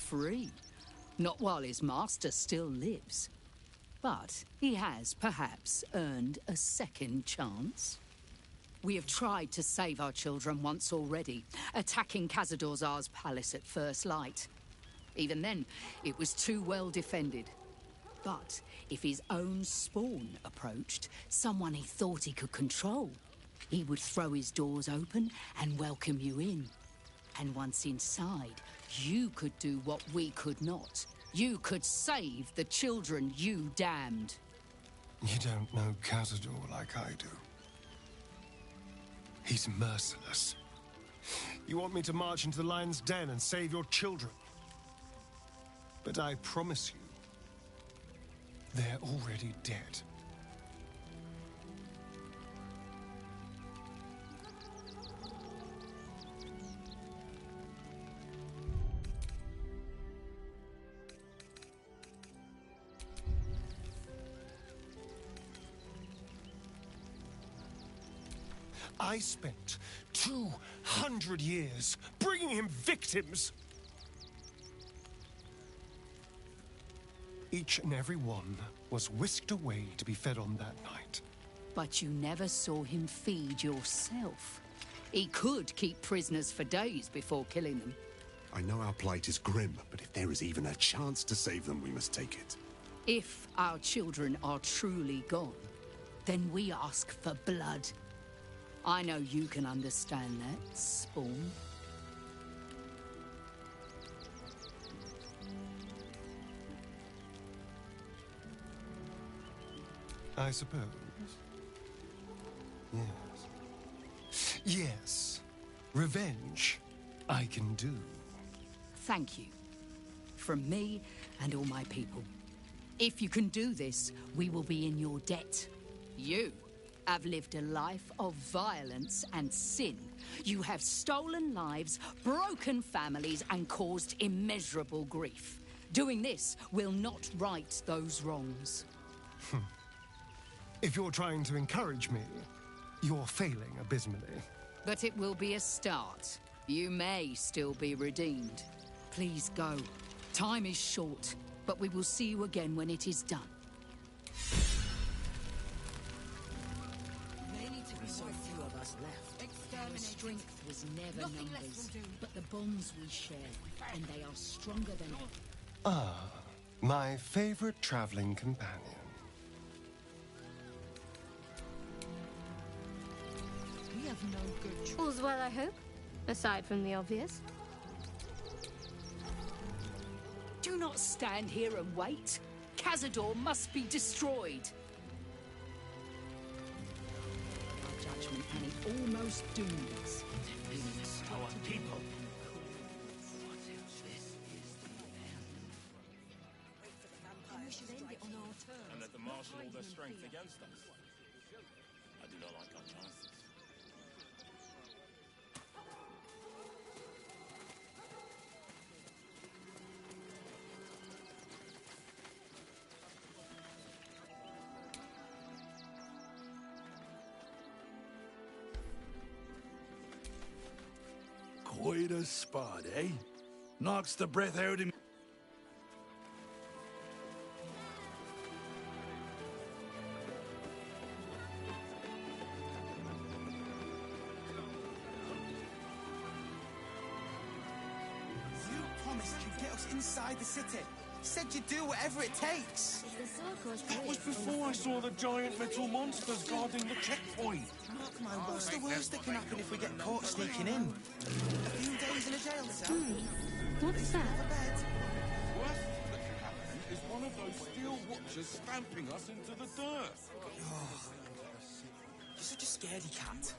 free. Not while his master still lives. But he has, perhaps, earned a second chance. We have tried to save our children once already, attacking Khazad-dûr's palace at first light. Even then, it was too well defended. But if his own spawn approached, someone he thought he could control, he would throw his doors open and welcome you in. And once inside, you could do what we could not. You could save the children you damned. You don't know Khazad-dûr like I do. He's merciless. You want me to march into the lion's den and save your children? But I promise you, they're already dead. I spent 200 years bringing him victims. Each and every one was whisked away to be fed on that night. But you never saw him feed yourself. He could keep prisoners for days before killing them. I know our plight is grim, but if there is even a chance to save them, we must take it. If our children are truly gone, then we ask for blood. I know you can understand that, Spawn. I suppose. Yes. Yes. Revenge, I can do. Thank you. From me and all my people. If you can do this, we will be in your debt. You have lived a life of violence and sin. You have stolen lives, broken families, and caused immeasurable grief. Doing this will not right those wrongs. If you're trying to encourage me, you're failing abysmally. But it will be a start. You may still be redeemed. Please go. Time is short, but we will see you again when it is done. So few of us left. Our strength was never numbers, but the bonds we share, and they are stronger than ever. Ah, my favorite traveling companion. We have no good choice. All's well, I hope, aside from the obvious. Do not stand here and wait. Khazad-dûr must be destroyed. Our judgment, and it almost doomed us. Our people. We should end it on our terms. And let them marshal all their strength against us. I do not like our chances. Quite a spot, eh? Knocks the breath out of me. You promised you'd get us inside the city. Said you'd do whatever it takes. That was before I saw the giant metal monsters guarding the checkpoint. Mark my words. What's the worst that can happen if we get caught sneaking in? A few days in a jail cell? What's that? Worst that can happen is one of those steel watchers stamping us into the dirt. You're such a scaredy cat.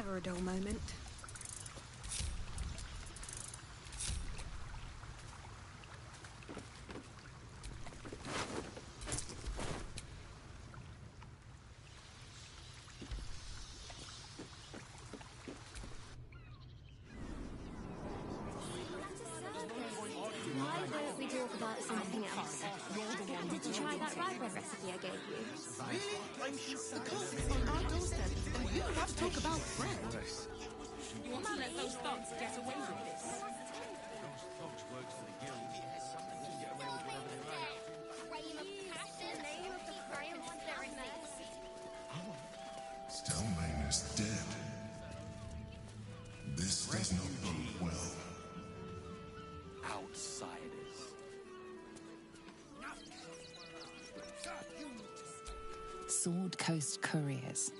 Never a dull moment. Why don't we talk about something else? Did you try that rye bread recipe I gave you? Really? The closest on our doorstep. We don't have to talk about bread. You want to let those thugs get away with this? Those thugs work for the guild. They can get away with whatever they like. Stelmane is dead. This does not bode well. Outsiders. Sword Coast Couriers.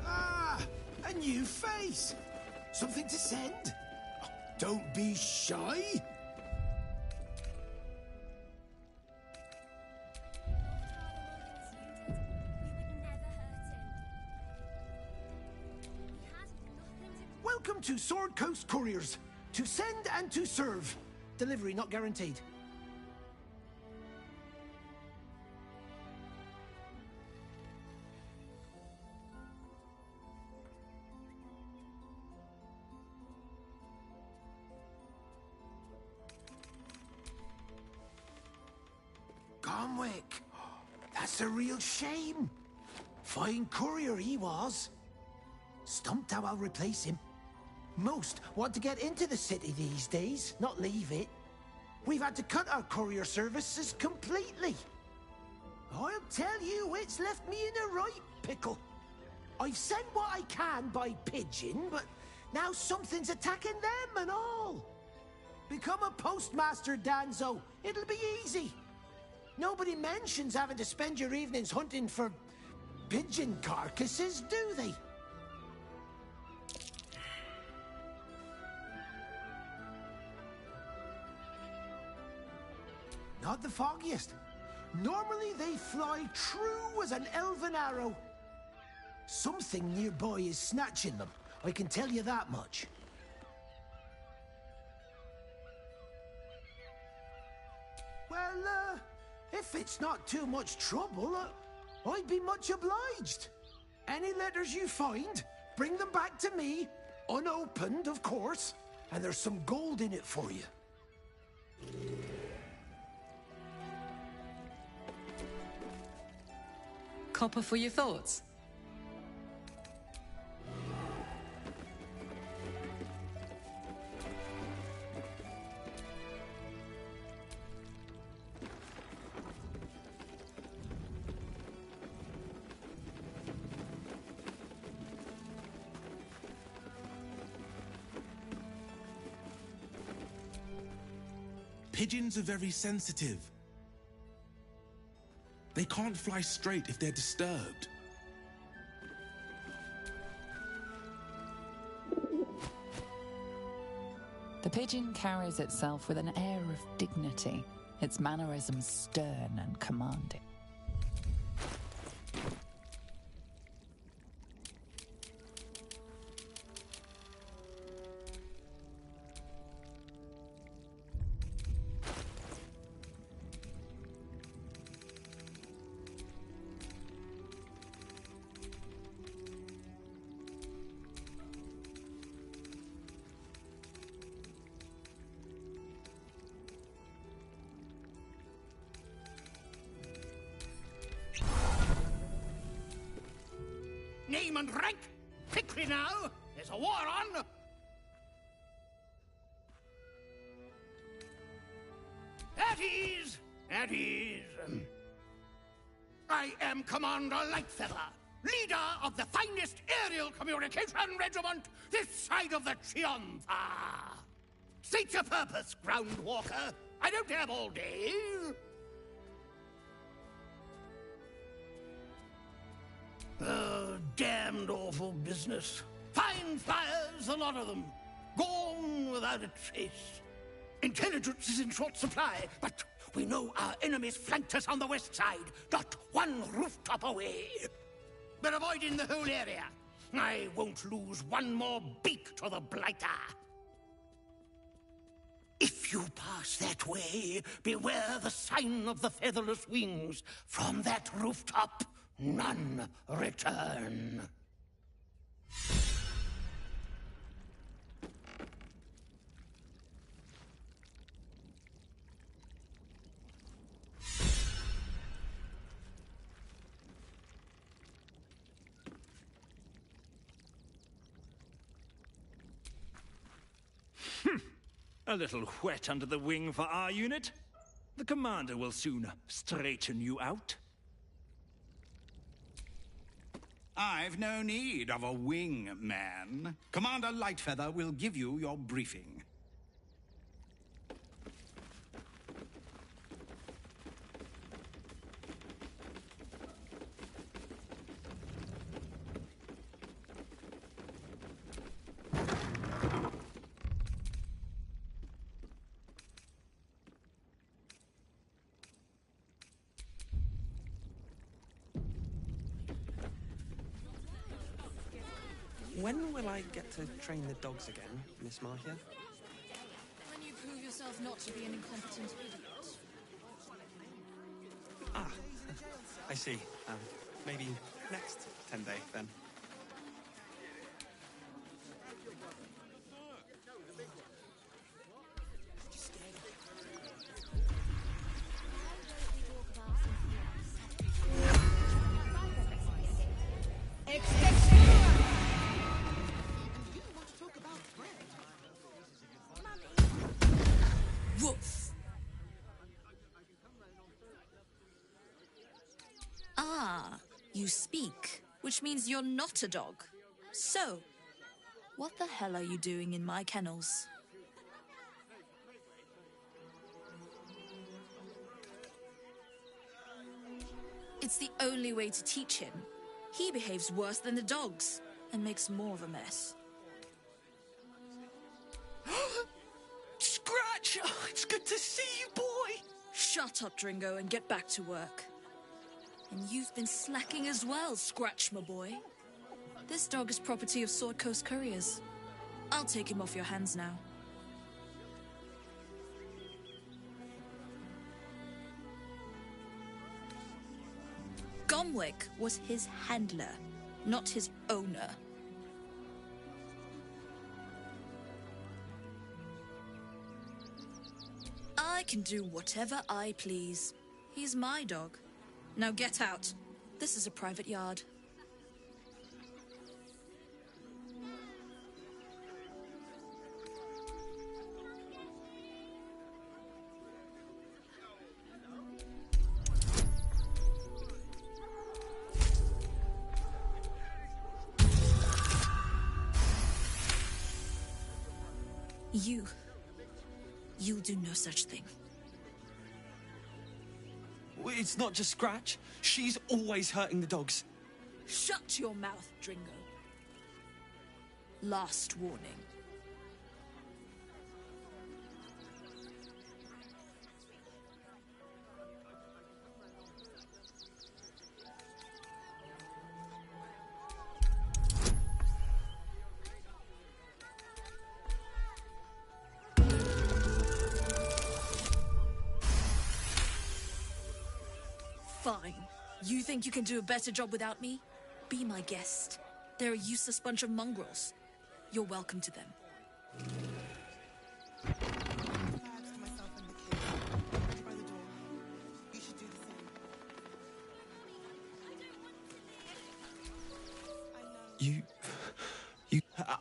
Ah, a new face. Something to send? Don't be shy. Welcome to Sword Coast Couriers. To send and to serve. Delivery not guaranteed. Comwick. That's a real shame. Fine courier he was. Stumped how I'll replace him. Most want to get into the city these days, not leave it. We've had to cut our courier services completely. I'll tell you, it's left me in a right pickle. I've sent what I can by pigeon, but now something's attacking them and all. Become a postmaster, Danzo. It'll be easy. Nobody mentions having to spend your evenings hunting for pigeon carcasses, do they? Not the foggiest. Normally they fly true as an elven arrow. Something nearby is snatching them. I can tell you that much. Well, if it's not too much trouble, I'd be much obliged. Any letters you find, bring them back to me, unopened, of course, and there's some gold in it for you. Copper for your thoughts. Pigeons are very sensitive. They can't fly straight if they're disturbed. The pigeon carries itself with an air of dignity, its mannerisms stern and commanding. Name and rank! Quickly now! There's a war on! At ease! At ease! I am Commander Lightfeather, leader of the finest aerial communication regiment this side of the Triumpha! State your purpose, Groundwalker! I don't have all day! Damned awful business. Fine flyers, a lot of them. Gone without a trace. Intelligence is in short supply, but we know our enemies flanked us on the west side, not one rooftop away. We're avoiding the whole area. I won't lose one more beak to the blighter. If you pass that way, beware the sign of the featherless wings. From that rooftop, none return. A little wet under the wing for our unit. The commander will soon straighten you out. I've no need of a wing man. Commander Lightfeather will give you your briefing. When will I get to train the dogs again, Miss Markia? When you prove yourself not to be an incompetent idiot. Ah, I see. Maybe next 10-day, then. Woof. Ah, you speak, which means you're not a dog. So, what the hell are you doing in my kennels? It's the only way to teach him. He behaves worse than the dogs and makes more of a mess. Scratch! Oh, it's good to see you, boy! Shut up, Dringo, and get back to work. And you've been slacking as well, Scratch, my boy. This dog is property of Sword Coast Couriers. I'll take him off your hands now. Gomwick was his handler, not his owner. I can do whatever I please. He's my dog. Now get out. This is a private yard. You'll do no such thing. It's not just Scratch. She's always hurting the dogs. Shut your mouth, Dringo. Last warning. Fine. You think you can do a better job without me? Be my guest. They're a useless bunch of mongrels. You're welcome to them.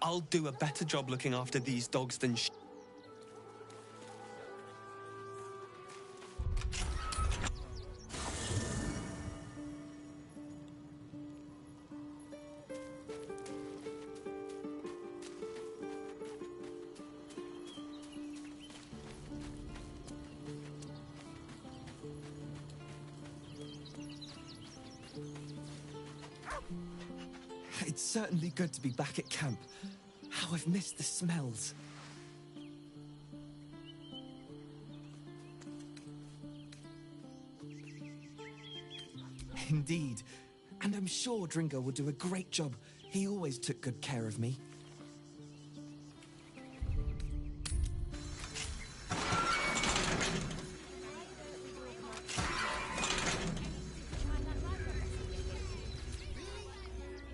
I'll do a better job looking after these dogs than It's certainly good to be back at camp. How I've missed the smells. Indeed. And I'm sure Dringo will do a great job. He always took good care of me.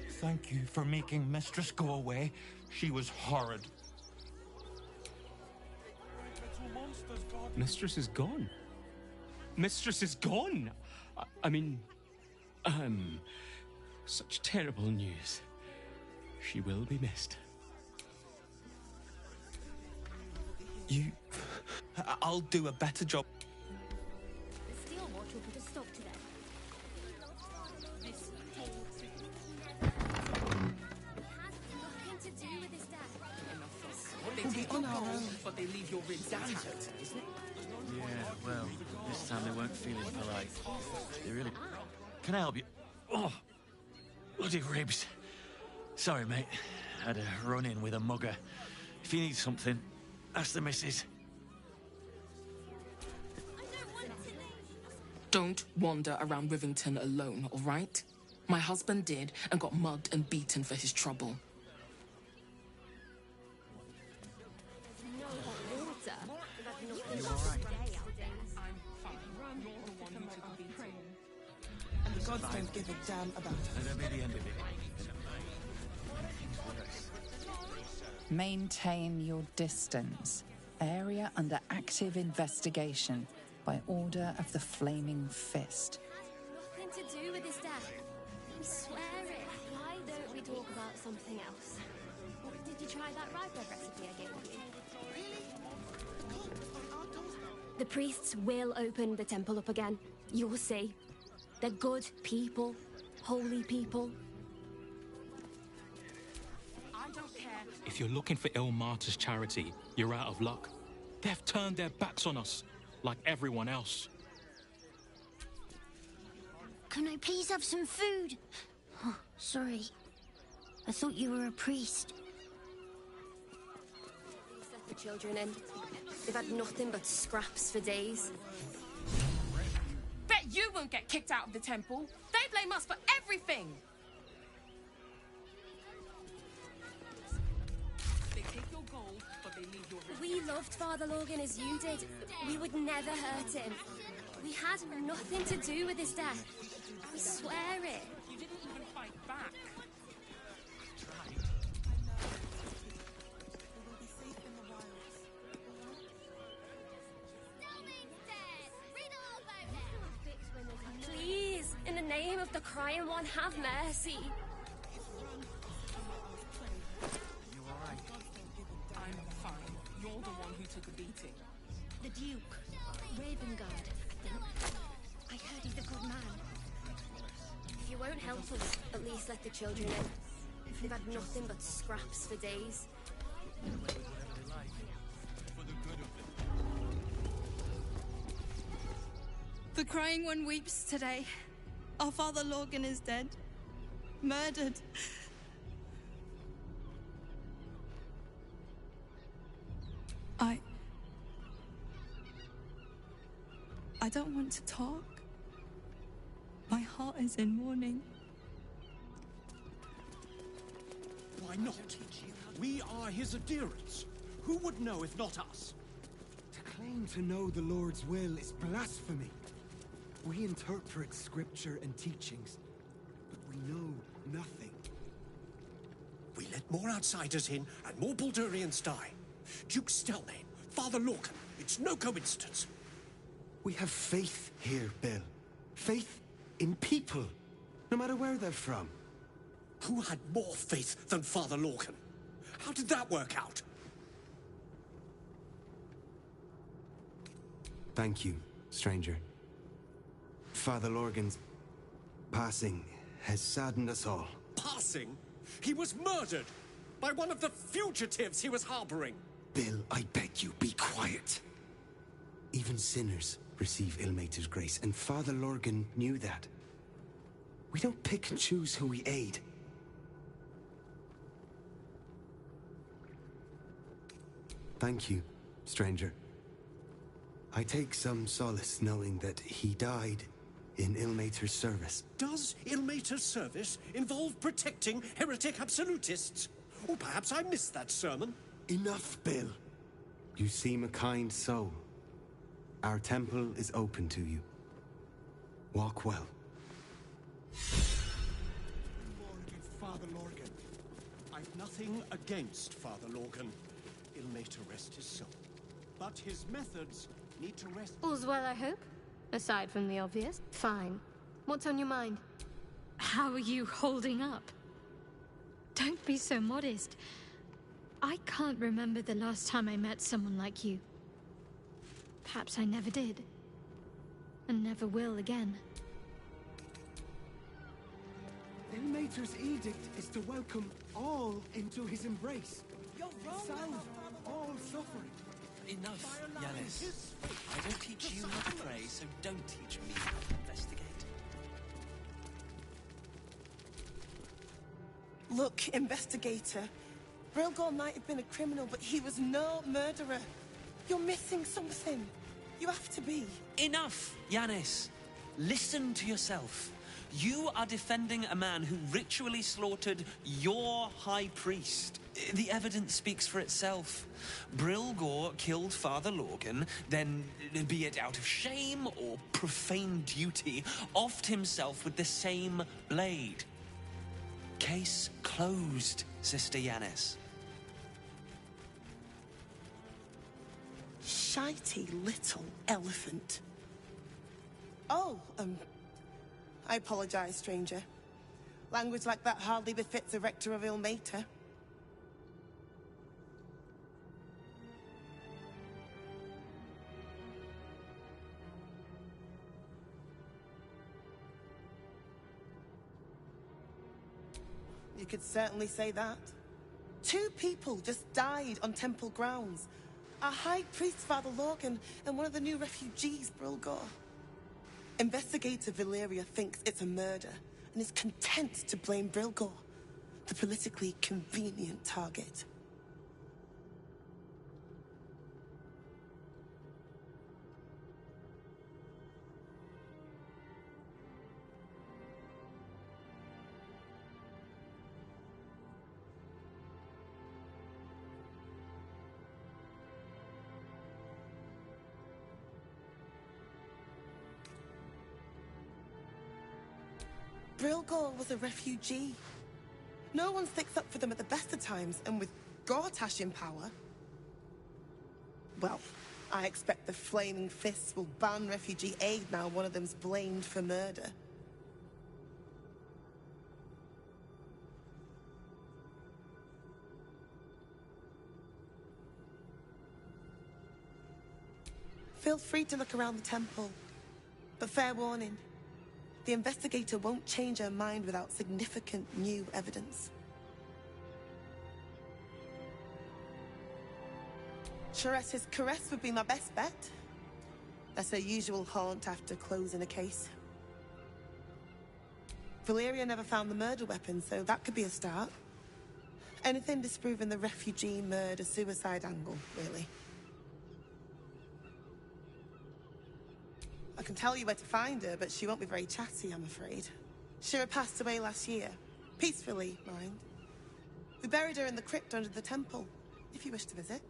Thank you for making Mistress go away. She was horrid. Mistress is gone. Mistress is gone! I mean... Such terrible news. She will be missed. I'll do a better job. The steel watch will put a stop to them. Nothing to do with this, Dad. They take on our own, but they leave your ribs intact. Yeah, well, this time they weren't feeling polite. They really... Can I help you? Oh, bloody ribs. Sorry, mate. Had a run-in with a mugger. If you need something, ask the missus. Don't wander around Rivington alone, all right? My husband did and got mugged and beaten for his trouble. And the gods don't give a damn about us. That'll be the end of it. Maintain your distance. Area under active investigation by order of the Flaming Fist. Nothing to do with this, Dad. I swear it. Why don't we talk about something else? Did you try that rye bread recipe I gave you? The priests will open the temple up again. You'll see. They're good people. Holy people. I don't care. If you're looking for Ilmater's charity, you're out of luck. They've turned their backs on us, like everyone else. Can I please have some food? Oh, sorry. I thought you were a priest. Please let the children in. They've had nothing but scraps for days. Bet you won't get kicked out of the temple. They blame us for everything. They take your gold, but they leave your ribs. We loved Father Logan as you did. We would never hurt him. We had nothing to do with his death. I swear it. You didn't even fight back. Please, in the name of the Crying One, have mercy. I'm fine. You're the one who took a beating. The Duke, Ravengard, I think. I heard he's a good man. If you won't help us, at least let the children in. They've had nothing but scraps for days. The Crying One weeps today. Our Father Logan is dead. Murdered. I don't want to talk. My heart is in mourning. Why not? We are his adherents. Who would know if not us? To claim to know the Lord's will is blasphemy. We interpret scripture and teachings, but we know nothing. We let more outsiders in, and more Baldurians die. Duke Stelnane, Father Lorcan, it's no coincidence. We have faith here, Bill. Faith in people, no matter where they're from. Who had more faith than Father Lorcan? How did that work out? Thank you, stranger. Father Lorgan's passing has saddened us all. Passing? He was murdered by one of the fugitives he was harboring. Bill, I beg you, be quiet. Even sinners receive Ilmater's grace, and Father Lorgan knew that. We don't pick and choose who we aid. Thank you, stranger. I take some solace knowing that he died in Ilmater's service. Does Ilmater's service involve protecting heretic absolutists? Or perhaps I missed that sermon. Enough, Bill. You seem a kind soul. Our temple is open to you. Walk well. Father Lorgan. I've nothing against Father Lorgan. Ilmater rest his soul. But his methods need to rest... All's well, I hope? Aside from the obvious. Fine. What's on your mind? How are you holding up? Don't be so modest. I can't remember the last time I met someone like you. Perhaps I never did. And never will again. Ilmater's edict is to welcome all into his embrace. You're wrong. Salve all suffering. Enough, Yanis. I don't teach you how to pray, so don't teach me how to investigate. Look, investigator. Brilgor might have been a criminal, but he was no murderer. You're missing something. You have to be. Enough, Yanis. Listen to yourself. You are defending a man who ritually slaughtered your high priest. The evidence speaks for itself. Brilgor killed Father Lorgan, then, be it out of shame or profane duty, offed himself with the same blade. Case closed, Sister Yanis. Shitey little elephant. Oh, I apologize, stranger. Language like that hardly befits a rector of Ilmater. You could certainly say that. 2 people just died on temple grounds. Our High Priest, Father Lorgan, and one of the new refugees, Brilgor. Investigator Valeria thinks it's a murder, and is content to blame Brilgor, the politically convenient target. Brilgor was a refugee. No one sticks up for them at the best of times, and with Gortash in power... Well, I expect the Flaming Fists will ban refugee aid now one of them's blamed for murder. Feel free to look around the temple, but fair warning. The investigator won't change her mind without significant new evidence. Chares's caress would be my best bet. That's her usual haunt after closing a case. Valeria never found the murder weapon, so that could be a start. Anything disproving the refugee murder-suicide angle, really. I can tell you where to find her, but she won't be very chatty, I'm afraid. Shira passed away last year. Peacefully, mind. We buried her in the crypt under the temple, if you wish to visit.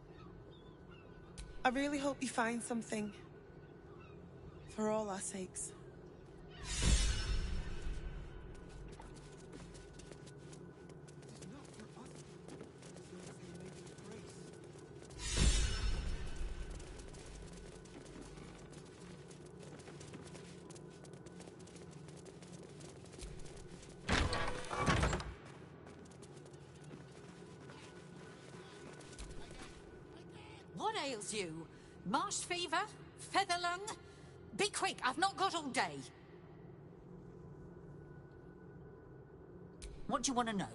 I really hope you find something. For all our sakes. What ails you? Marsh fever? Feather lung? Be quick, I've not got all day. What do you want to know?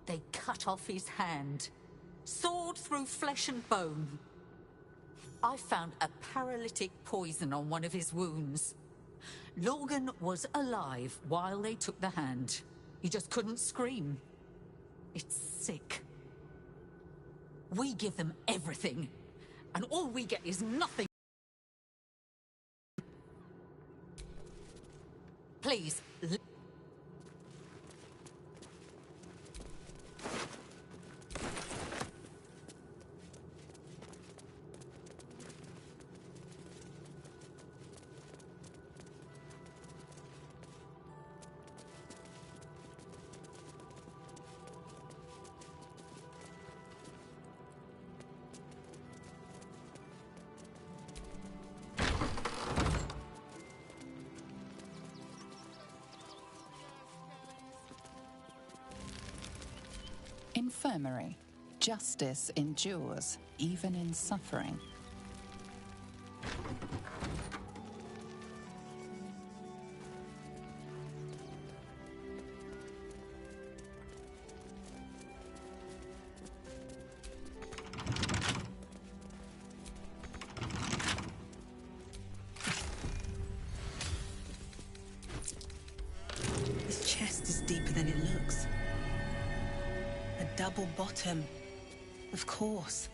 They cut off his hand. Sword through flesh and bone. I found a paralytic poison on one of his wounds. Lorgan was alive while they took the hand. He just couldn't scream. It's sick. We give them everything. and all we get is nothing. Please. Infirmary. Justice endures, even in suffering. This chest is deeper than it looks. A double bottom. Of course.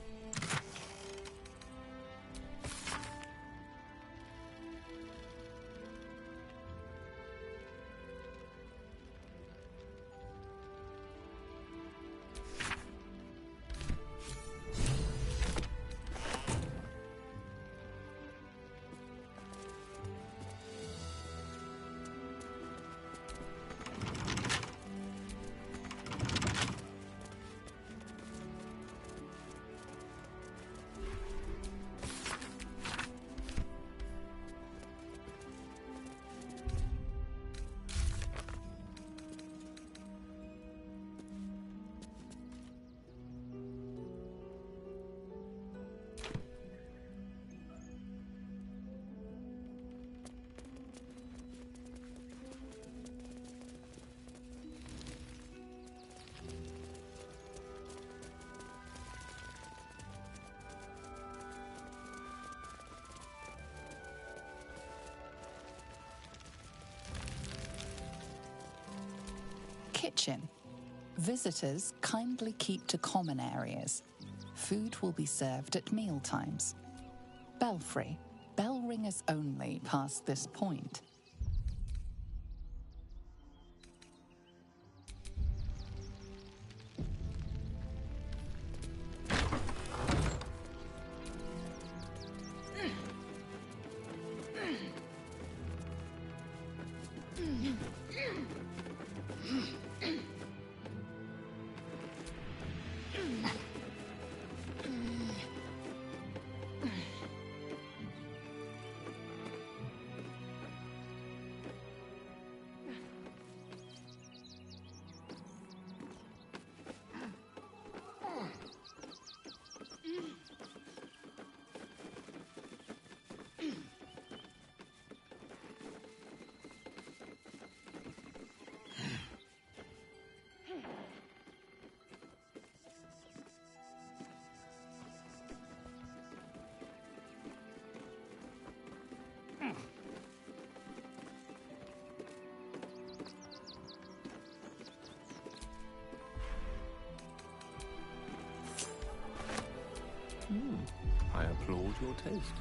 Kitchen. Visitors kindly keep to common areas. Food will be served at meal times. Belfry. Bell ringers only past this point. I applaud your taste.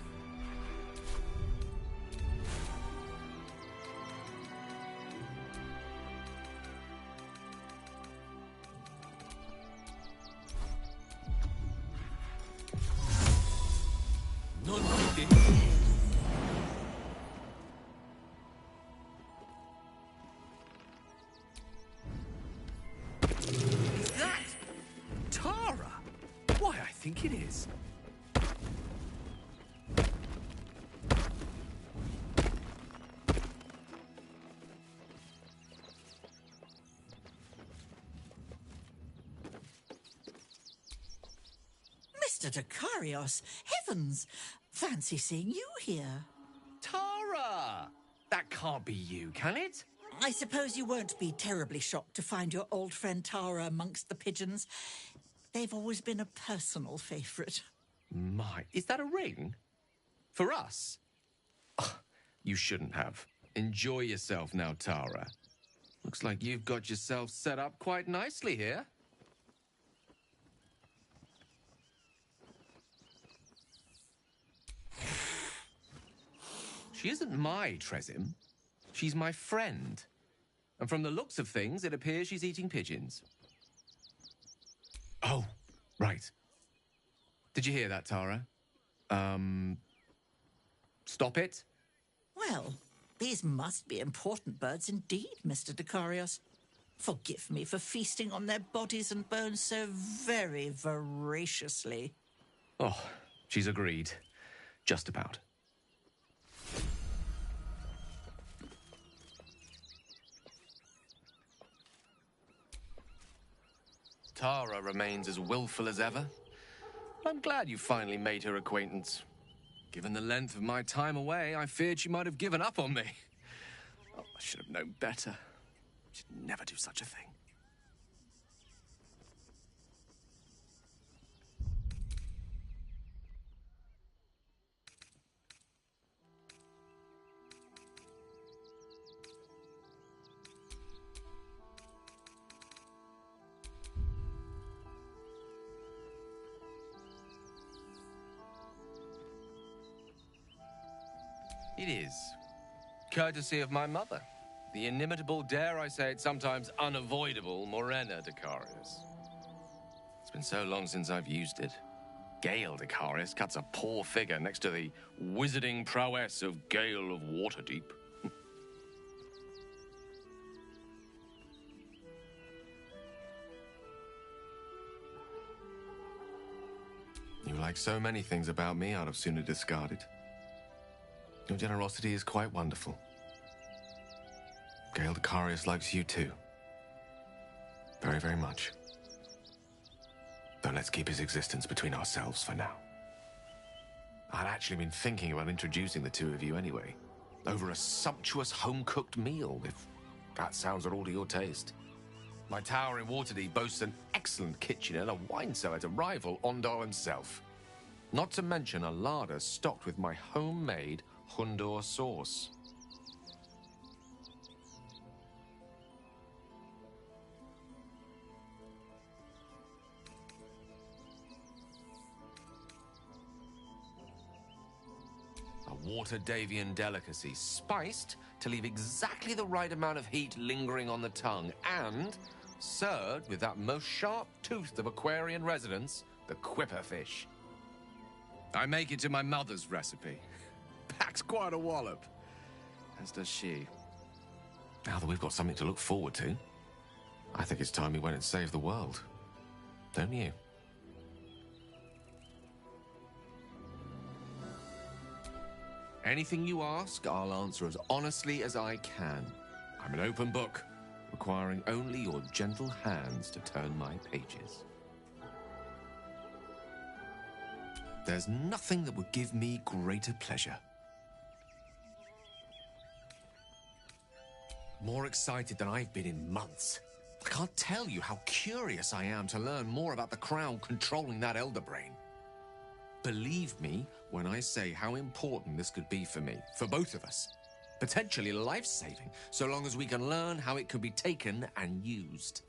Is that Tara? Why, I think it is. Mr. Dakarios, heavens! Fancy seeing you here. Tara! That can't be you, can it? I suppose you won't be terribly shocked to find your old friend Tara amongst the pigeons. They've always been a personal favourite. My, is that a ring? For us? Oh, you shouldn't have. Enjoy yourself now, Tara. Looks like you've got yourself set up quite nicely here. She isn't my Tresim. She's my friend. And from the looks of things, it appears she's eating pigeons. Oh, right. Did you hear that, Tara? Stop it? Well, these must be important birds indeed, Mr. Decarios. Forgive me for feasting on their bodies and bones so very voraciously. Oh, she's agreed. Just about. Tara remains as willful as ever. I'm glad you finally made her acquaintance. Given the length of my time away, I feared she might have given up on me. Oh, I should have known better. She'd never do such a thing. It is. Courtesy of my mother. The inimitable, dare I say it, sometimes unavoidable Morena Decarius. It's been so long since I've used it. Gale Decarius cuts a poor figure next to the wizarding prowess of Gale of Waterdeep. You like so many things about me I'd have sooner discarded. Your generosity is quite wonderful. Gale Decarius likes you too. Very, very much. Though let's keep his existence between ourselves for now. I'd actually been thinking about introducing the two of you anyway. Over a sumptuous home-cooked meal, if that sounds at all to your taste. My tower in Waterdeep boasts an excellent kitchen and a wine cellar to rival Ondar himself. Not to mention a larder stocked with my homemade Hundor sauce. A Waterdavian delicacy, spiced to leave exactly the right amount of heat lingering on the tongue, and served with that most sharp tooth of Aquarian residents, the quipper fish. I make it to my mother's recipe. Packs quite a wallop, as does she. Now that we've got something to look forward to, I think it's time we went and saved the world. Don't you? Anything you ask, I'll answer as honestly as I can. I'm an open book, requiring only your gentle hands to turn my pages. There's nothing that would give me greater pleasure. More excited than I've been in months. I can't tell you how curious I am to learn more about the crown controlling that elder brain. Believe me when I say how important this could be for me, for both of us. Potentially life-saving, so long as we can learn how it could be taken and used.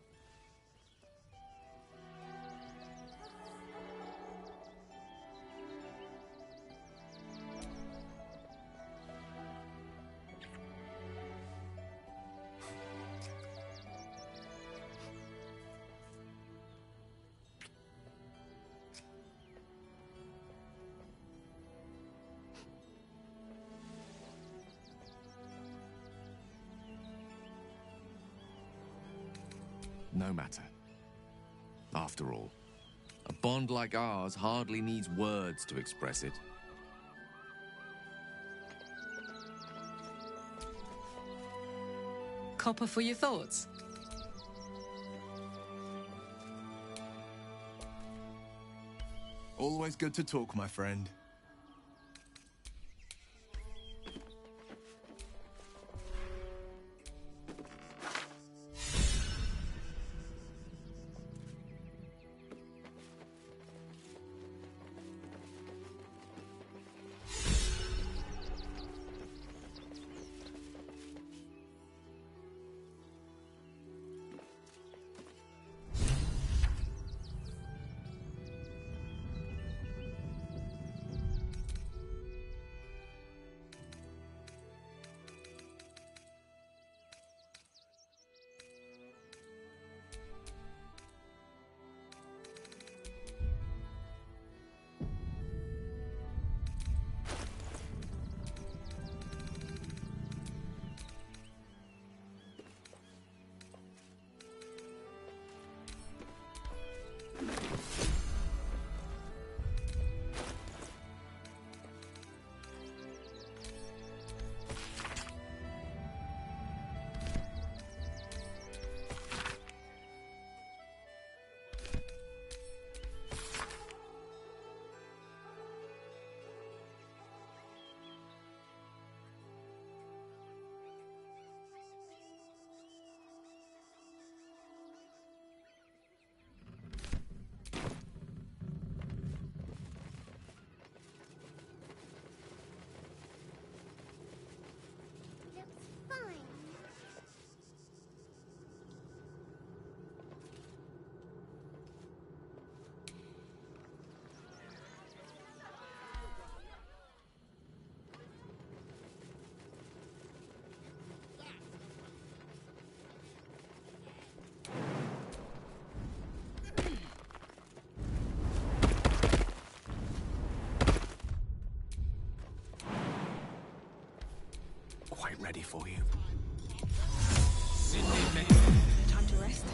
No matter. After all, a bond like ours hardly needs words to express it. Copper for your thoughts. Always good to talk, my friend. ready for you. Time to rest.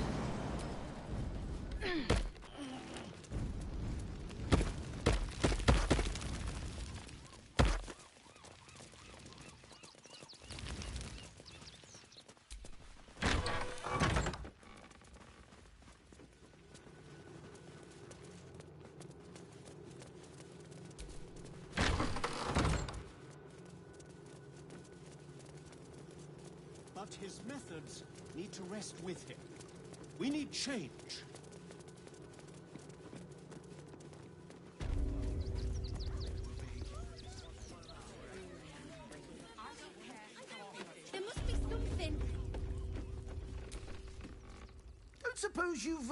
But his methods need to rest with him. We need change. There must be something. Don't suppose you've,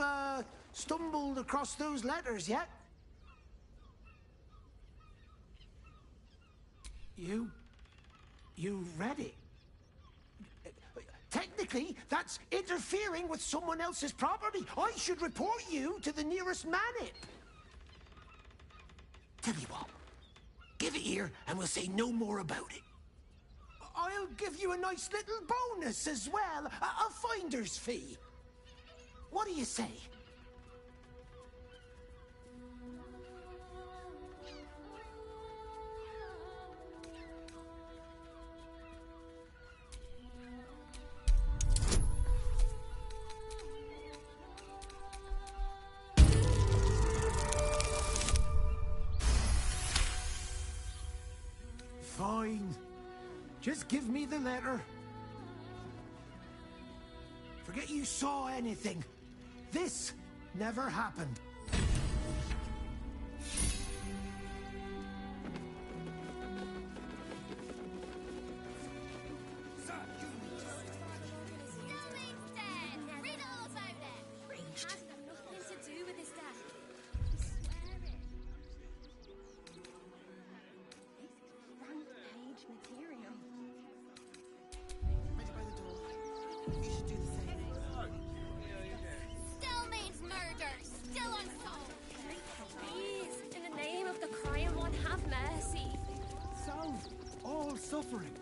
stumbled across those letters yet? You read it? Technically, that's interfering with someone else's property. I should report you to the nearest manip. Tell you what, give it here and we'll say no more about it. I'll give you a nice little bonus as well, a finder's fee. What do you say? Fine. Just give me the letter. Forget you saw anything. This never happened. Still needs murder. Still unsolved. Please, in the name of the crying one, have mercy. Solve all suffering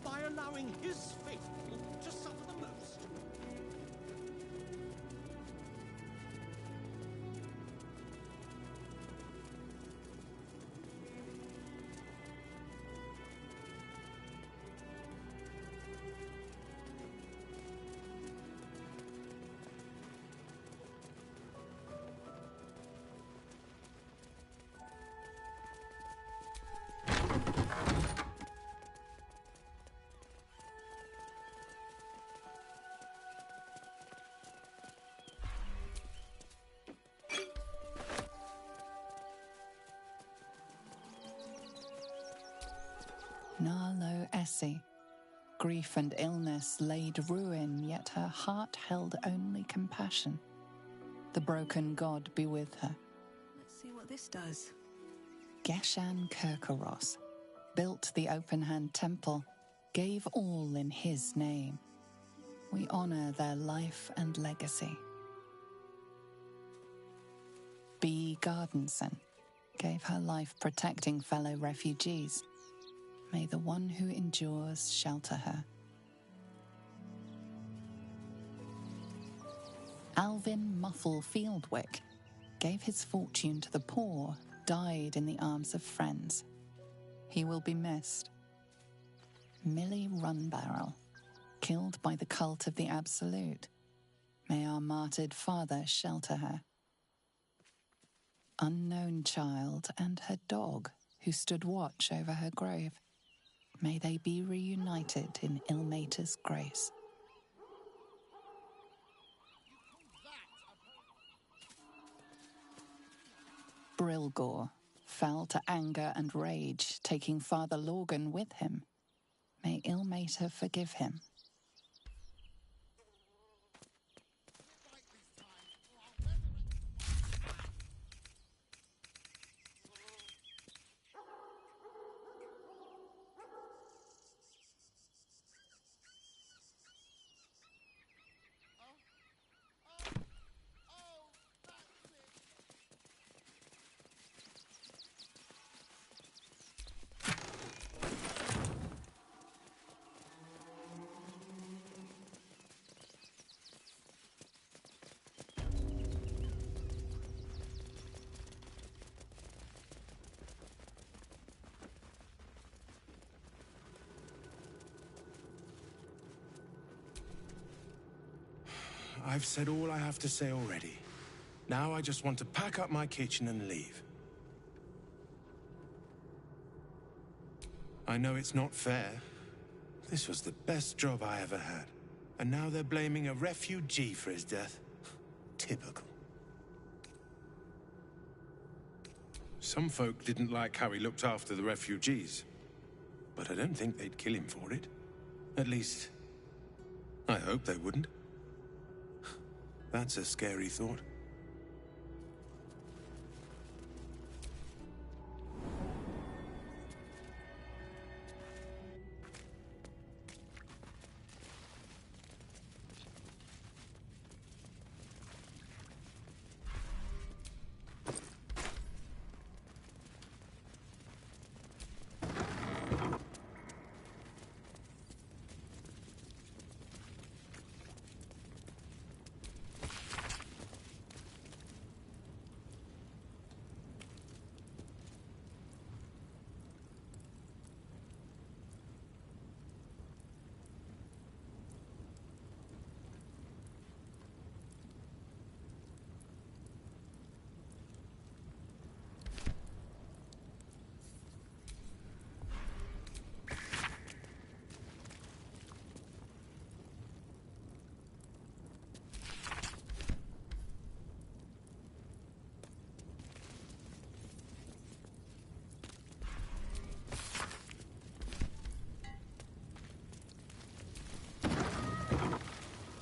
by allowing his faithful to suffer the most. Narlo Essie. Grief and illness laid ruin, yet her heart held only compassion. The broken god be with her. Let's see what this does. Geshan Kirkaros built the open-hand temple, gave all in his name. We honor their life and legacy. B. Gardenson gave her life protecting fellow refugees. May the one who endures shelter her. Alvin Muffle Fieldwick gave his fortune to the poor, died in the arms of friends. He will be missed. Millie Runbarrel, killed by the cult of the Absolute. May our martyred father shelter her. Unknown child and her dog, who stood watch over her grave. May they be reunited in Ilmater's grace. Brilgor fell to anger and rage, taking Father Lorgan with him. May Ilmater forgive him. I've said all I have to say already. Now I just want to pack up my kitchen and leave. I know it's not fair. This was the best job I ever had. And now they're blaming a refugee for his death. Typical. Some folk didn't like how he looked after the refugees. But I don't think they'd kill him for it. At least, I hope they wouldn't. That's a scary thought.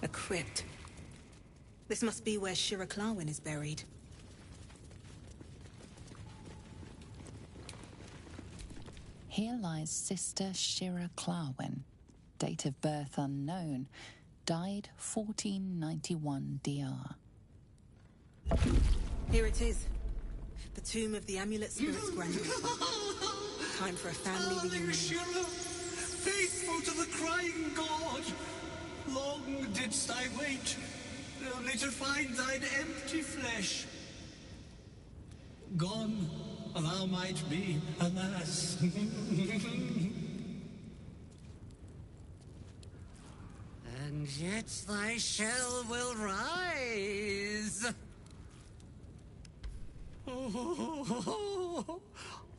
A crypt. This must be where Shira Clawin is buried. Here lies Sister Shira Clawin, date of birth unknown, died 1491 DR. Here it is. The tomb of the Amulet Spirit's grandmother. Time for a family reunion. Shira, faithful to the crying god, long didst I wait, only to find thine empty flesh. Gone thou might be, alas. And yet thy shell will rise. Oh,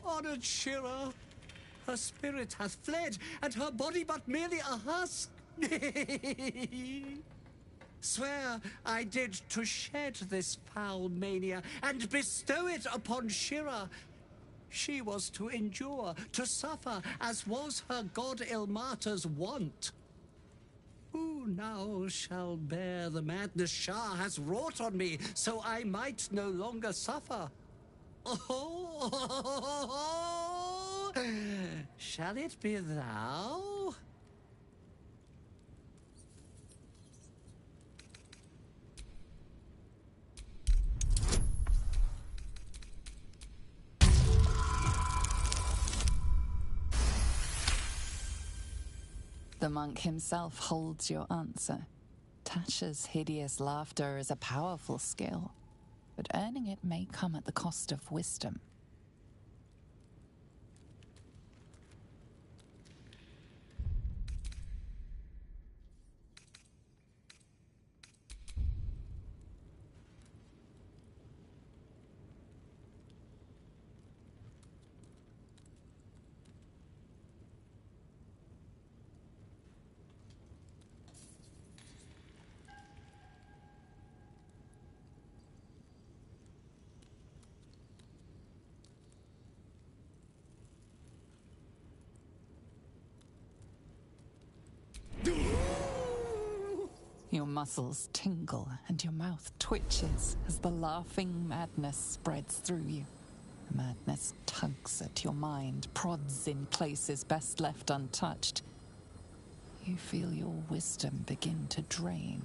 honored Shira, her spirit hath fled, and her body but merely a husk. Swear I did to shed this foul mania and bestow it upon Shira. She was to endure, to suffer, as was her god Ilmater's wont. Who now shall bear the madness Shah has wrought on me, so I might no longer suffer? Oh, shall it be thou? The monk himself holds your answer. Tasha's hideous laughter is a powerful skill, but earning it may come at the cost of wisdom. Your muscles tingle and your mouth twitches as the laughing madness spreads through you. The madness tugs at your mind, prods in places best left untouched. You feel your wisdom begin to drain.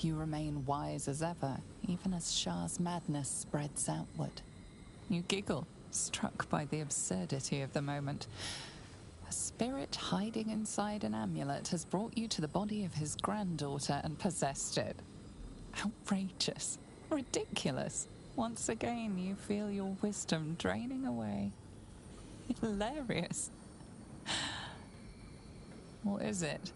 You remain wise as ever, even as Shah's madness spreads outward. You giggle, struck by the absurdity of the moment. A spirit hiding inside an amulet has brought you to the body of his granddaughter and possessed it. Outrageous. Ridiculous. Once again, you feel your wisdom draining away. Hilarious. What is it?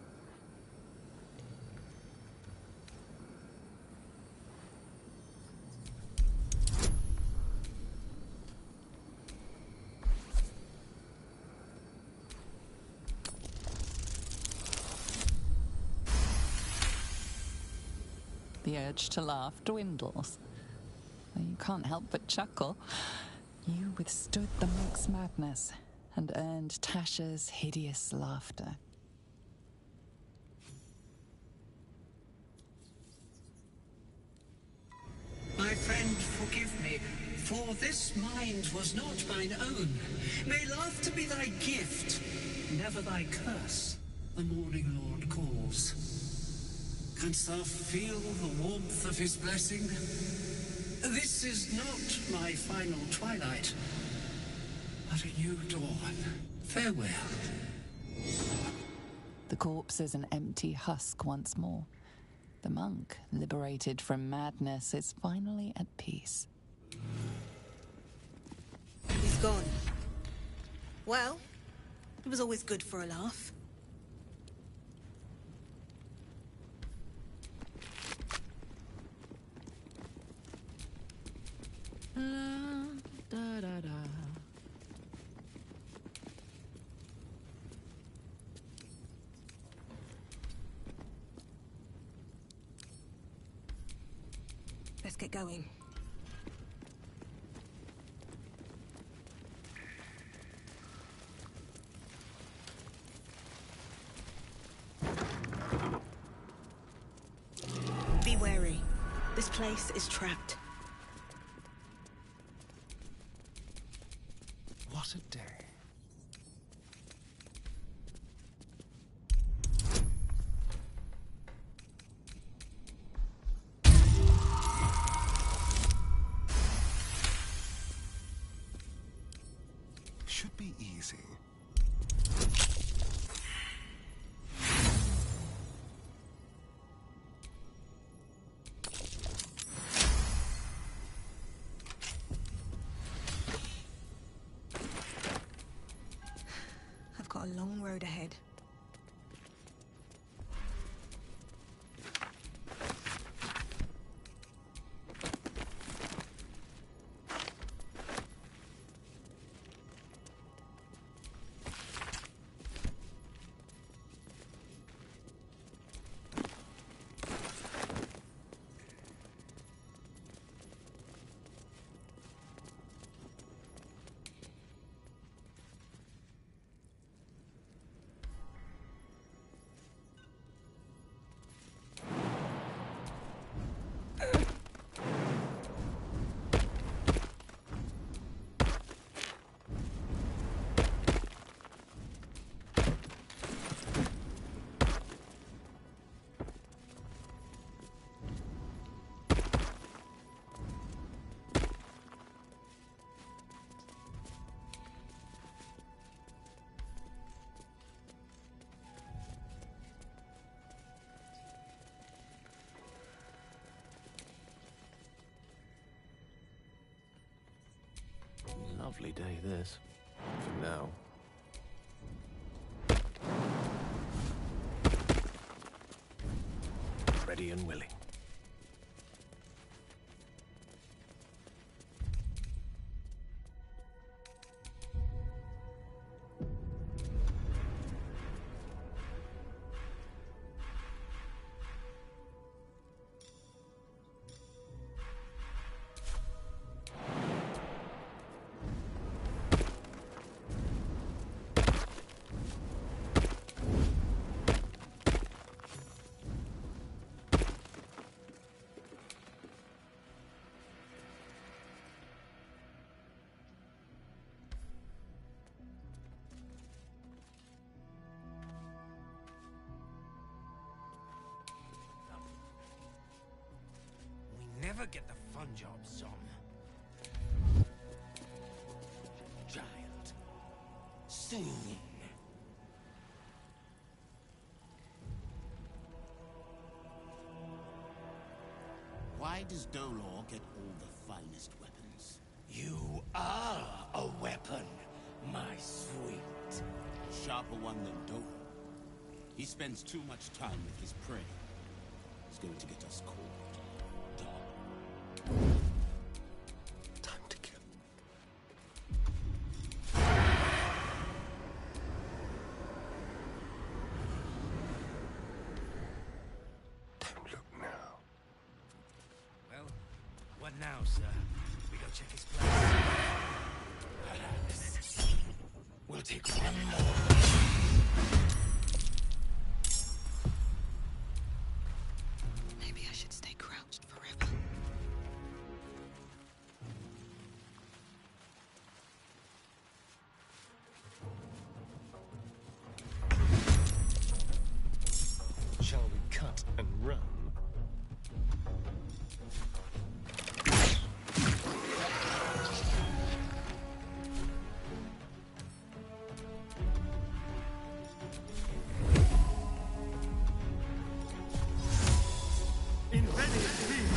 The urge to laugh dwindles. You can't help but chuckle. You withstood the monk's madness and earned Tasha's hideous laughter. My friend, forgive me, for this mind was not mine own. May laughter be thy gift, never thy curse. The morning Lord calls. Canst thou feel the warmth of his blessing? This is not my final twilight, but a new dawn. Farewell. The corpse is an empty husk once more. The monk, liberated from madness, is finally at peace. He's gone. Well, it was always good for a laugh. Da, da, da. Let's get going. Be wary. This place is trapped. What a day. Should be easy. I've got a long road ahead. Lovely day, this. For now. Ready and willing. never get the fun jobs on. Child. Soon. Why does Dolor get all the finest weapons? You are a weapon, my sweet. Sharper one than Dolor. He spends too much time with his prey. He's going to get us caught. Time to kill. Don't look now. Well, what now, sir? We go check his place. Perhaps. We'll take one more. Maybe I should stay crouched forever. Shall we cut and run? In ready, please.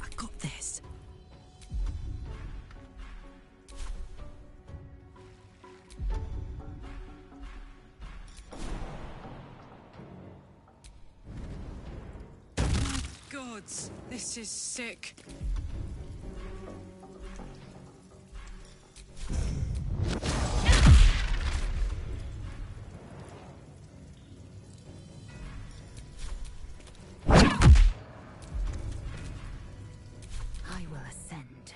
I got this. Gods, this is sick. I will ascend.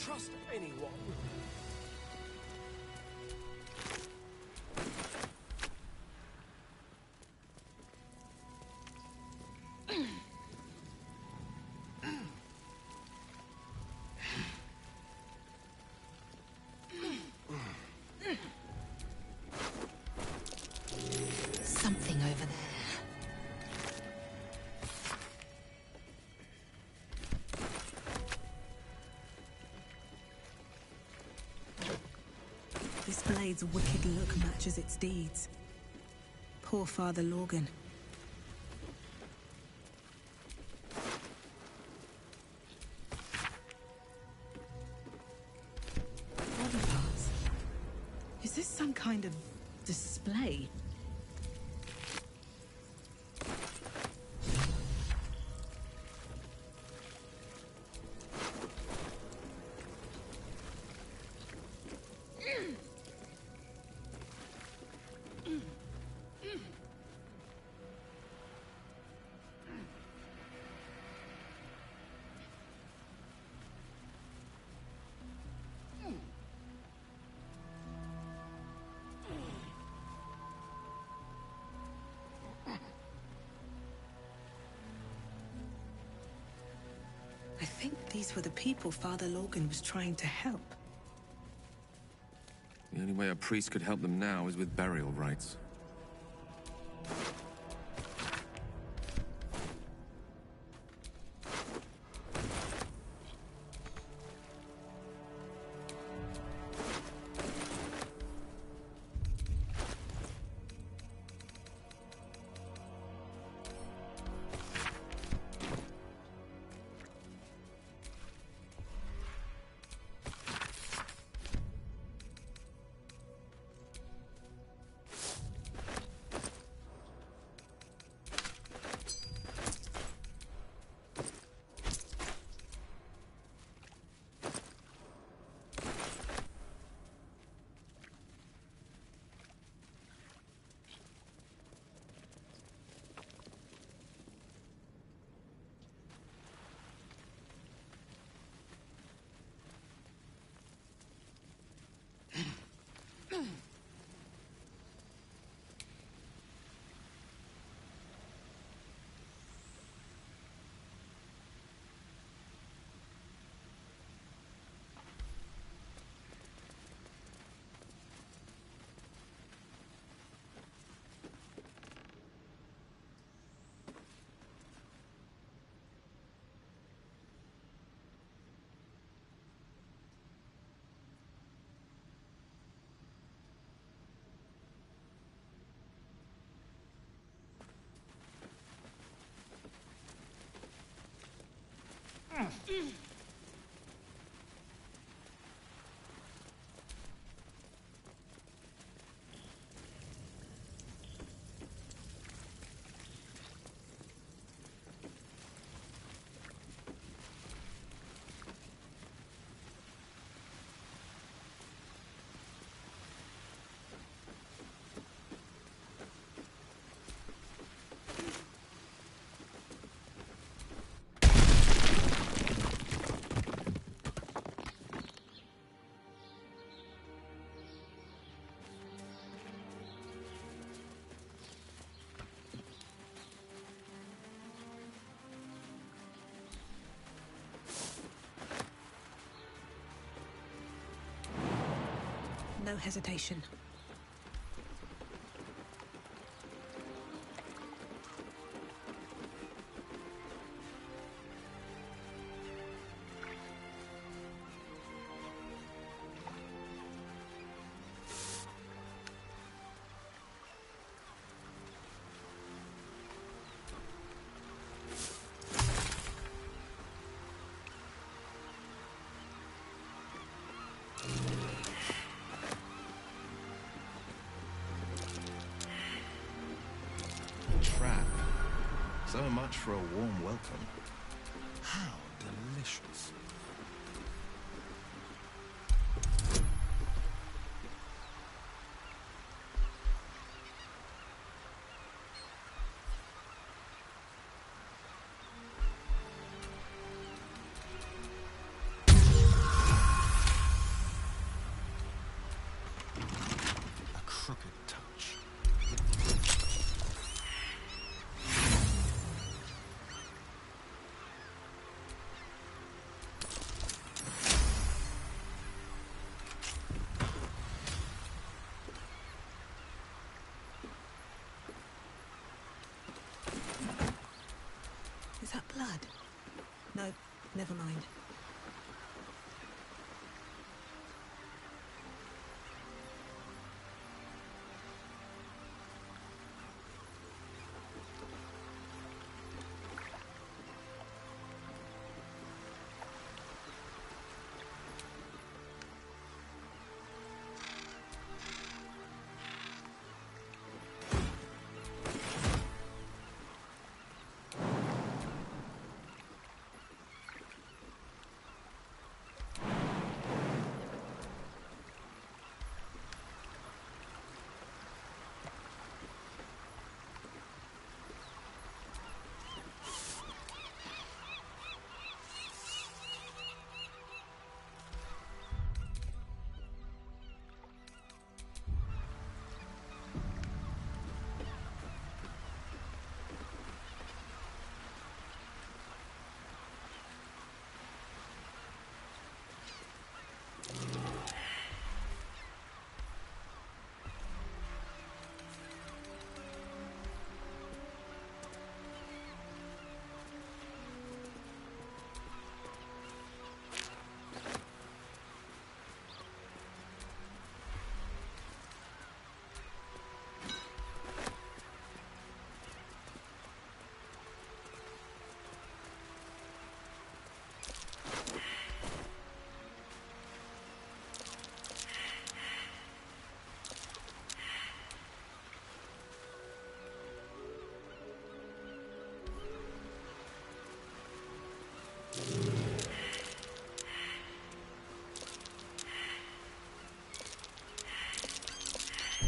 trust anyone. Something over there. This blade's wicked look matches its deeds. Poor Father Lorgan. Body parts. Is this some kind of display? I think these were the people Father Lorgan was trying to help. The only way a priest could help them now is with burial rites. No hesitation. So much for a warm welcome. How delicious. Dad? No, never mind.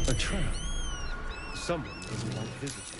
A trap. Someone doesn't like visitors.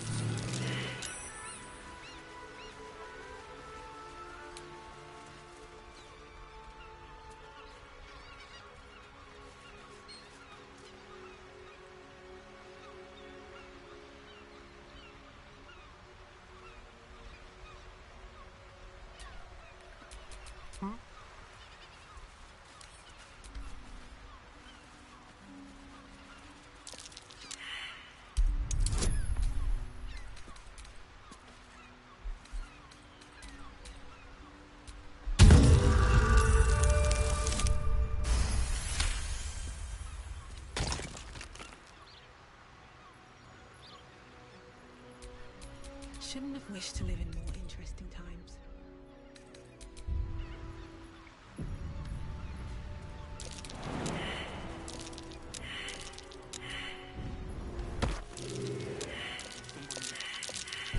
Shouldn't have wished to live in more interesting times.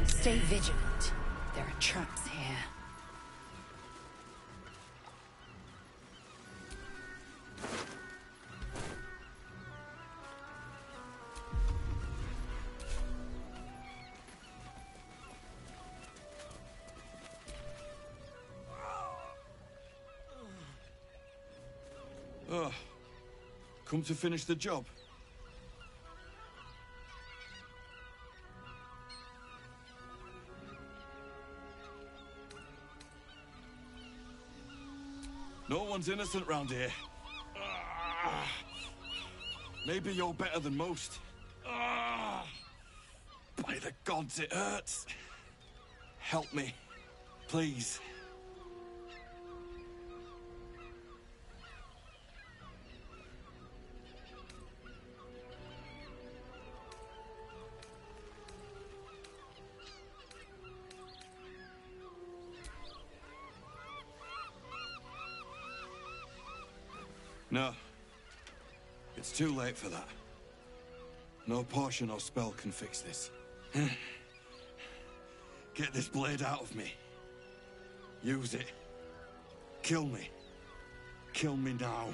Stay vigilant. There are traps here. Come to finish the job. No one's innocent round here. Maybe you're better than most. By the gods, it hurts. Help me, please. No. It's too late for that. No potion or spell can fix this. Get this blade out of me. Use it. Kill me. Kill me now.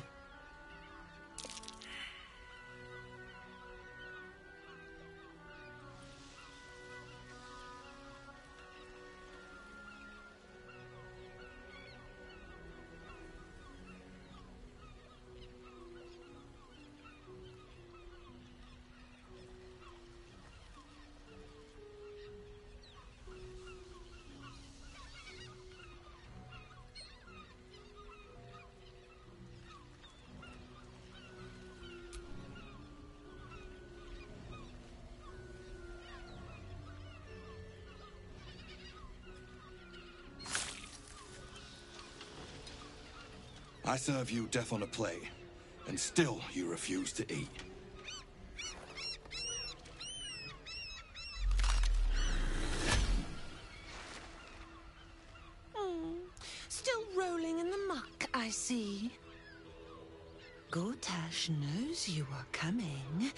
I serve you death on a plate, and still you refuse to eat. Still rolling in the muck, I see. Gortash knows you are coming,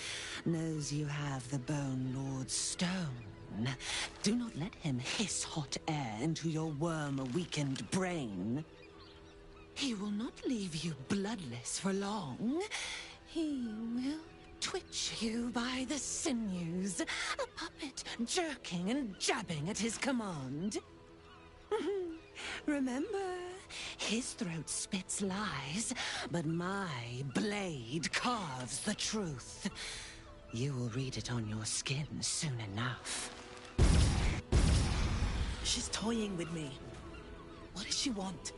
knows you have the Bone Lord's stone. Do not let him hiss hot air into your worm-weakened brain. He will not leave you bloodless for long. He will twitch you by the sinews, a puppet jerking and jabbing at his command. Remember, his throat spits lies, but my blade carves the truth. You will read it on your skin soon enough. She's toying with me. What does she want?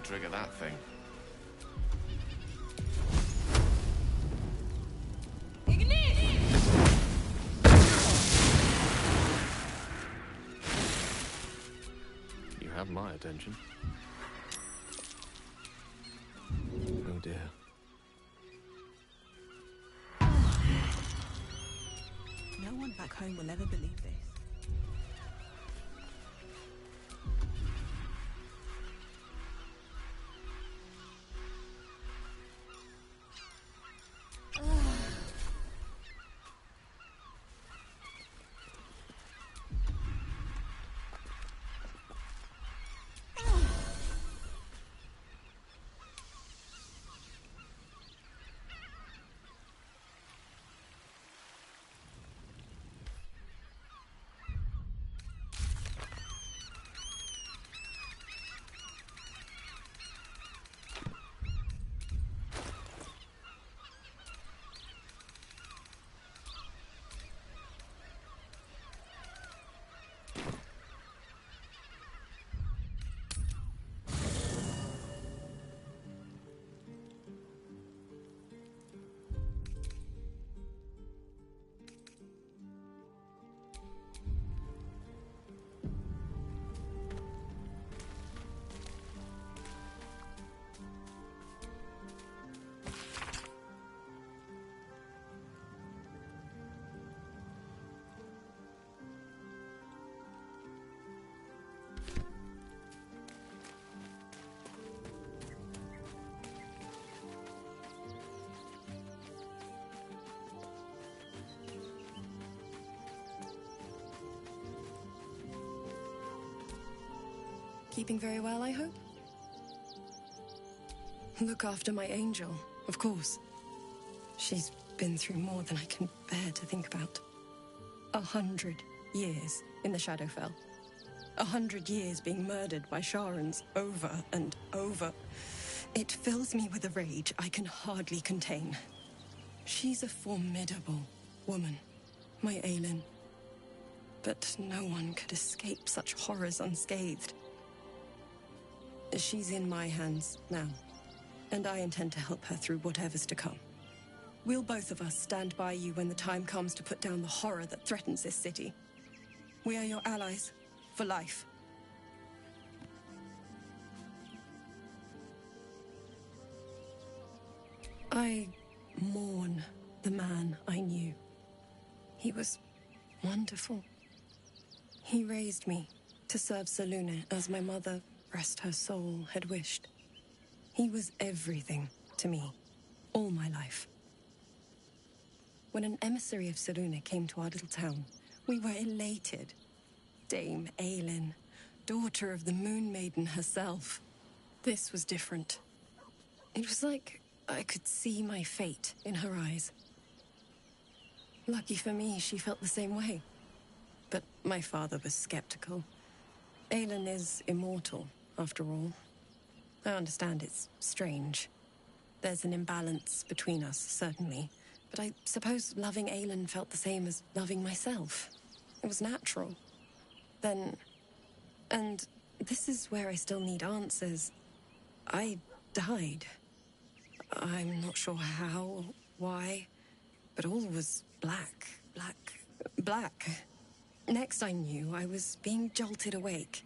Trigger that thing. You have my attention. Oh dear. No one back home will ever believe this. Keeping very well, I hope? Look after my angel, of course. She's been through more than I can bear to think about. 100 years in the Shadowfell. 100 years being murdered by Sharans over and over. It fills me with a rage I can hardly contain. She's a formidable woman, my Aelin. But no one could escape such horrors unscathed. She's in my hands now, and I intend to help her through whatever's to come. We'll both of us stand by you when the time comes to put down the horror that threatens this city. We are your allies, for life. I mourn the man I knew. He was wonderful. He raised me to serve Selûne as my mother, rest her soul, had wished. He was everything to me, all my life. When an emissary of Selûne came to our little town, we were elated. Dame Aelin, daughter of the Moon Maiden herself. This was different. It was like I could see my fate in her eyes. Lucky for me, she felt the same way. But my father was skeptical. Aelin is immortal, after all. I understand it's strange. There's an imbalance between us, certainly. But I suppose loving Aelin felt the same as loving myself. It was natural. Then... And this is where I still need answers. I died. I'm not sure how, why, but all was black, black, black. Next I knew, I was being jolted awake.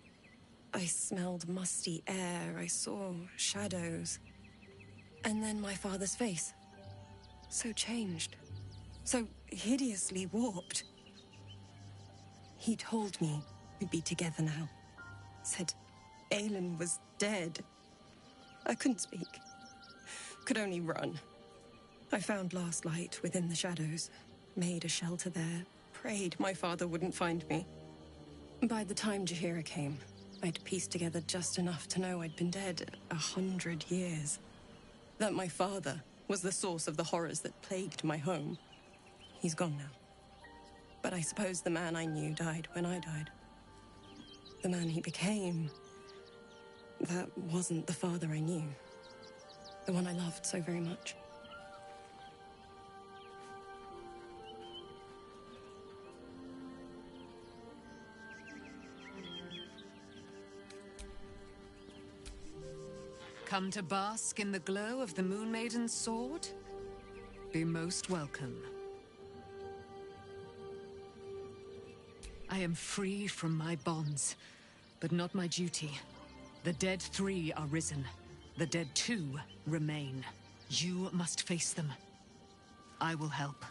I smelled musty air, I saw shadows. And then my father's face. So changed. So hideously warped. He told me we'd be together now. Said Aelin was dead. I couldn't speak. Could only run. I found last light within the shadows. Made a shelter there. Prayed my father wouldn't find me. By the time Jaheira came, I'd pieced together just enough to know I'd been dead 100 years. That my father was the source of the horrors that plagued my home. He's gone now. But I suppose the man I knew died when I died. The man he became, that wasn't the father I knew. The one I loved so very much. Come to bask in the glow of the Moon Maiden's sword? Be most welcome. I am free from my bonds, but not my duty. The dead 3 are risen. The dead 2 remain. You must face them. I will help.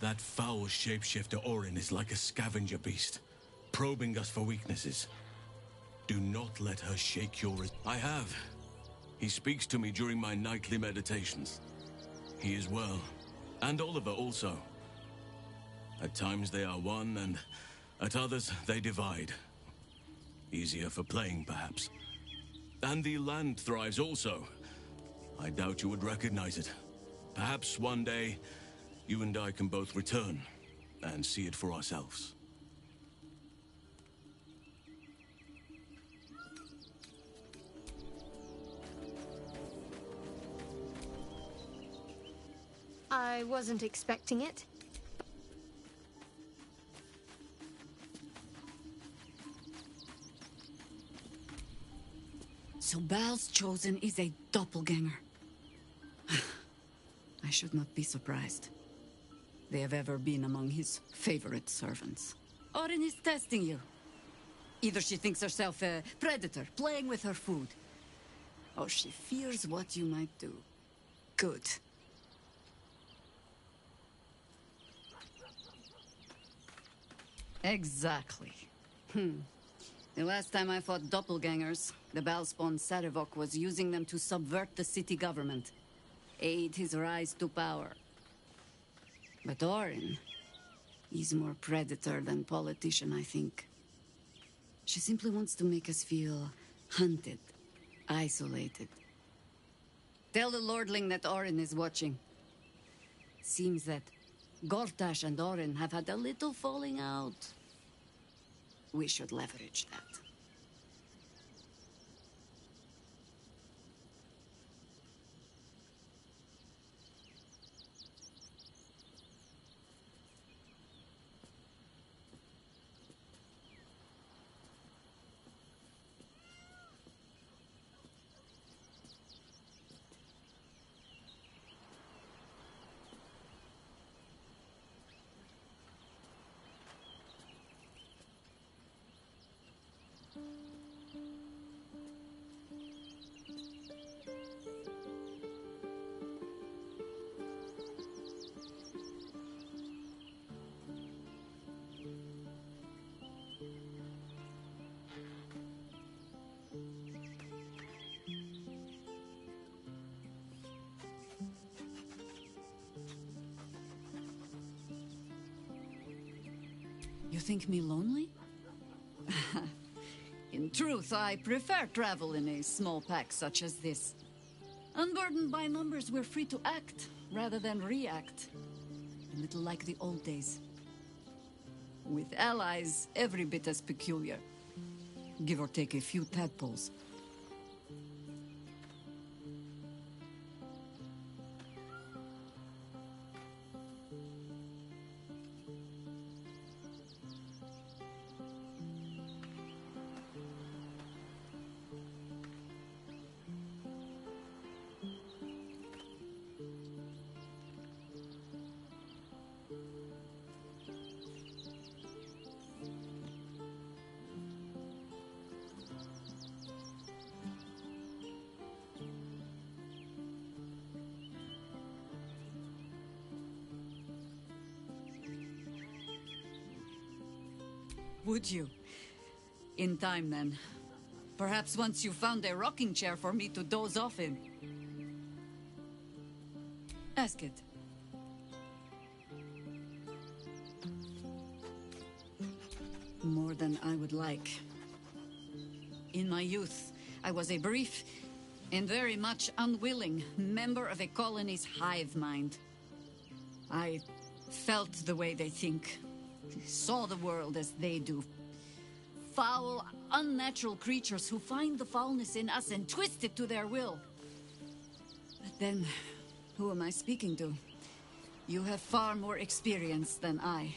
That foul shapeshifter Orin is like a scavenger beast, probing us for weaknesses. Do not let her shake your... I have. He speaks to me during my nightly meditations. He is well. And Oliver also. At times they are one, and at others they divide. Easier for playing, perhaps. And the land thrives also. I doubt you would recognize it. Perhaps one day, you and I can both return and see it for ourselves. I wasn't expecting it. So Baal's chosen is a doppelganger. I should not be surprised. They have ever been among his favorite servants. Orin is testing you. Either she thinks herself a predator, playing with her food, or she fears what you might do. Good. Exactly. The last time I fought doppelgangers, the Baalspawn Sarevok was using them to subvert the city government, aid his rise to power. But Orin, he's more predator than politician, I think. She simply wants to make us feel hunted, isolated. Tell the Lordling that Orin is watching. Seems that Gortash and Orin have had a little falling out. We should leverage that. You think me lonely? In truth, I prefer travel in a small pack such as this. Unburdened by numbers, we're free to act rather than react. A little like the old days. With allies, every bit as peculiar. Give or take a few tadpoles. Would you? In time, then. Perhaps once you found a rocking chair for me to doze off in. Ask it. More than I would like. In my youth, I was a brief and very much unwilling member of a colony's hive mind. I felt the way they think. Saw the world as they do. Foul, unnatural creatures who find the foulness in us and twist it to their will. But then, who am I speaking to? You have far more experience than I.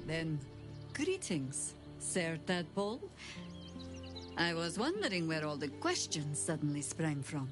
Then, greetings, Sir Tadpole. I was wondering where all the questions suddenly sprang from.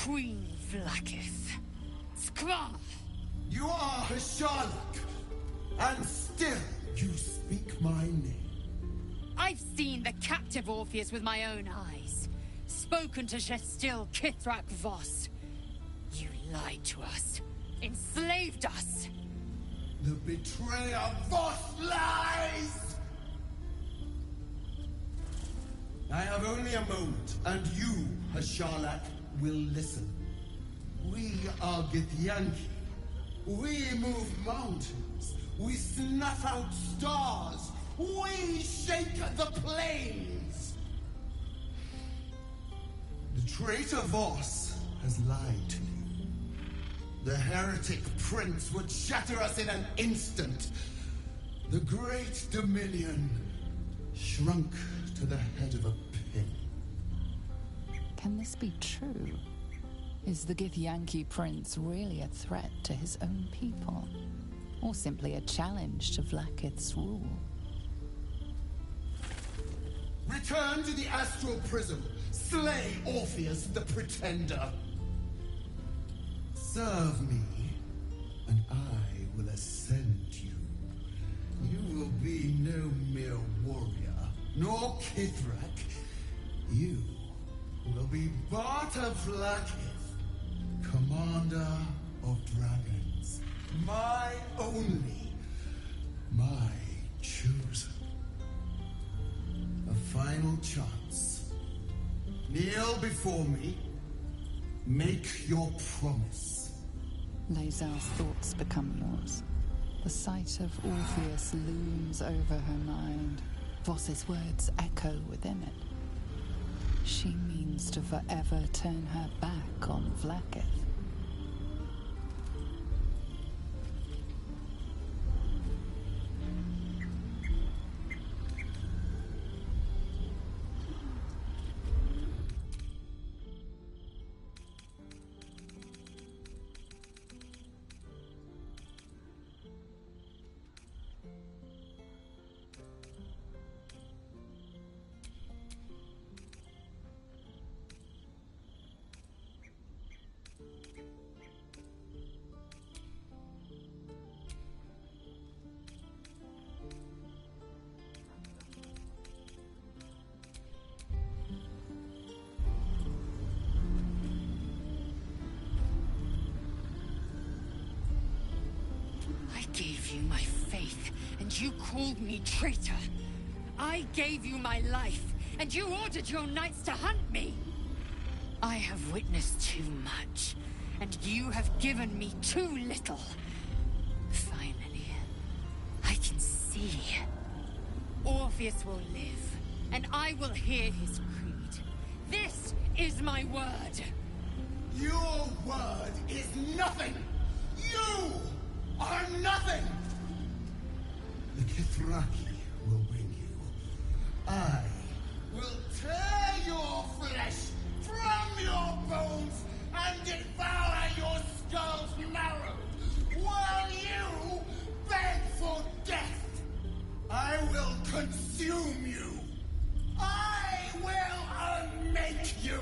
Queen Vlaakith. Skra! You are Hasharlok, and still you speak my name. I've seen the captive Orpheus with my own eyes. Spoken to Gestil Kithrak Voss. You lied to us. Enslaved us. The betrayer Voss lies! I have only a moment, and you, Hasharlok, will listen. We are Githyanki. We move mountains. We snuff out stars. We shake the plains. The traitor Voss has lied to you. The heretic prince would shatter us in an instant. The great Dominion shrunk to the head of a pin. Can this be true? Is the Githyanki prince really a threat to his own people? Or simply a challenge to Vlaakith's rule? Return to the astral prism. Slay Orpheus the Pretender. Serve me, and I will ascend you. You will be no mere warrior, nor Kithrak. You will be Barta Vlaakith, commander of dragons. My only, my chosen. A final chance. Kneel before me. Make your promise. Lae'zel's thoughts become yours. The sight of Orpheus looms over her mind. Voss's words echo within it. She means to forever turn her back on Vlaakith. I gave you my faith, and you called me traitor. I gave you my life, and you ordered your knights to hunt me. I have witnessed too much, and you have given me too little. Finally, I can see. Orpheus will live, and I will hear his creed. This is my word. Your word is nothing! You are nothing! The Kithraki will bring you. I will tear your flesh from your bones and devour your skull's marrow, while you beg for death. I will consume you. I will unmake you.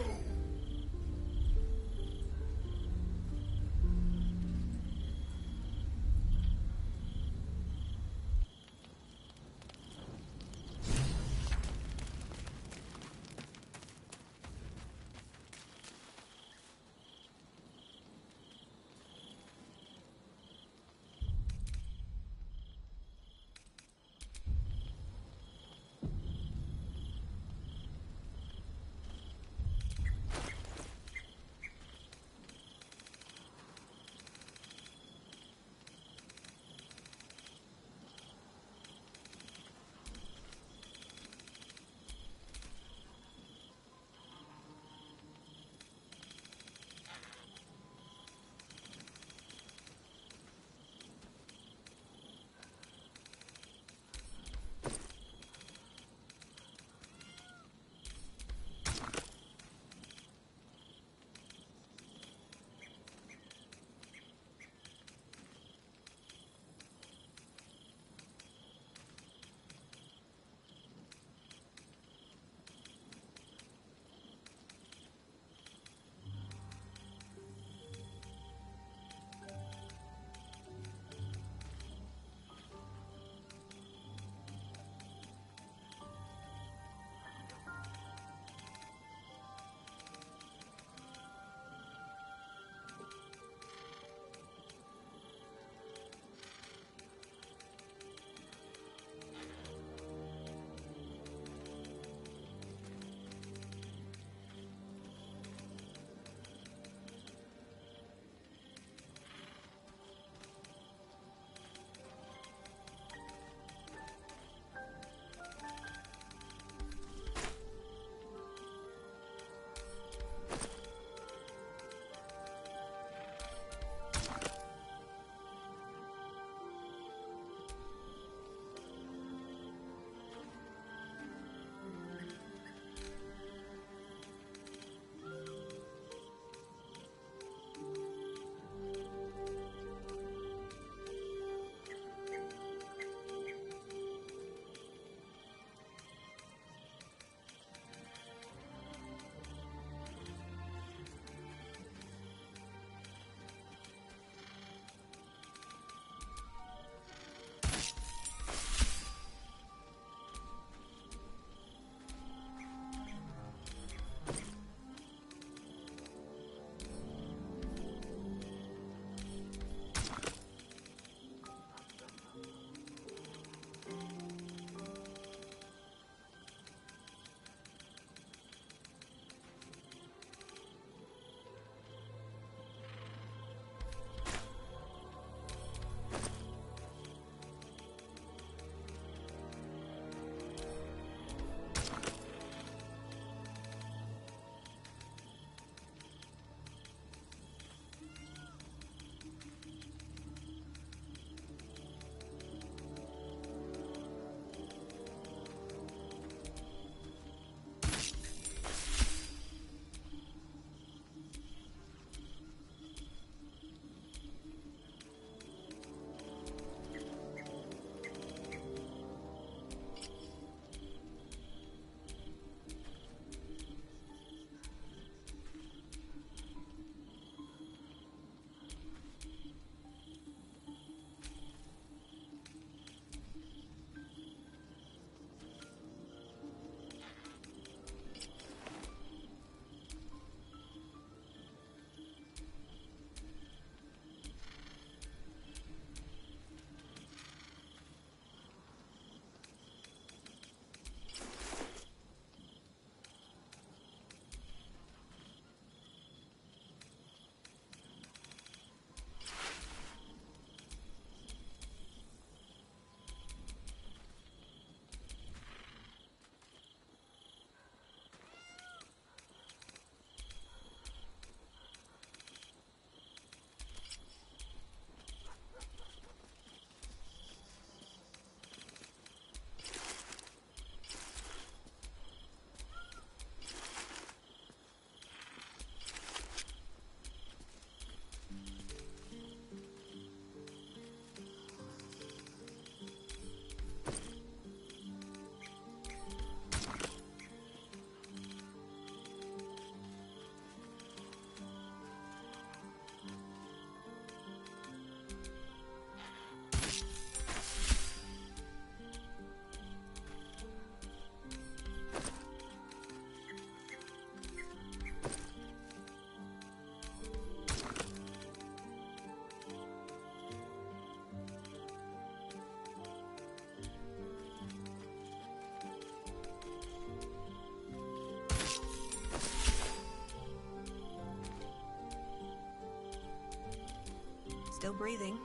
Still breathing,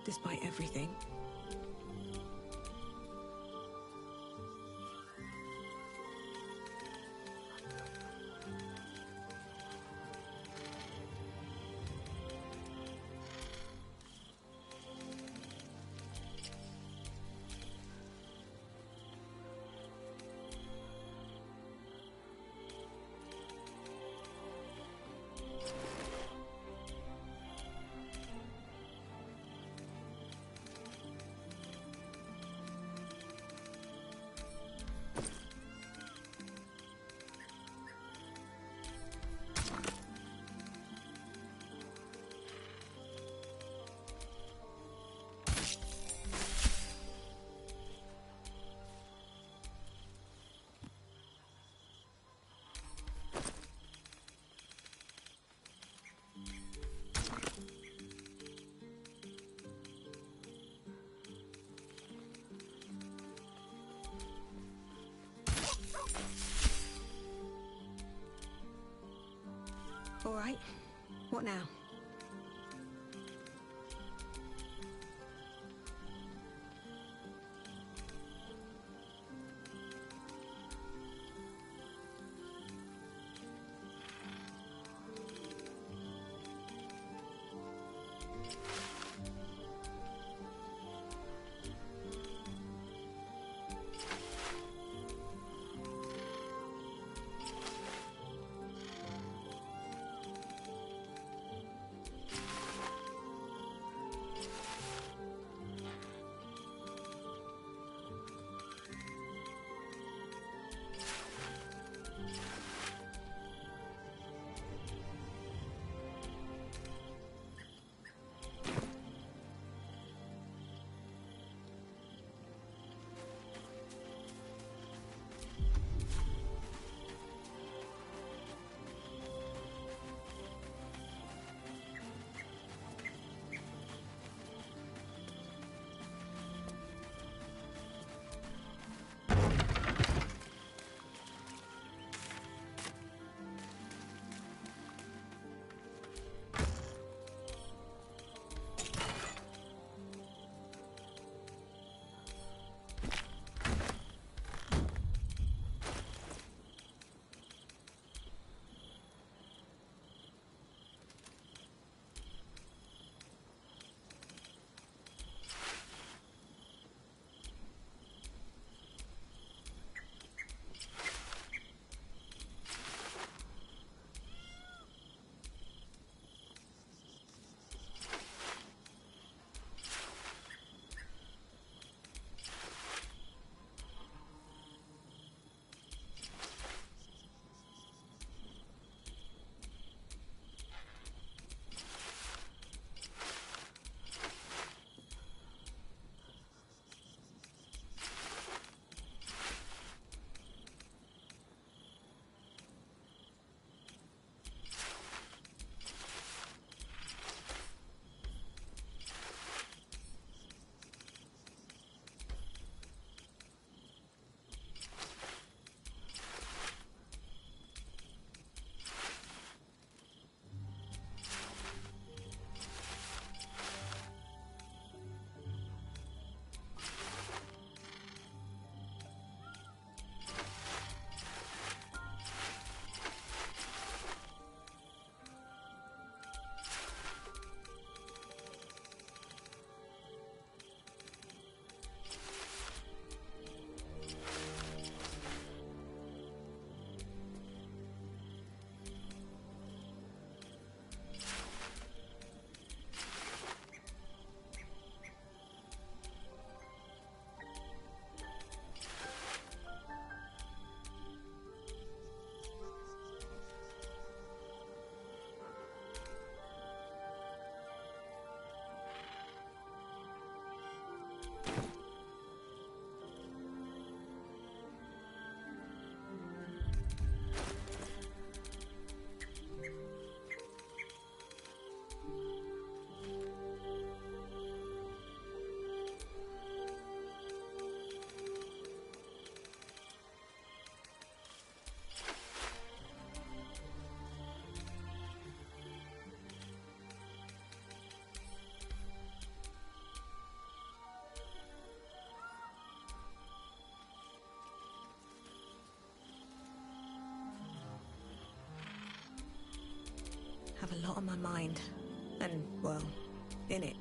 despite everything. All right. What now? a lot on my mind. And, well, in it.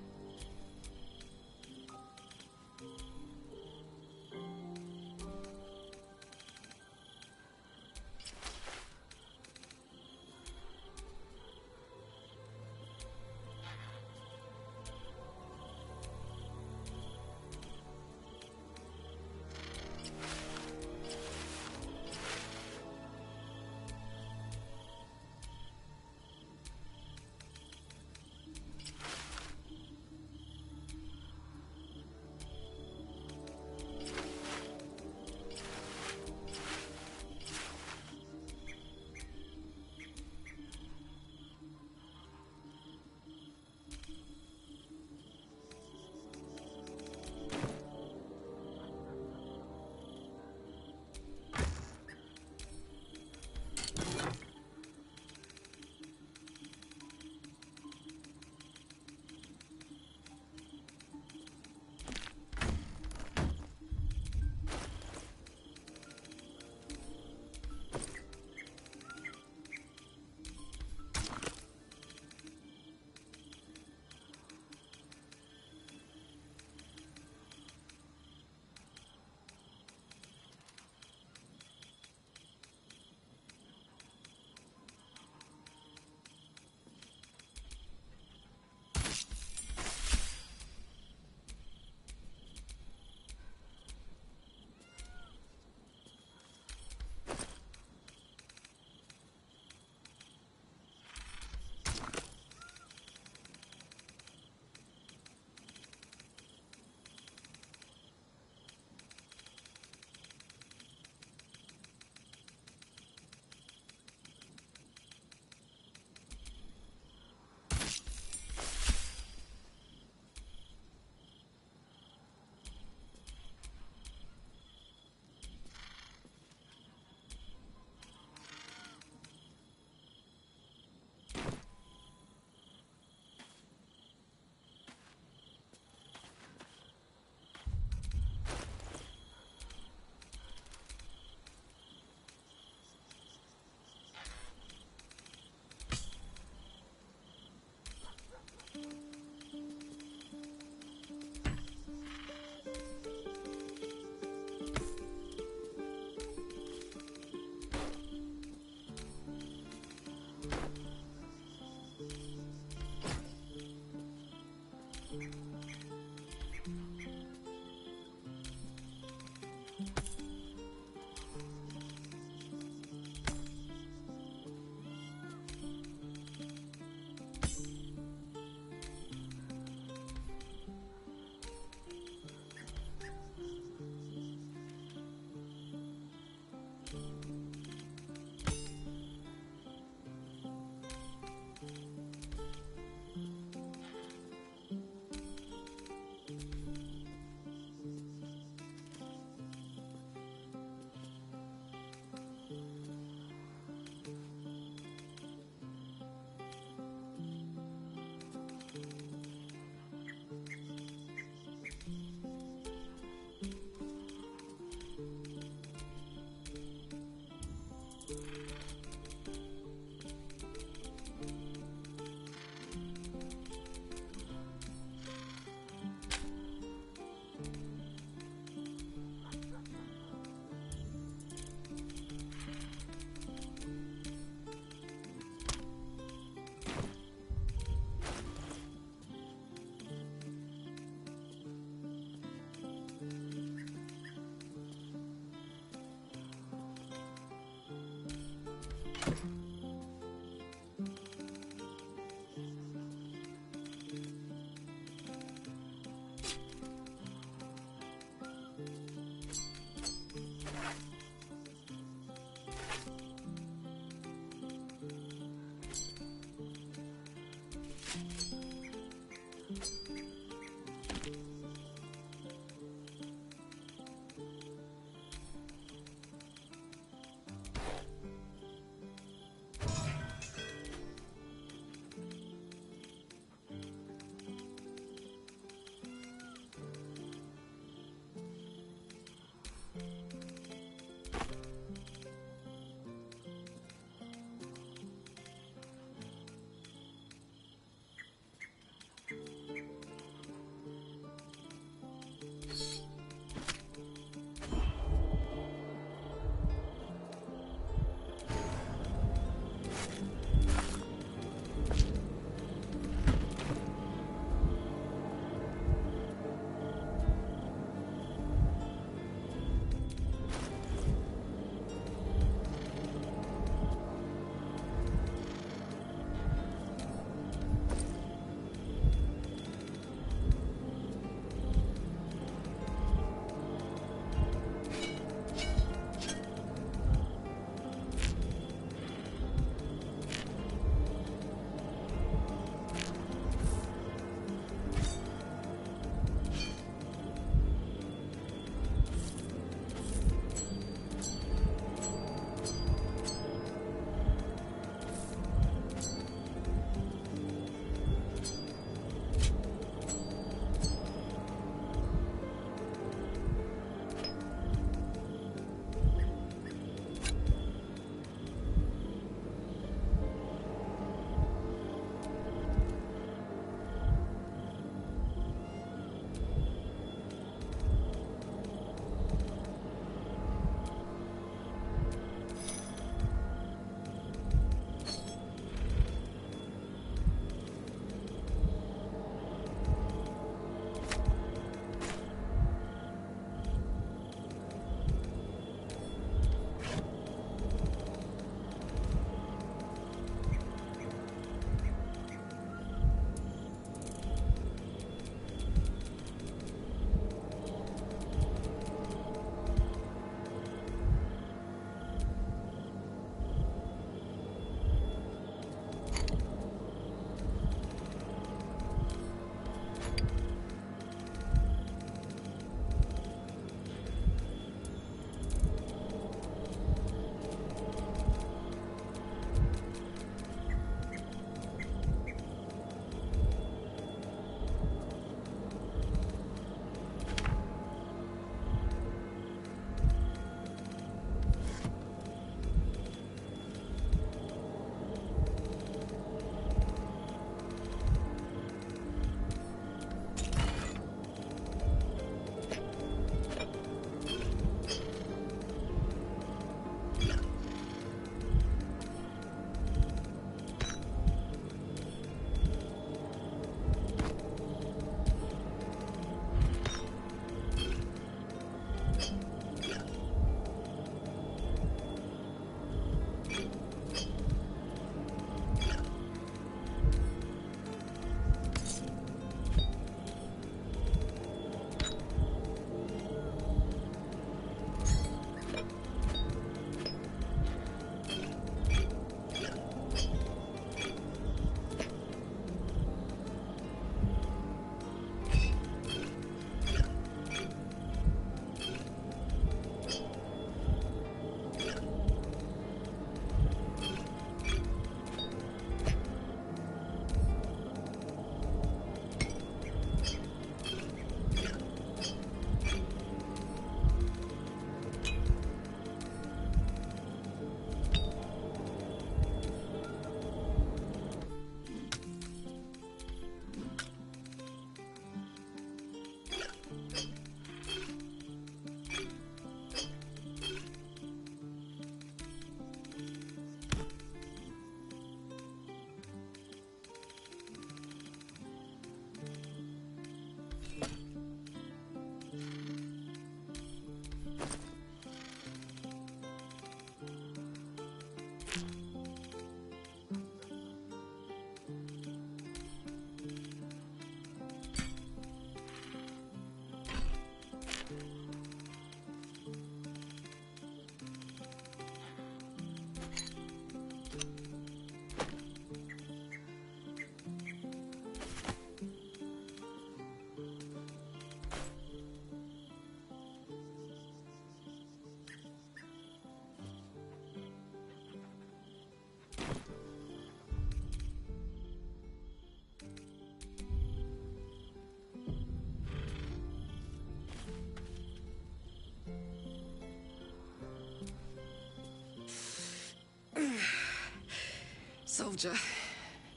Soldier,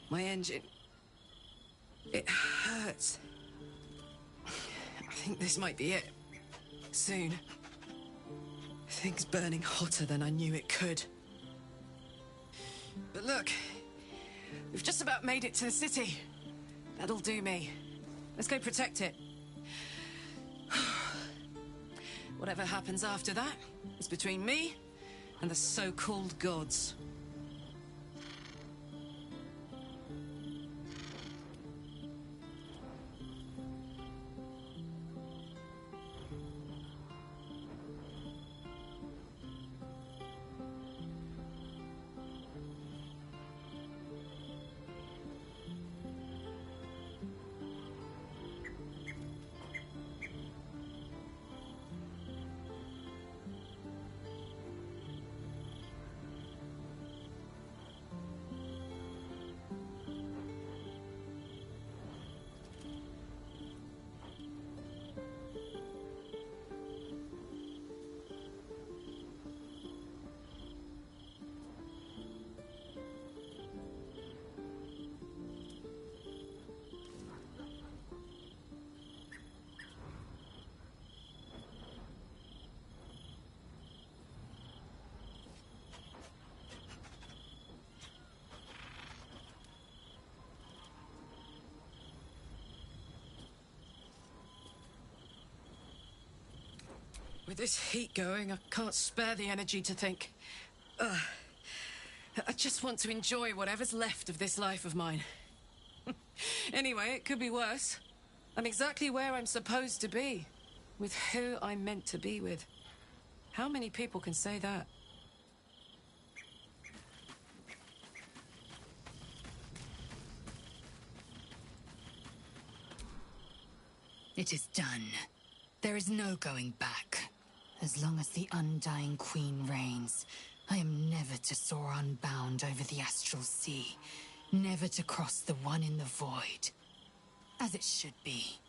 my engine... it hurts. I think this might be it. Soon. Things burning hotter than I knew it could. But look, we've just about made it to the city. That'll do me. Let's go protect it. Whatever happens after that is between me and the so-called gods. With this heat going, I can't spare the energy to think. I just want to enjoy whatever's left of this life of mine. Anyway, it could be worse. I'm exactly where I'm supposed to be, with who I'm meant to be with. How many people can say that? It is done. There is no going back. As long as the Undying Queen reigns, I am never to soar unbound over the astral sea, never to cross the one in the void. As it should be.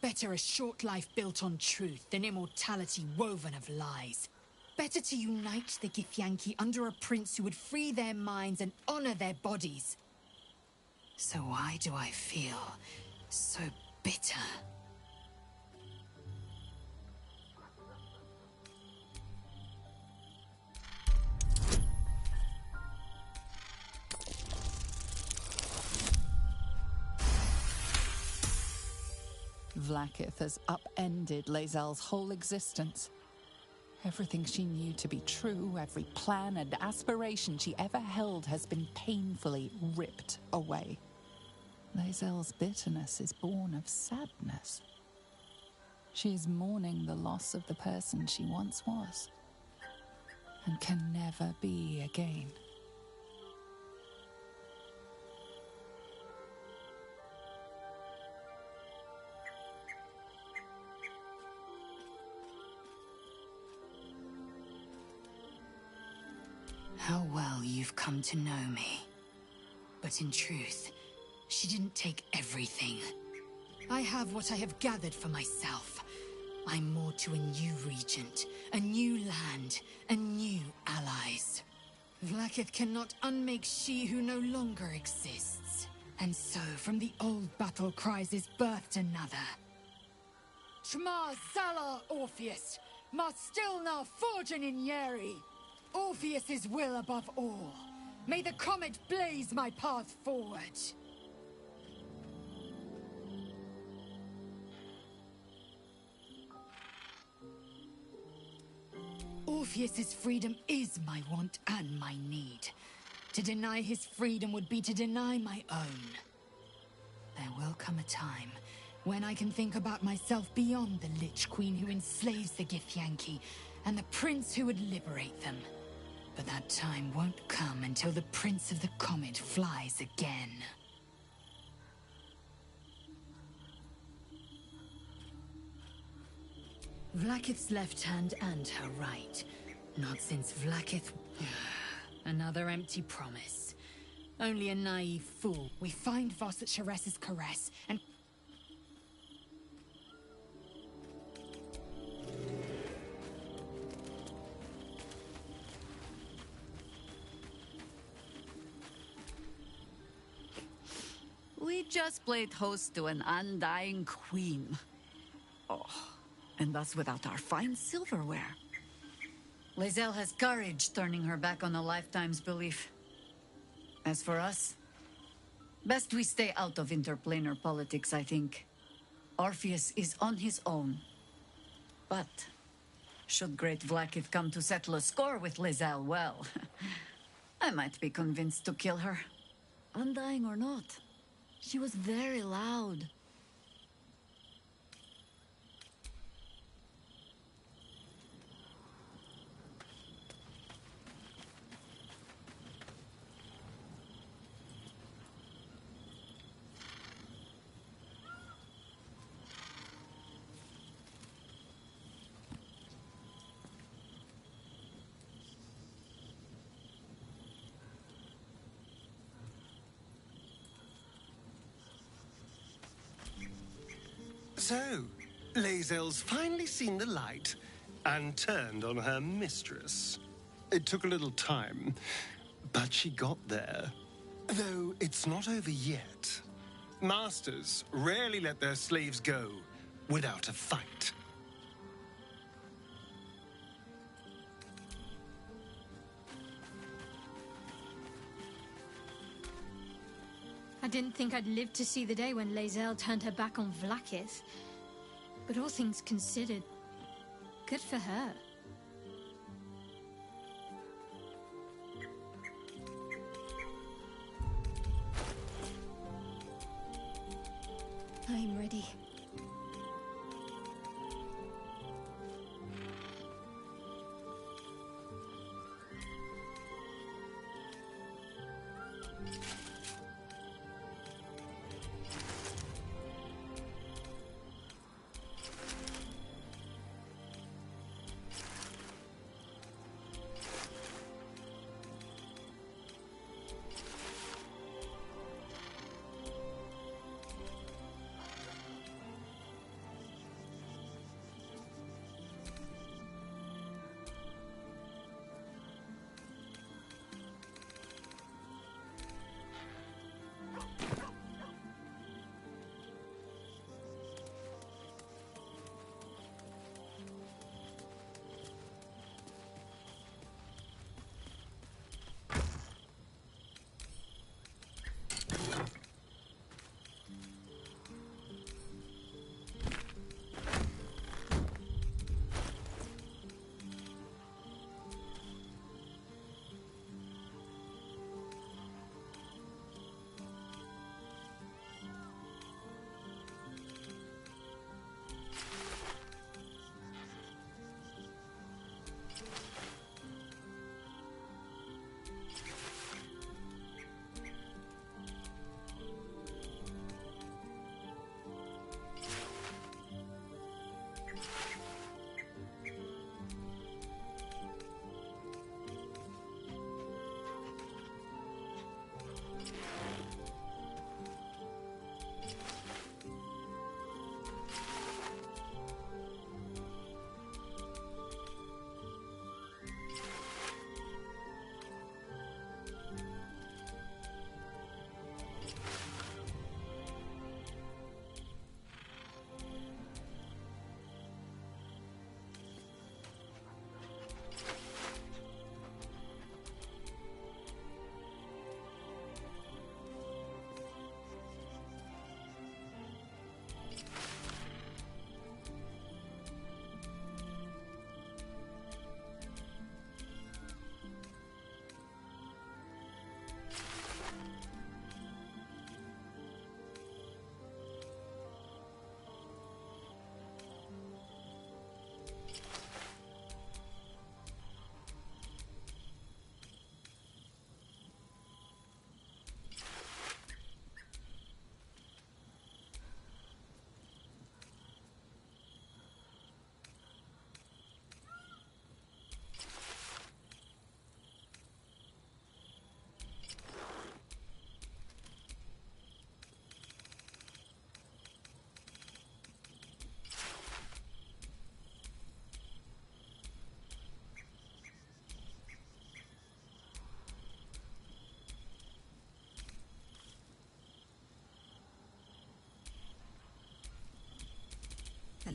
Better a short life built on truth than immortality woven of lies. Better to unite the Githyanki under a prince who would free their minds and honor their bodies. So why do I feel so bitter? Vlaakith has upended Lae'zel's whole existence. Everything she knew to be true, every plan and aspiration she ever held has been painfully ripped away. Lae'zel's bitterness is born of sadness. She is mourning the loss of the person she once was, and can never be again. How well you've come to know me. But in truth, she didn't take everything. I have what I have gathered for myself. I'm more to a new regent, a new land, and new allies. Vlaakith cannot unmake she who no longer exists. And so, from the old battle cries is birthed another. Shma Zala Orpheus, Ma Stilna Forgin in Yeri. Orpheus's will above all. May the comet blaze my path forward. Orpheus's freedom is my want and my need. To deny his freedom would be to deny my own. There will come a time when I can think about myself beyond the Lich Queen who enslaves the Githyanki and the prince who would liberate them. But that time won't come until the Prince of the Comet flies again. Vlaakith's left hand and her right. Not since Vlaakith... Another empty promise. Only a naive fool. We find Voss at Sharess's caress, and... just played host to an undying queen. Oh, and that's without our fine silverware. Lae'zel has courage turning her back on a lifetime's belief. As for us, best we stay out of interplanar politics, I think. Orpheus is on his own. But should Great Vlaakith come to settle a score with Lae'zel, well, I might be convinced to kill her. Undying or not, she was very loud. So, Lae'zel's finally seen the light and turned on her mistress. It took a little time, but she got there. Though it's not over yet. Masters rarely let their slaves go without a fight. I didn't think I'd live to see the day when Lae'zel turned her back on Vlaakith. But all things considered, good for her. I'm ready.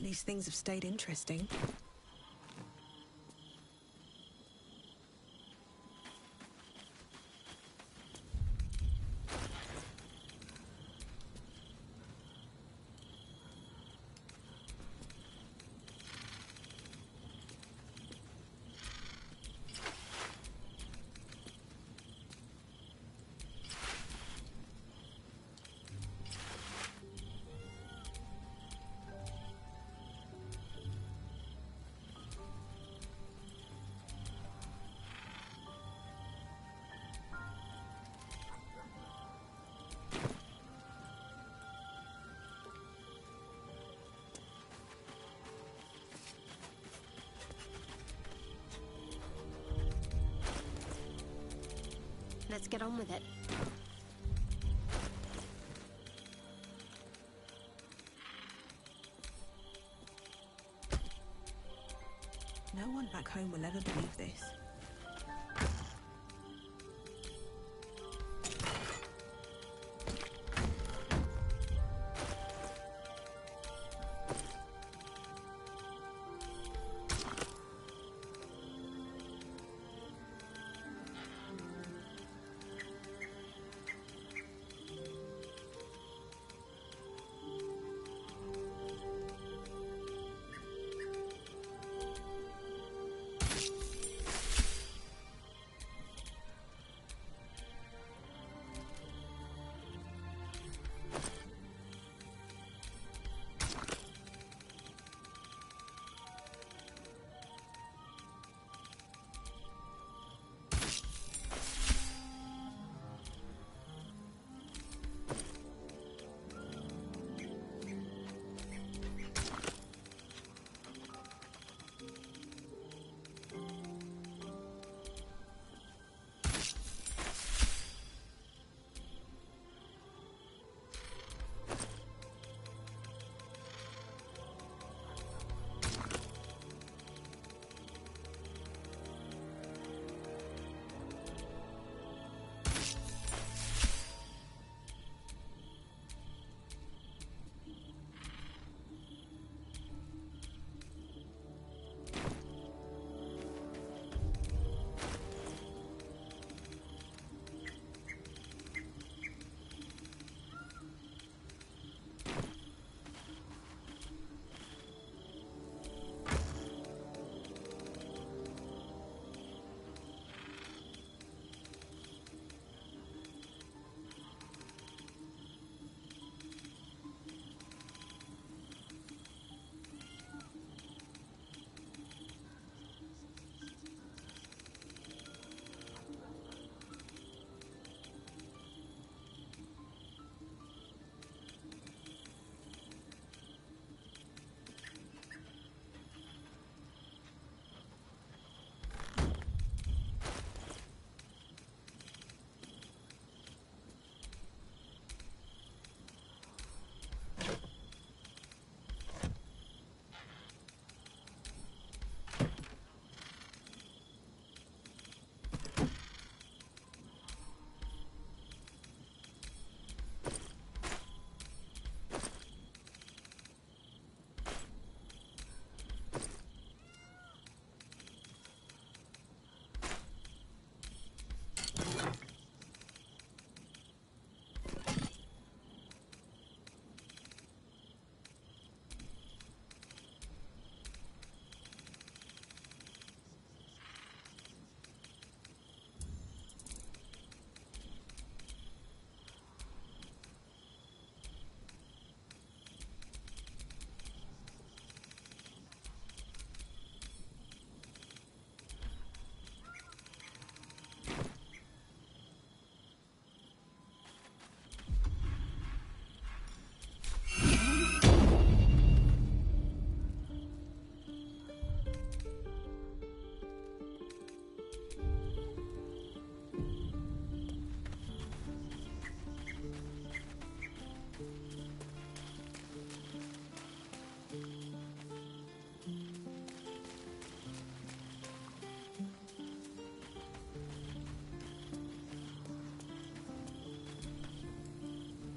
least things have stayed interesting. Let's get on with it. No one back home will ever believe this.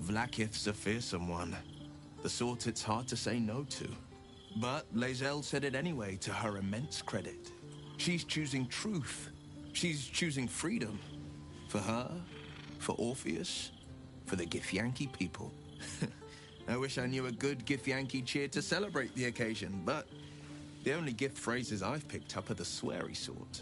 Vlaakith's a fearsome one. The sort it's hard to say no to. But Lae'zel said it anyway, to her immense credit. She's choosing truth. She's choosing freedom. For her, for Orpheus, for the Githyanki people. I wish I knew a good Githyanki cheer to celebrate the occasion, but the only gift phrases I've picked up are the sweary sort.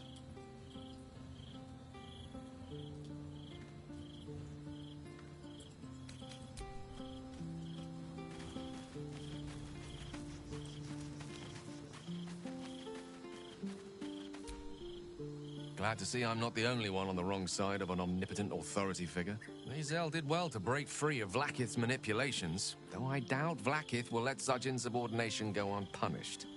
Glad to see I'm not the only one on the wrong side of an omnipotent authority figure. Lae'zel did well to break free of Vlaakith's manipulations, though I doubt Vlaakith will let such insubordination go unpunished.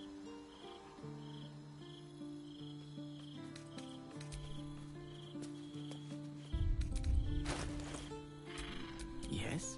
Yes?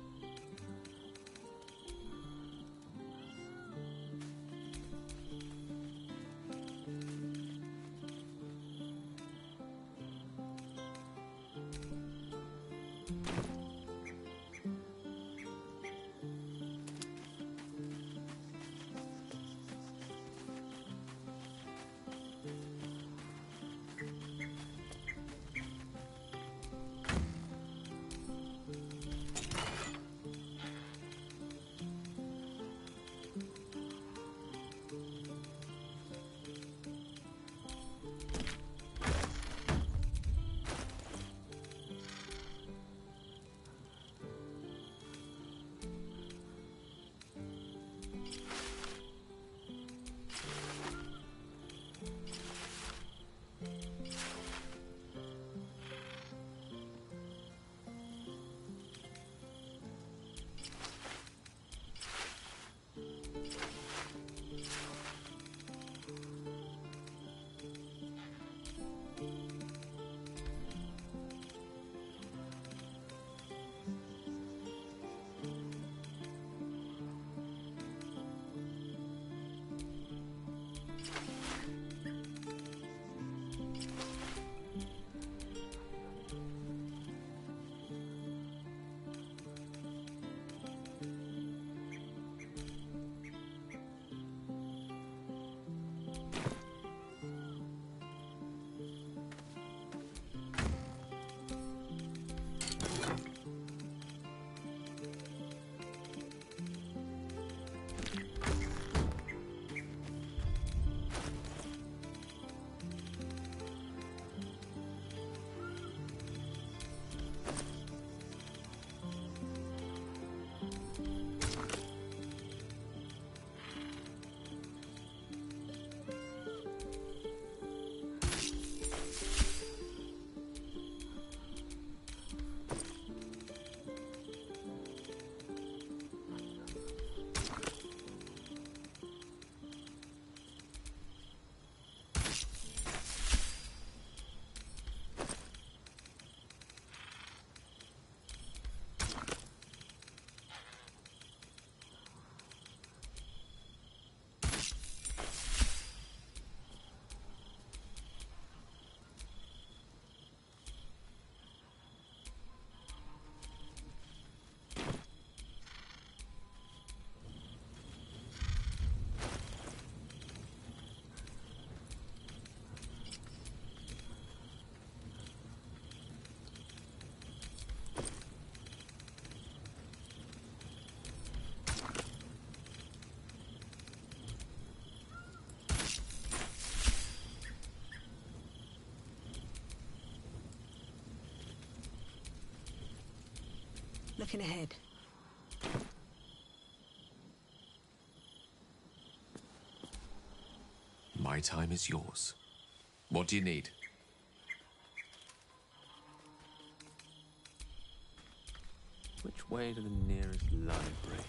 Looking ahead. My time is yours. What do you need? Which way to the nearest library?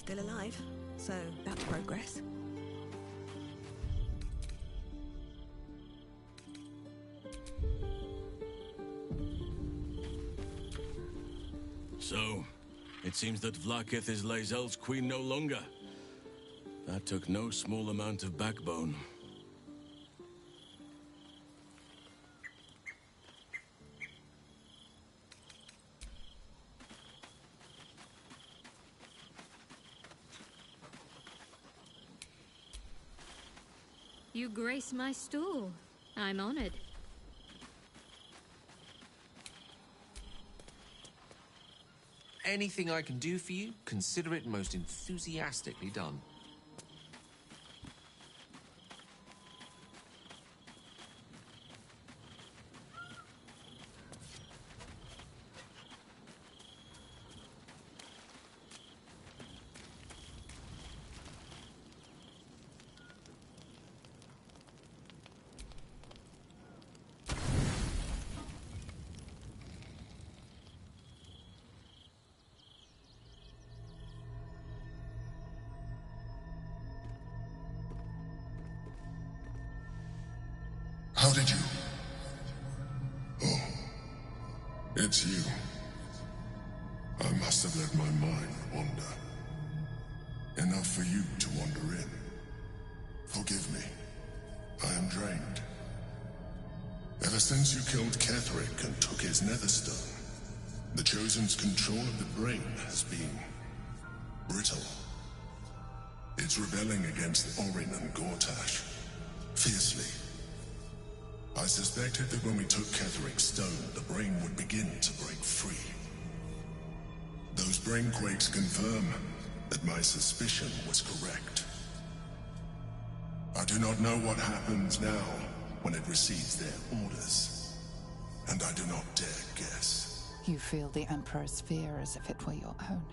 still alive, so that's progress. So, it seems that Vlaakith is Lae'zel's queen no longer. That took no small amount of backbone. You grace my stool. I'm honored. Anything I can do for you, consider it most enthusiastically done. How did you? Oh, it's you. I must have let my mind wander. Enough for you to wander in. Forgive me. I am drained. Ever since you killed Ketherick and took his netherstone, the Chosen's control of the brain has been brittle. It's rebelling against Orin and Gortash fiercely. I suspected that when we took Ketherick's stone, the brain would begin to break free. Those brain quakes confirm that my suspicion was correct. I do not know what happens now when it receives their orders, and I do not dare guess. You feel the Emperor's fear as if it were your own.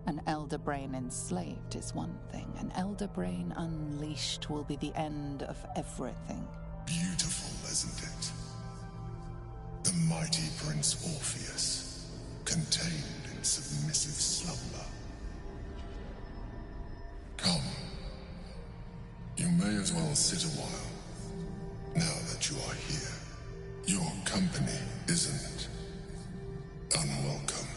An Elder Brain enslaved is one thing. An Elder Brain unleashed will be the end of everything. Beautiful, isn't it? The mighty Prince Orpheus, contained in submissive slumber. Come. You may as well sit a while, now that you are here. Your company isn't unwelcome.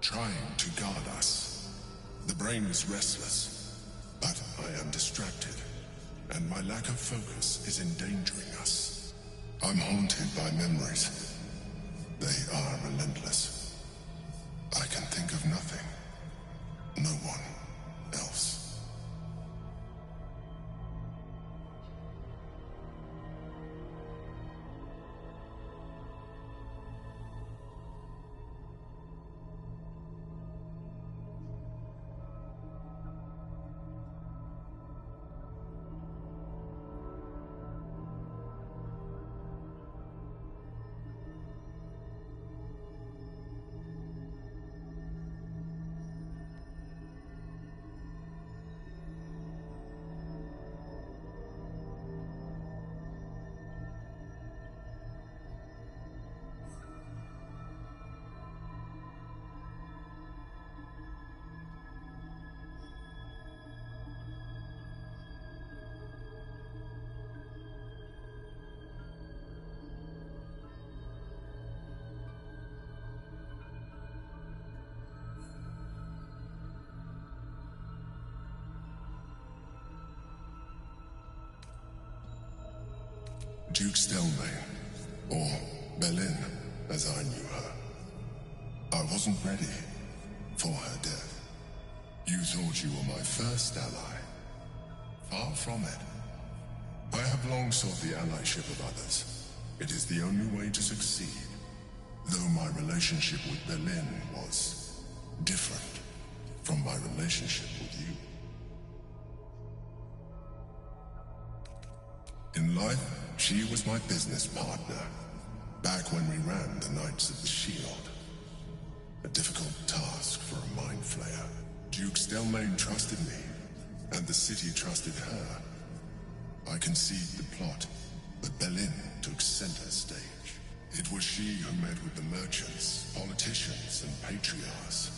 Trying to guard us. The brain is restless, but I am distracted, and my lack of focus is endangering us. I'm haunted by memories. They are relentless. I can think of nothing. No one else. Duke Stelmane, or Belin, as I knew her. I wasn't ready for her death. You thought you were my first ally. Far from it. I have long sought the allyship of others. It is the only way to succeed. Though my relationship with Belin was different from my relationship with you. In life, she was my business partner, back when we ran the the Knights of the Shield. A difficult task for a mind flayer. Duke Stelmane trusted me, and the city trusted her. I conceived the plot, but Belin took center stage. It was she who met with the merchants, politicians, and patriarchs.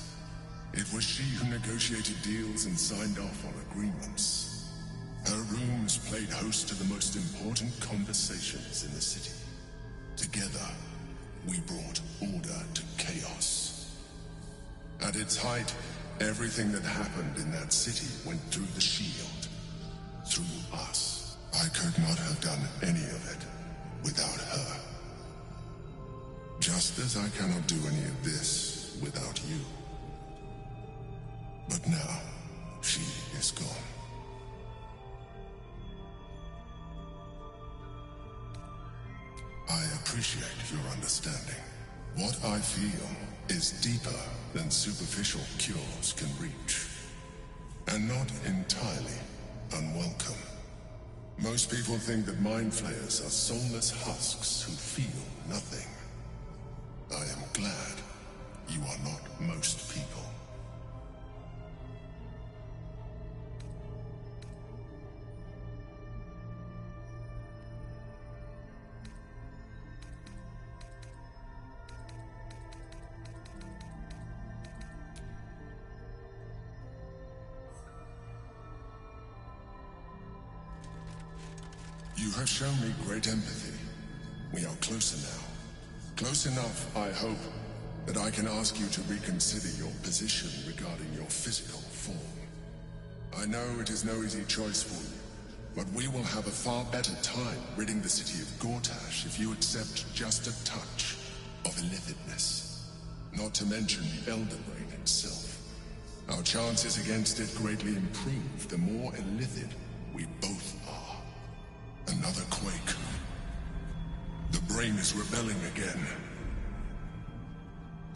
It was she who negotiated deals and signed off on agreements. Her rooms played host to the most important conversations in the city. Together, we brought order to chaos. At its height, everything that happened in that city went through the shield. Through us. I could not have done any of it without her. Just as I cannot do any of this without you. But now, she is gone. I appreciate your understanding. What I feel is deeper than superficial cures can reach. And not entirely unwelcome. Most people think that mind flayers are soulless husks who feel nothing. I am glad you are not most people. You have shown me great empathy. We are closer now. Close enough, I hope, that I can ask you to reconsider your position regarding your physical form. I know it is no easy choice for you, but we will have a far better time ridding the city of Gortash if you accept just a touch of illithidness. Not to mention the Elden Ring itself. Our chances against it greatly improve the more illithid we both are. Another quake. The brain is rebelling again.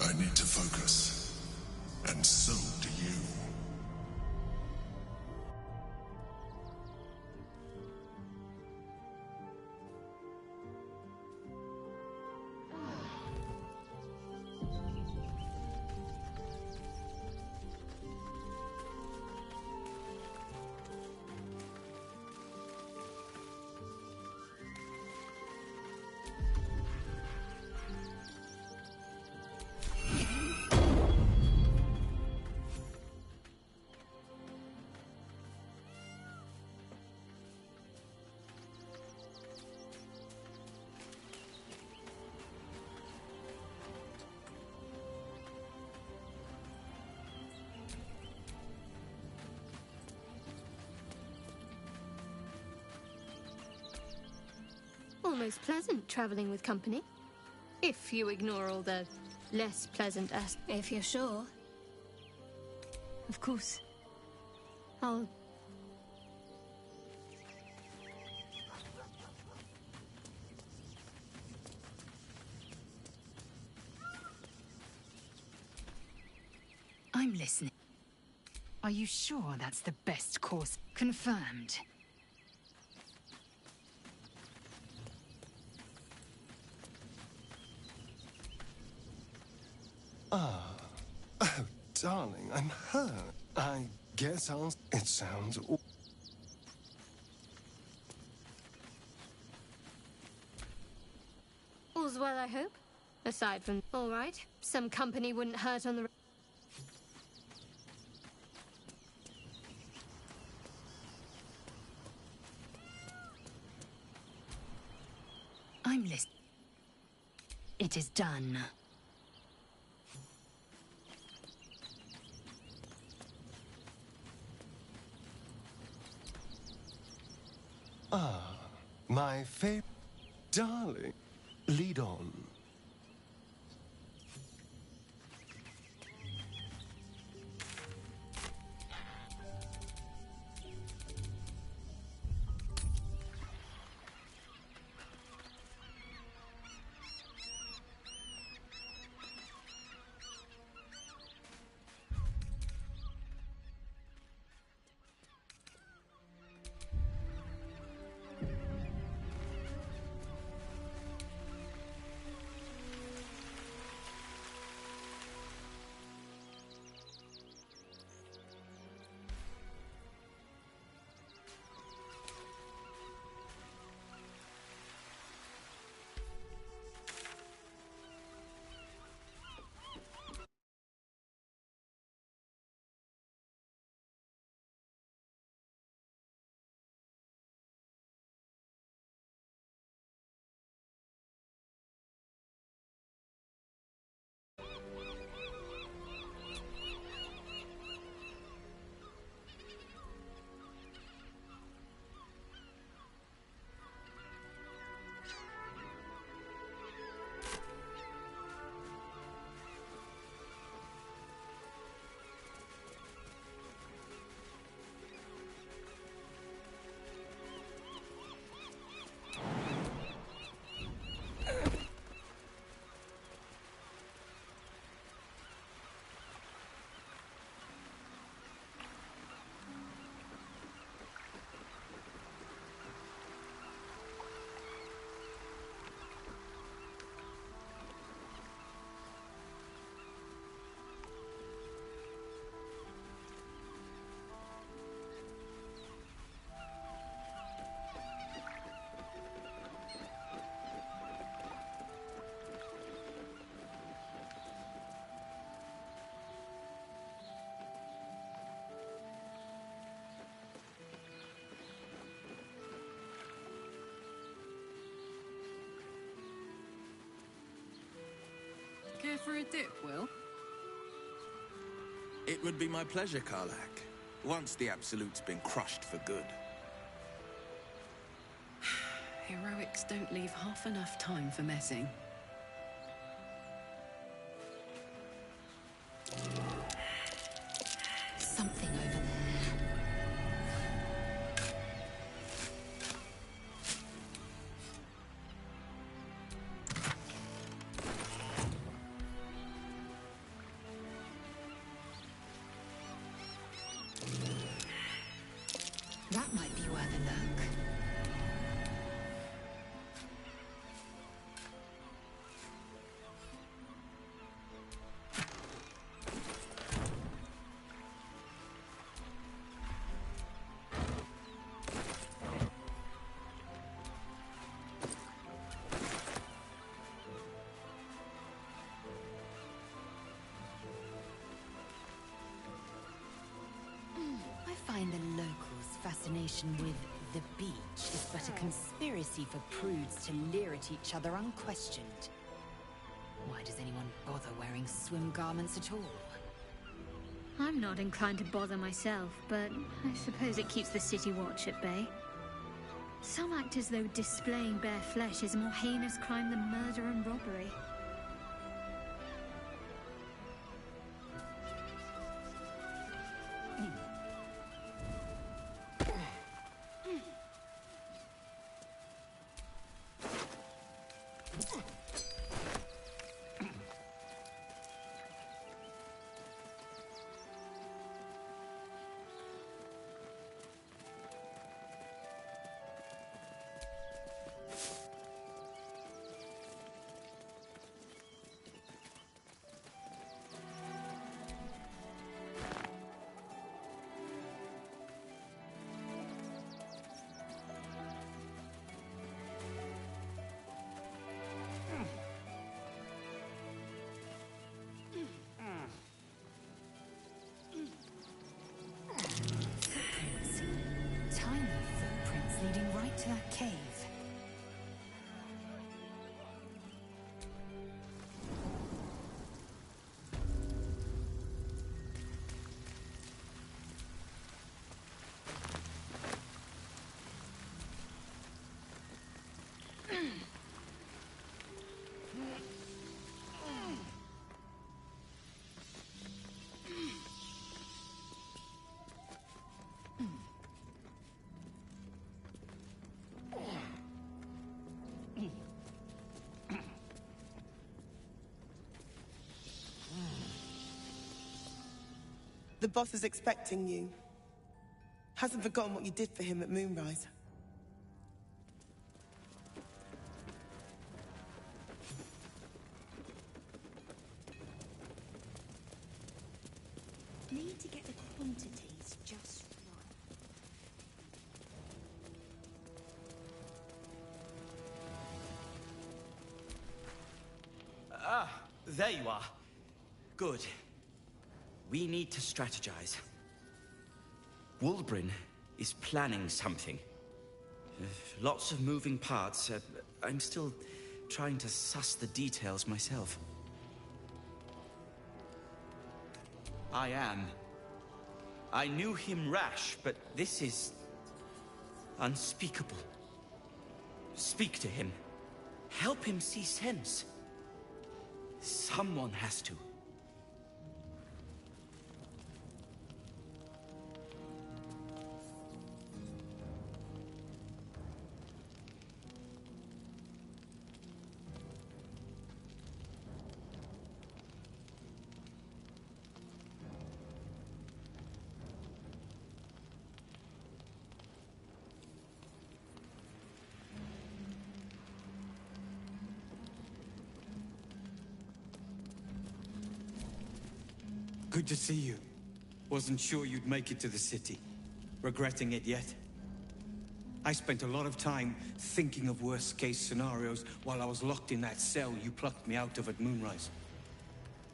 I need to focus. And so do you. Almost pleasant traveling with company. If you ignore all the less pleasant aspects. If you're sure. Of course. I'll... I'm listening. Are you sure that's the best course? Confirmed. Oh, darling, I'm hurt. I guess I'll... It sounds... All's well, I hope? Aside from... All right. Some company wouldn't hurt on the... I'm listening. It is done. My favorite... Darling, lead on. for a dip, Will? It would be my pleasure, Karlak. Once the Absolute's been crushed for good. Heroics don't leave half enough time for messing. Something over there. That might be worth a look. I find the locals' fascination with the beach is but a conspiracy for prudes to leer at each other unquestioned. Why does anyone bother wearing swim garments at all? I'm not inclined to bother myself, but I suppose it keeps the city watch at bay. Some act as though displaying bare flesh is a more heinous crime than murder and robbery. Tiny footprints leading right to that cave. The boss is expecting you. Hasn't forgotten what you did for him at Moonrise. Need to get the quantities just right. Ah, there you are. Good. We need to strategize. Wulbrin is planning something. Lots of moving parts. I'm still trying to suss the details myself. I am. I knew him rash, but this is unspeakable. Speak to him. Help him see sense. Someone has to. Good to see you. Wasn't sure you'd make it to the city. Regretting it yet? I spent a lot of time thinking of worst-case scenarios while I was locked in that cell you plucked me out of at Moonrise.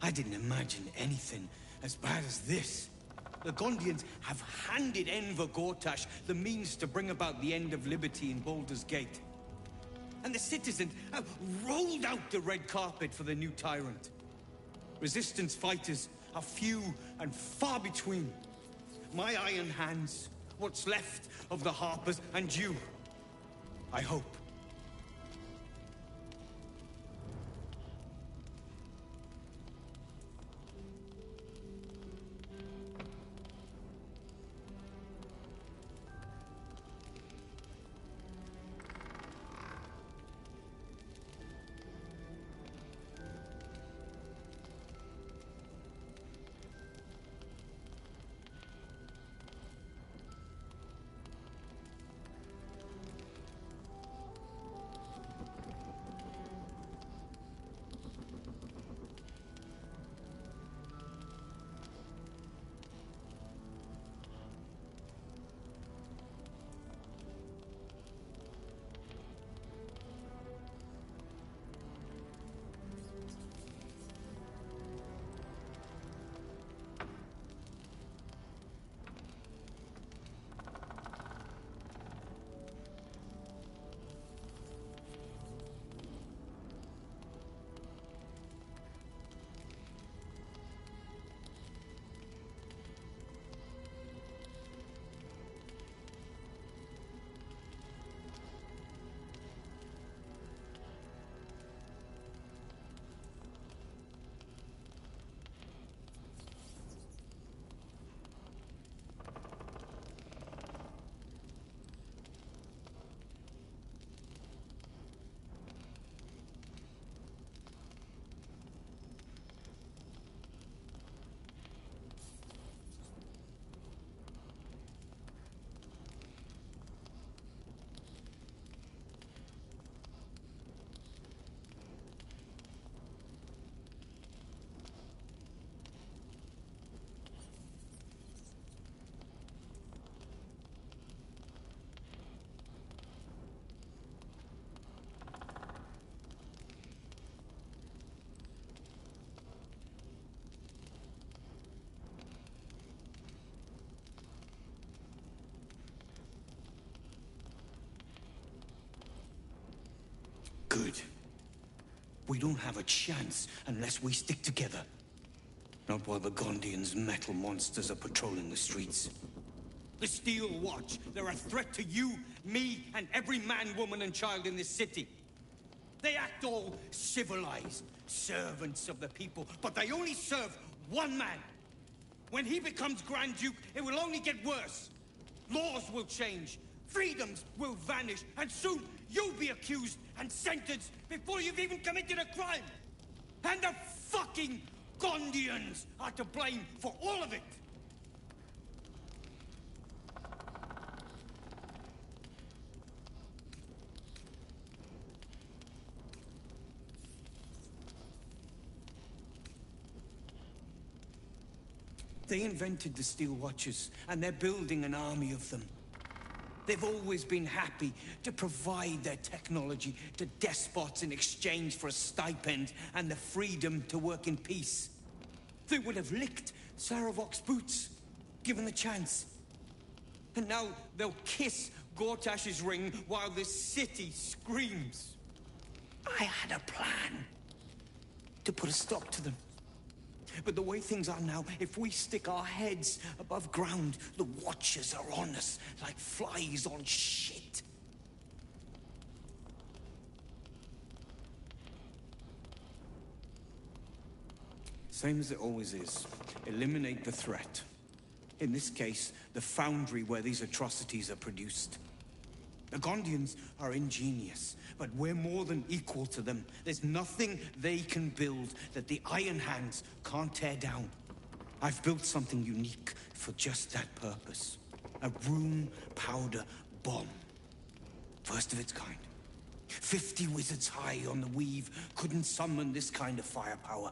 I didn't imagine anything as bad as this. The Gondians have handed Enver Gortash the means to bring about the end of liberty in Baldur's Gate. And the citizens have rolled out the red carpet for the new tyrant. Resistance fighters are few and far between. My iron hands, what's left of the Harpers, and you, I hope. Good. We don't have a chance unless we stick together. Not while the Gondians' metal monsters are patrolling the streets. The Steel Watch, they're a threat to you, me, and every man, woman, and child in this city. They act all civilized, servants of the people, but they only serve one man. When he becomes Grand Duke, it will only get worse. Laws will change, freedoms will vanish, and soon you'll be accused and sentenced before you've even committed a crime. And the fucking Gondians are to blame for all of it. They invented the Steel Watchers, and they're building an army of them. They've always been happy to provide their technology to despots in exchange for a stipend and the freedom to work in peace. They would have licked Saravok's boots, given the chance. And now they'll kiss Gortash's ring while this city screams. I had a plan to put a stop to them. But the way things are now, if we stick our heads above ground, the Watchers are on us like flies on shit. Same as it always is. Eliminate the threat. In this case, the foundry where these atrocities are produced. The Gondians are ingenious, but we're more than equal to them. There's nothing they can build that the Iron Hands can't tear down. I've built something unique for just that purpose. A room powder bomb. First of its kind. 50 wizards high on the weave couldn't summon this kind of firepower.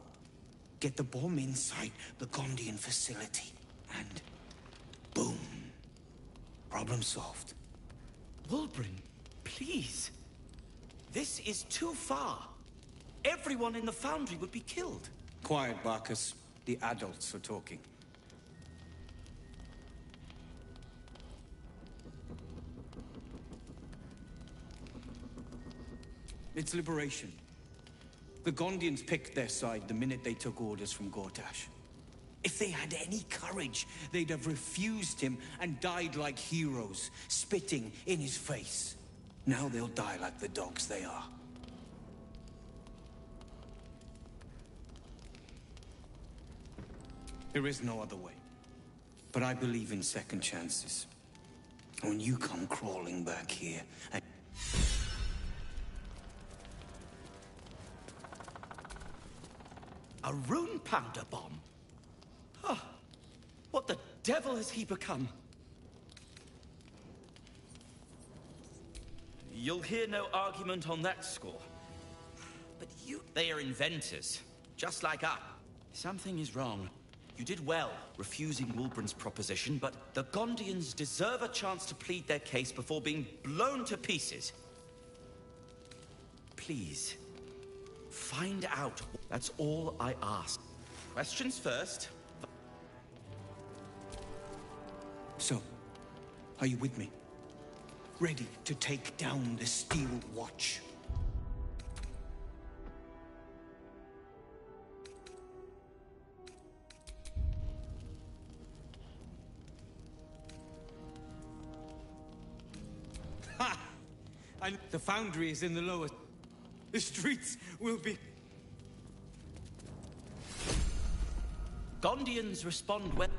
Get the bomb inside the Gondian facility, and boom. Problem solved. Wulbren, please. This is too far. Everyone in the foundry would be killed. Quiet, Barkus. The adults are talking. It's liberation. The Gondians picked their side the minute they took orders from Gortash. If they had any courage, they'd have refused him and died like heroes, spitting in his face. Now they'll die like the dogs they are. There is no other way. But I believe in second chances. When you come crawling back here and... A rune pounder bomb? Oh, what the devil has he become? You'll hear no argument on that score. But they are inventors, just like us. Something is wrong. You did well refusing Wulbren's proposition, but the Gondians deserve a chance to plead their case before being blown to pieces. Please, find out. That's all I ask. Questions first. So, are you with me? Ready to take down the Steel Watch? Ha! And the foundry is in the lower... The streets will be... Gondians respond well.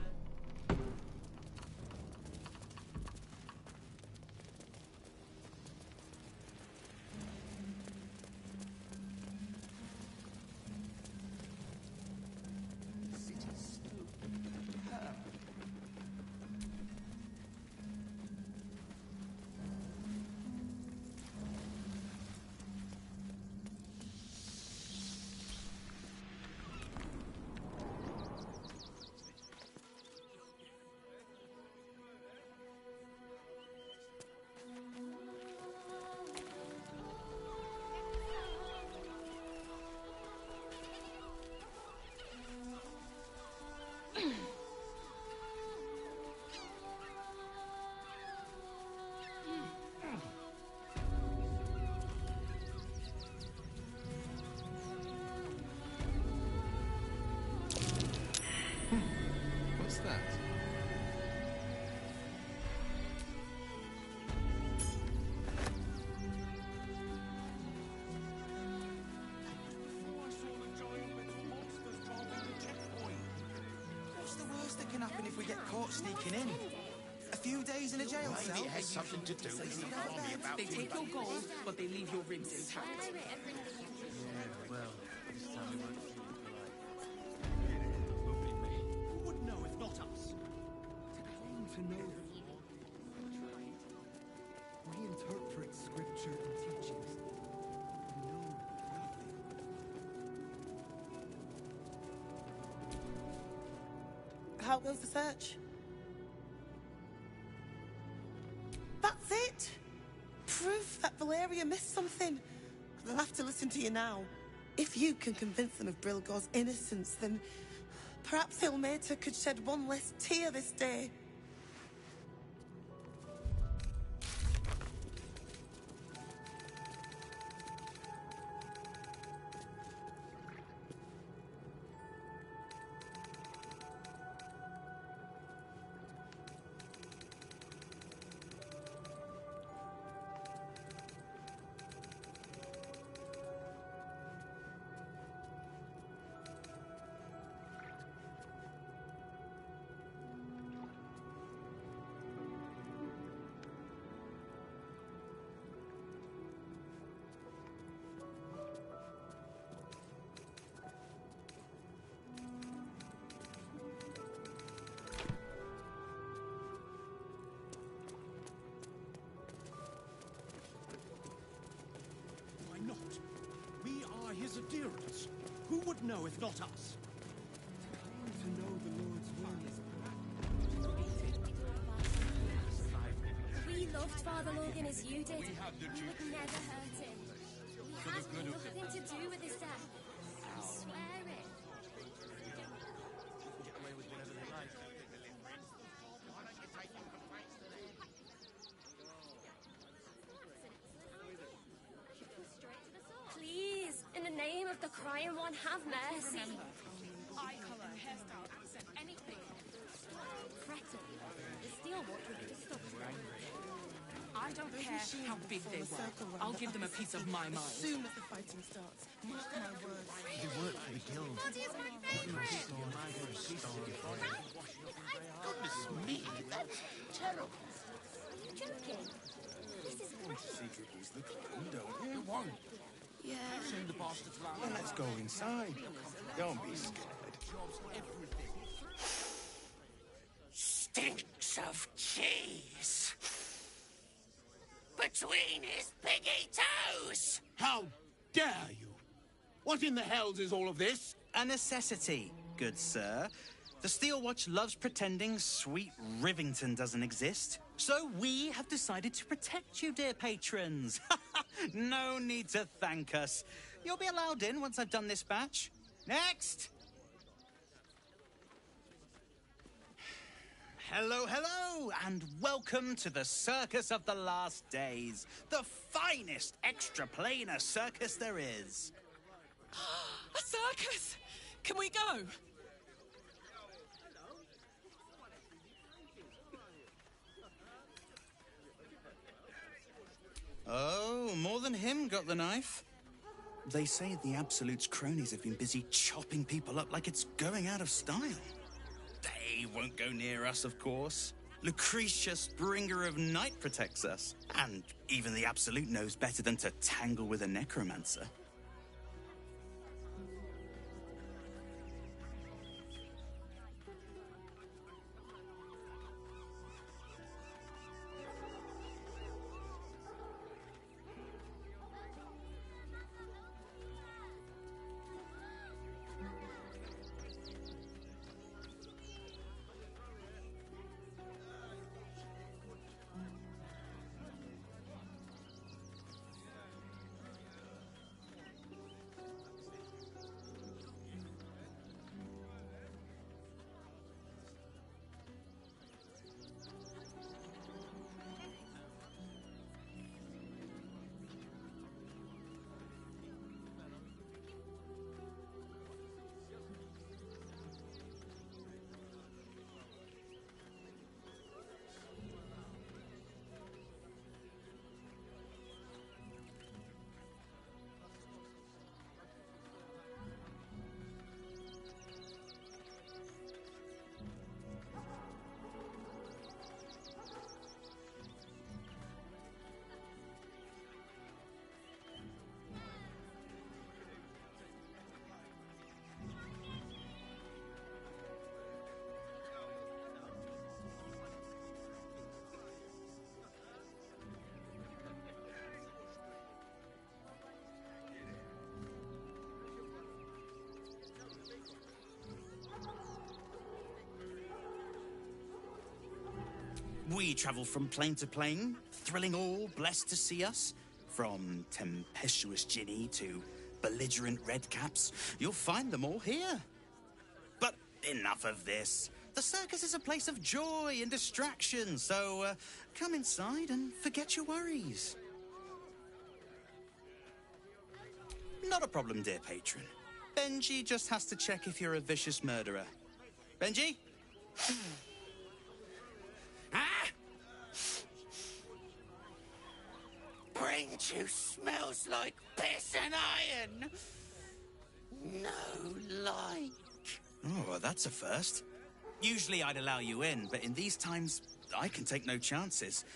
What's that? What's the worst that can happen if we get caught sneaking in? A few days in a jail cell? Maybe it has something to do with the army about They take your gold, but they leave your ribs intact. Yeah, well, this time we won't feel Who would know if not us? To know that we interpret scripture and teachings. We know nothing. How goes the search? That's it! Proof that Valeria missed something. They'll have to listen to you now. If you can convince them of Brilgor's innocence, then perhaps Ilmater could shed one less tear this day. Why not? We are his adherents. Who would know if not us? To know the Lord's will. We loved Father Logan as you did. We would never hurt him. We had nothing to do with his death. I swear it. get away with whatever they like. Please, in the name of the man, have mercy. Eye colour, hairstyle, accent, anything. Threaten. The Steel Watch would be stopped. I don't care how big they were. I'll give them a piece of my mind. As soon as the fighting starts, mark my words. They work for the guild. Bloody is my favourite! Goodness me, that's terrible. Are you joking? This is great. Secret is the clown, don't you? You won't. Yeah. Send the bastards round. Well, let's go inside. Don't be scared. Stinks of cheese. Between his piggy toes. How dare you? What in the hells is all of this? A necessity, good sir. The Steel Watch loves pretending sweet Rivington doesn't exist. So we have decided to protect you, dear patrons. No need to thank us. You'll be allowed in once I've done this batch. Next! Hello, hello, and welcome to the Circus of the Last Days, the finest extra-planar circus there is. A circus! Can we go? Oh, more than him got the knife. They say the Absolute's cronies have been busy chopping people up like it's going out of style. They won't go near us, of course. Lucretius, bringer of night, protects us. And even the Absolute knows better than to tangle with a necromancer. We travel from plane to plane, thrilling all blessed to see us. From tempestuous Ginny to belligerent redcaps, you'll find them all here. But enough of this. The circus is a place of joy and distraction, so come inside and forget your worries. Not a problem, dear patron. Benji just has to check if you're a vicious murderer. Benji? Brain juice smells like piss and iron. No like. Oh, well, that's a first. Usually I'd allow you in, but in these times, I can take no chances.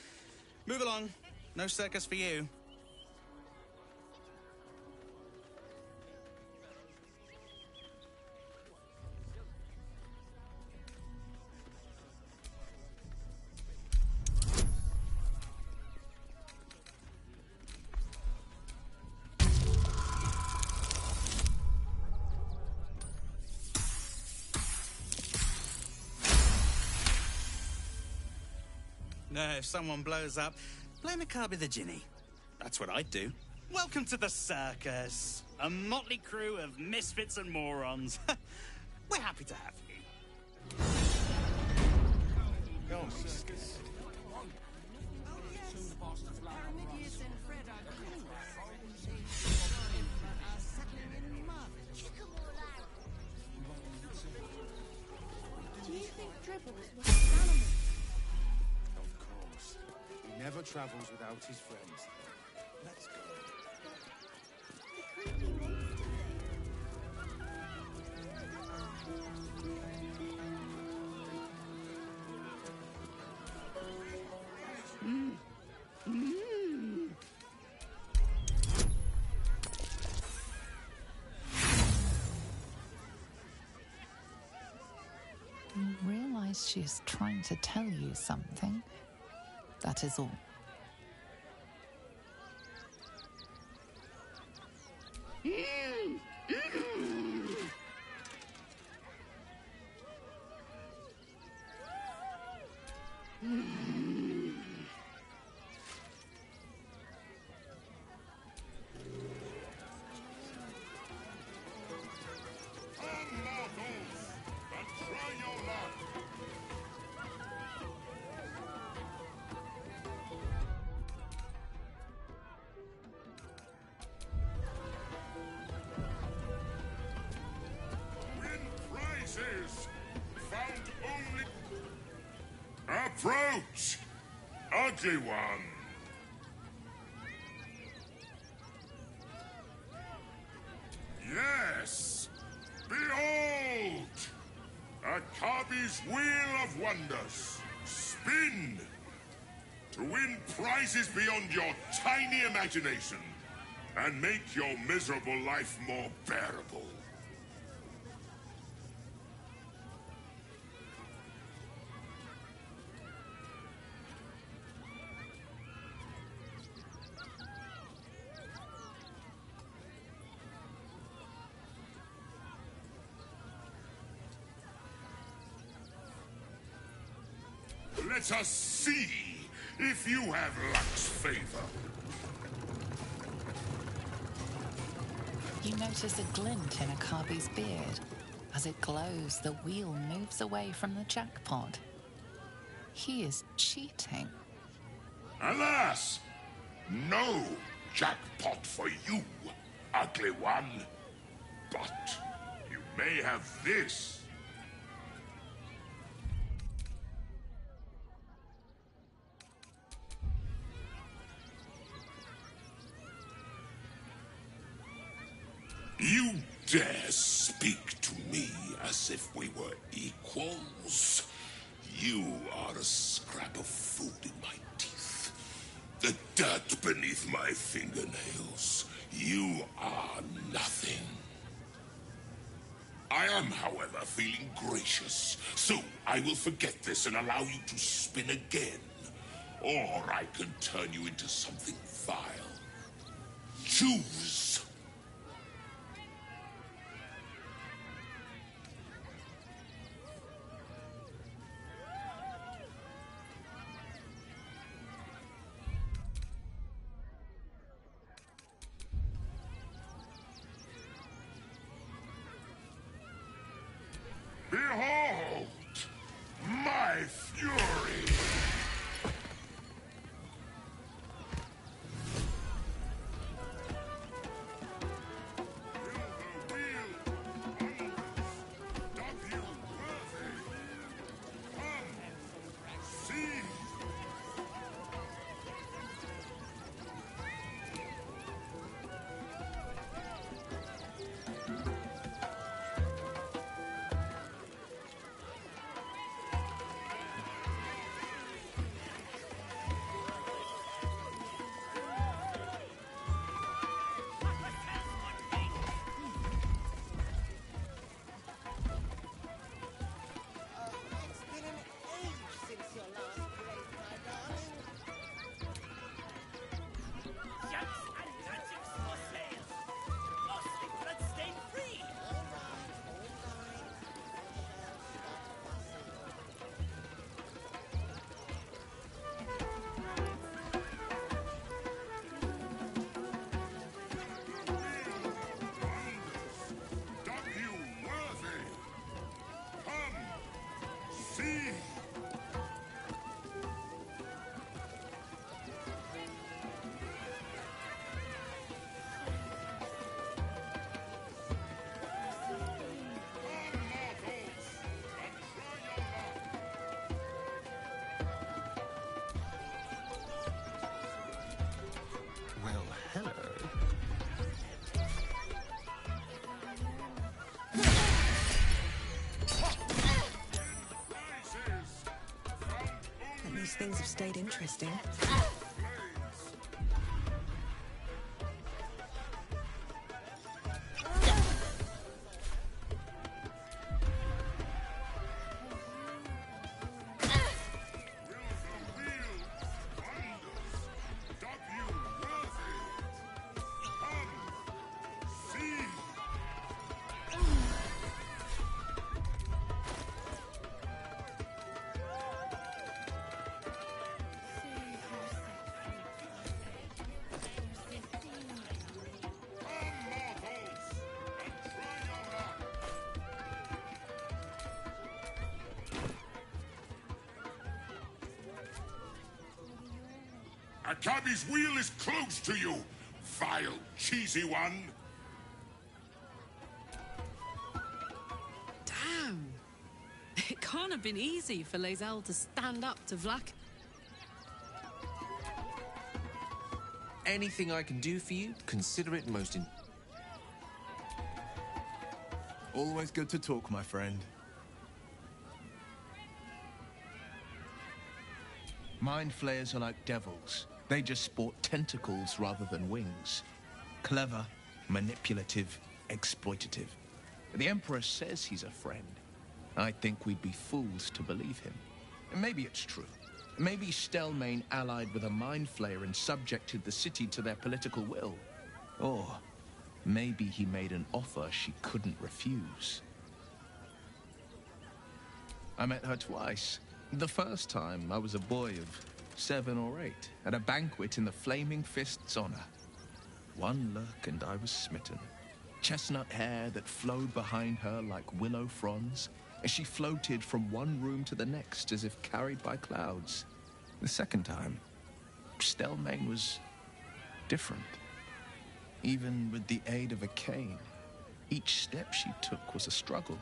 Move along. No circus for you. No, if someone blows up, blame a car with a Ginny. That's what I'd do. Welcome to the circus. A motley crew of misfits and morons. We're happy to have you. Go on, circus. Chicken Of course. He never travels without his friends. Let's go. You realize she's trying to tell you something. That is all. Found only. Approach, ugly one. Yes, behold, Akabi's wheel of wonders. Spin to win prizes beyond your tiny imagination and make your miserable life more bearable. Let us see if you have luck's favor. You notice a glint in Akabi's beard. As it glows, the wheel moves away from the jackpot. He is cheating. Alas! No jackpot for you, ugly one. But you may have this. You dare speak to me as if we were equals? You are a scrap of food in my teeth. The dirt beneath my fingernails. You are nothing. I am, however, feeling gracious, so I will forget this and allow you to spin again. Or I can turn you into something vile. Choose. Behold, my fury! these things have stayed interesting. Akabi's wheel is close to you, vile, cheesy one. Damn. It can't have been easy for Lae'zel to stand up to Vlak. Anything I can do for you, consider it most in... Always good to talk, my friend. Mind flayers are like devils. They just sport tentacles rather than wings. Clever, manipulative, exploitative. The Emperor says he's a friend. I think we'd be fools to believe him. And maybe it's true. Maybe Stelmane allied with a mind flayer and subjected the city to their political will. Or maybe he made an offer she couldn't refuse. I met her twice. The first time, I was a boy of 7 or 8, at a banquet in the Flaming Fist's honor. One look and I was smitten. Chestnut hair that flowed behind her like willow fronds, as she floated from one room to the next as if carried by clouds. The second time, Stelmane was different. Even with the aid of a cane, each step she took was a struggle.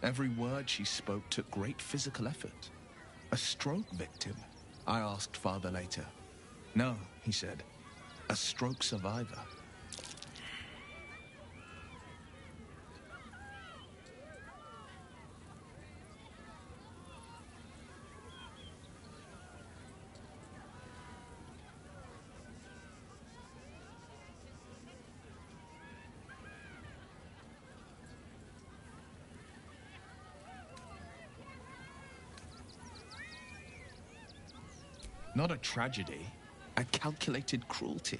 Every word she spoke took great physical effort. A stroke victim? I asked Father later. No, he said. A stroke survivor. Not a tragedy, a calculated cruelty.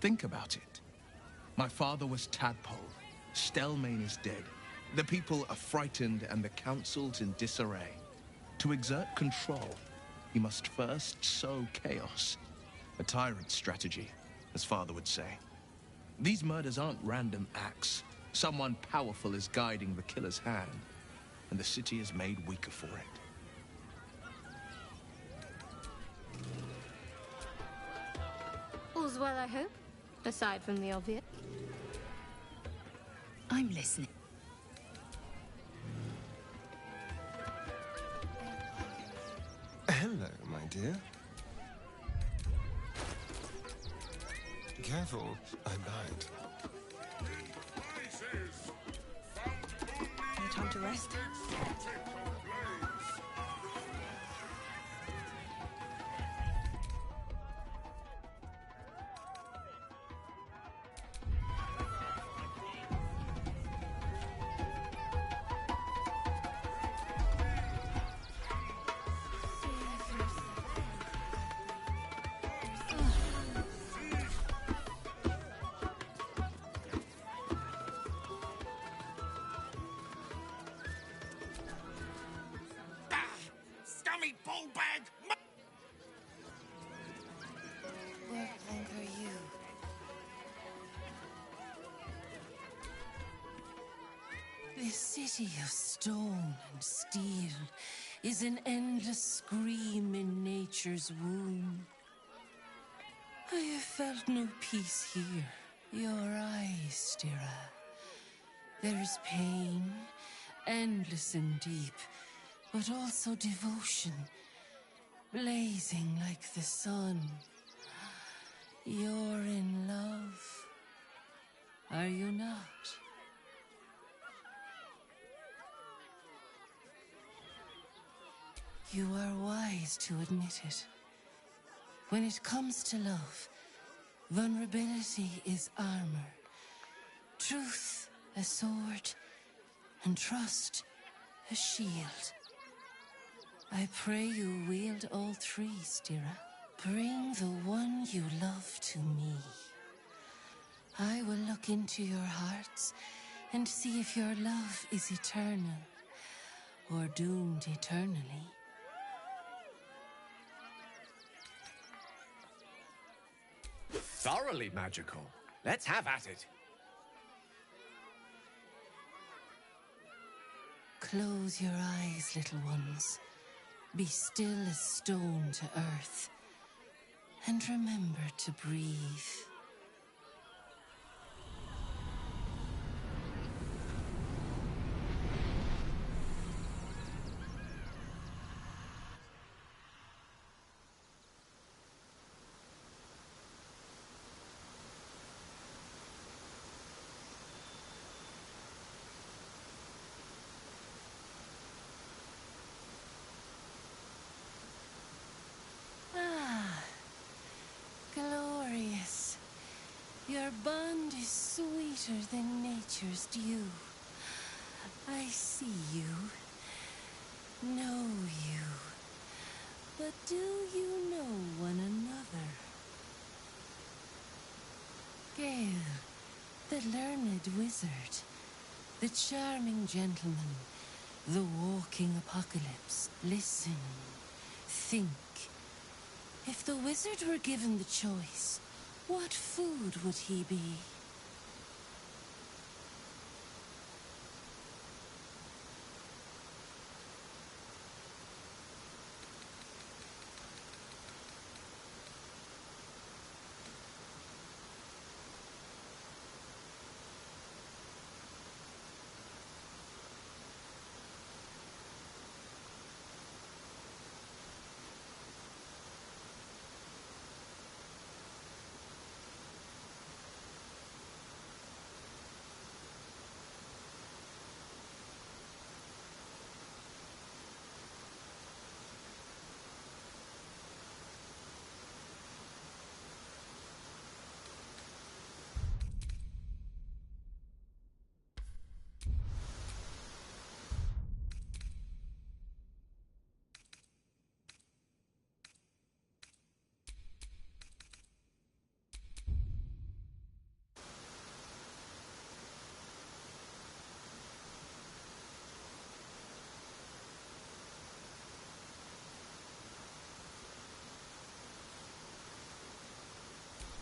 Think about it. My father was Tadpole. Stelmane is dead. The people are frightened and the council's in disarray. To exert control, he must first sow chaos. A tyrant's strategy, as father would say. These murders aren't random acts. Someone powerful is guiding the killer's hand, and the city is made weaker for it. All's well, I hope, aside from the obvious. I'm listening. Hello, my dear. Careful, I bite. No time to rest. Scummy ball-bag! Where are you? This city of stone and steel is an endless scream in nature's womb. I have felt no peace here. Your eyes, Stira. There is pain, endless and deep, but also devotion, blazing like the sun. You're in love, are you not? You are wise to admit it. When it comes to love, vulnerability is armor, truth a sword, and trust a shield. I pray you wield all three, Stira. Bring the one you love to me. I will look into your hearts and see if your love is eternal or doomed eternally. Thoroughly magical. Let's have at it. Close your eyes, little ones. Be still as stone to earth. And remember to breathe. Glorious. Your bond is sweeter than nature's dew. I see you, know you, but do you know one another? Gale, the learned wizard, the charming gentleman, the walking apocalypse. Listen, think. If the wizard were given the choice, what food would he be?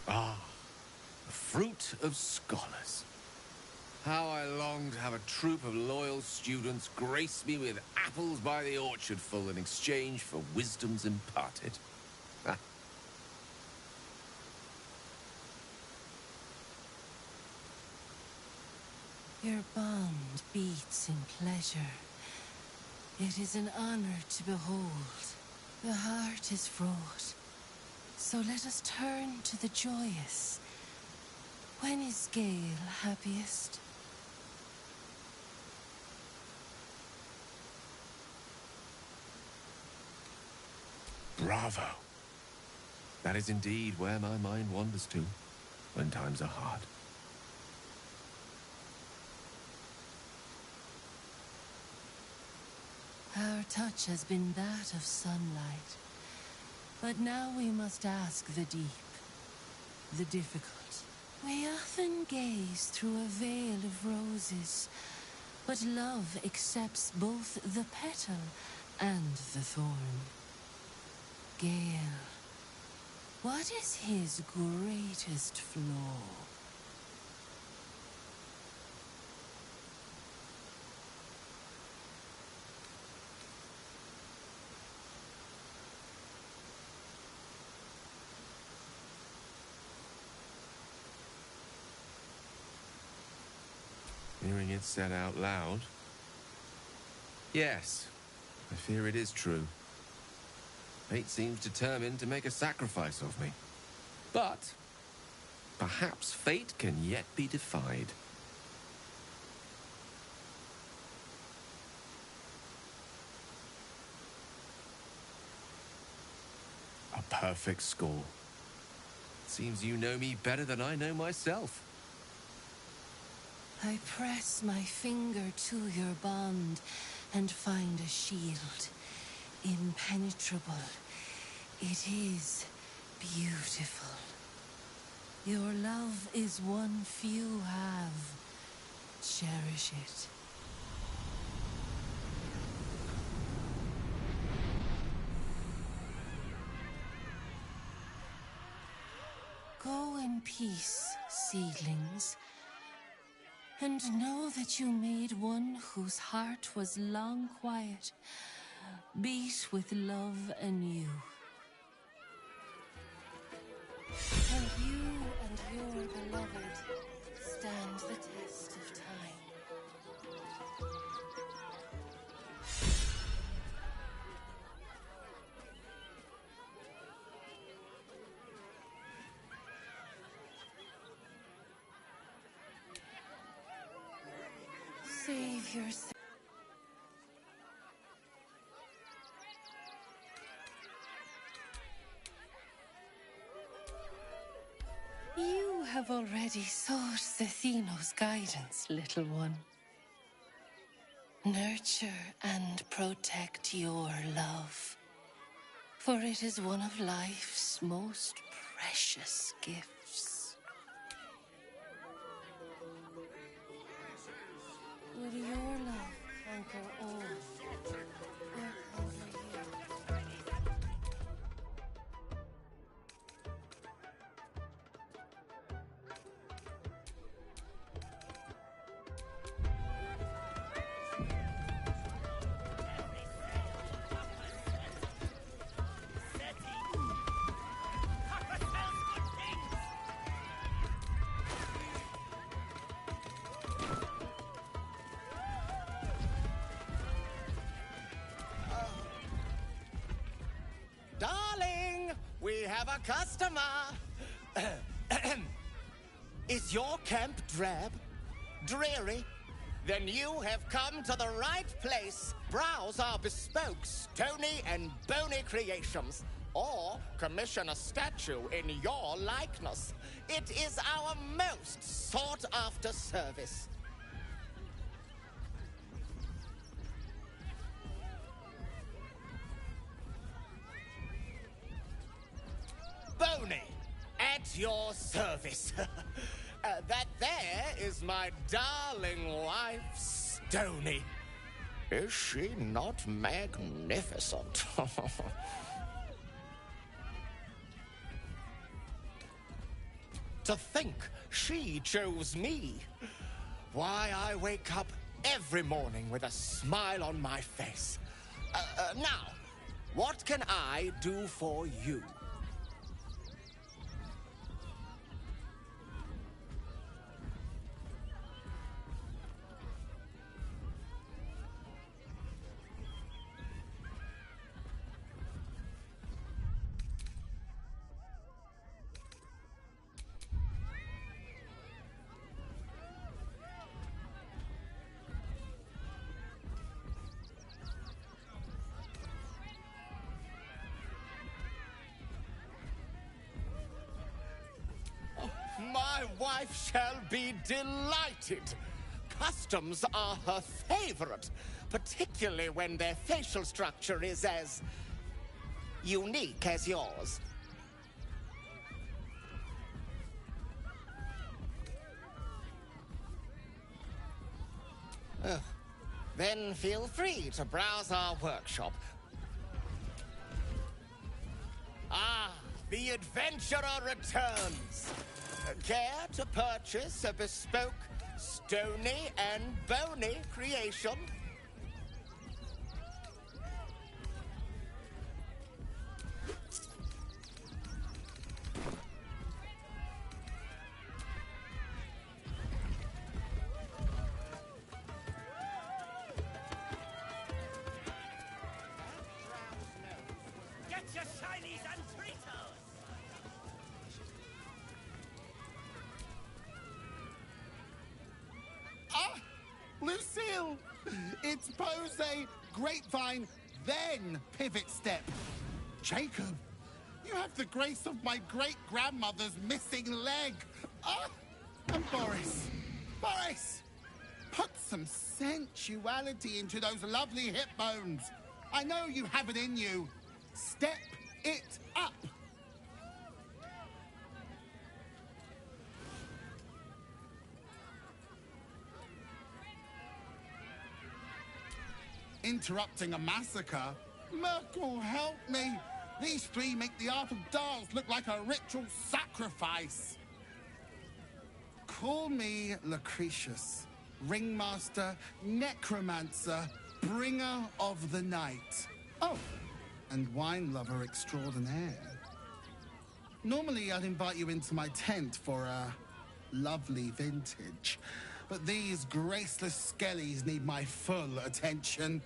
Ah, the fruit of scholars. How I long to have a troop of loyal students grace me with apples by the orchardful in exchange for wisdoms imparted. Ah. Your bond beats in pleasure. It is an honor to behold. The heart is fraught. So let us turn to the joyous. When is Gale happiest? Bravo. That is indeed where my mind wanders to when times are hard. Our touch has been that of sunlight. But now we must ask the deep, the difficult. We often gaze through a veil of roses, but love accepts both the petal and the thorn. Gale, what is his greatest flaw? Hearing it said out loud. Yes, I fear it is true. Fate seems determined to make a sacrifice of me. But perhaps fate can yet be defied. perfect score. Seems you know me better than I know myself. I press my finger to your bond and find a shield. Impenetrable. It is beautiful. Your love is one few have. Cherish it. Go in peace, seedlings, and know that you made one whose heart was long quiet, beat with love anew. And you and your beloved stand the test of time. Save yourself. You have already sought Zethino's guidance, little one. Nurture and protect your love, for it is one of life's most precious gifts. Would your love conquer all, or conquer you? Darling, we have a customer. Is your camp drab? Dreary? Then you have come to the right place. Browse our bespoke, stony and bony creations. Or commission a statue in your likeness. It is our most sought-after service. Bony, at your service. That there is my darling wife, Stony. Is she not magnificent? To think she chose me. Why, I wake up every morning with a smile on my face. Now, what can I do for you? My wife shall be delighted. Customs are her favorite, particularly when their facial structure is as unique as yours. Then feel free to browse our workshop. Ah, the adventurer returns. Care to purchase a bespoke, stony and bony creation? Get your shinies and treatos! Ah! Lucille! It's pose, grapevine, then pivot step. Jacob, You have the grace of my great-grandmother's missing leg. Ah! And Boris. Boris! Put some sensuality into those lovely hip bones. I know you have it in you. Step it up. Interrupting a massacre? Merkel, help me. These three make the art of Dars look like a ritual sacrifice. Call me Lucretius, ringmaster, necromancer, bringer of the night. Oh, and wine lover extraordinaire. Normally I'd invite you into my tent for a lovely vintage, but these graceless skellies need my full attention.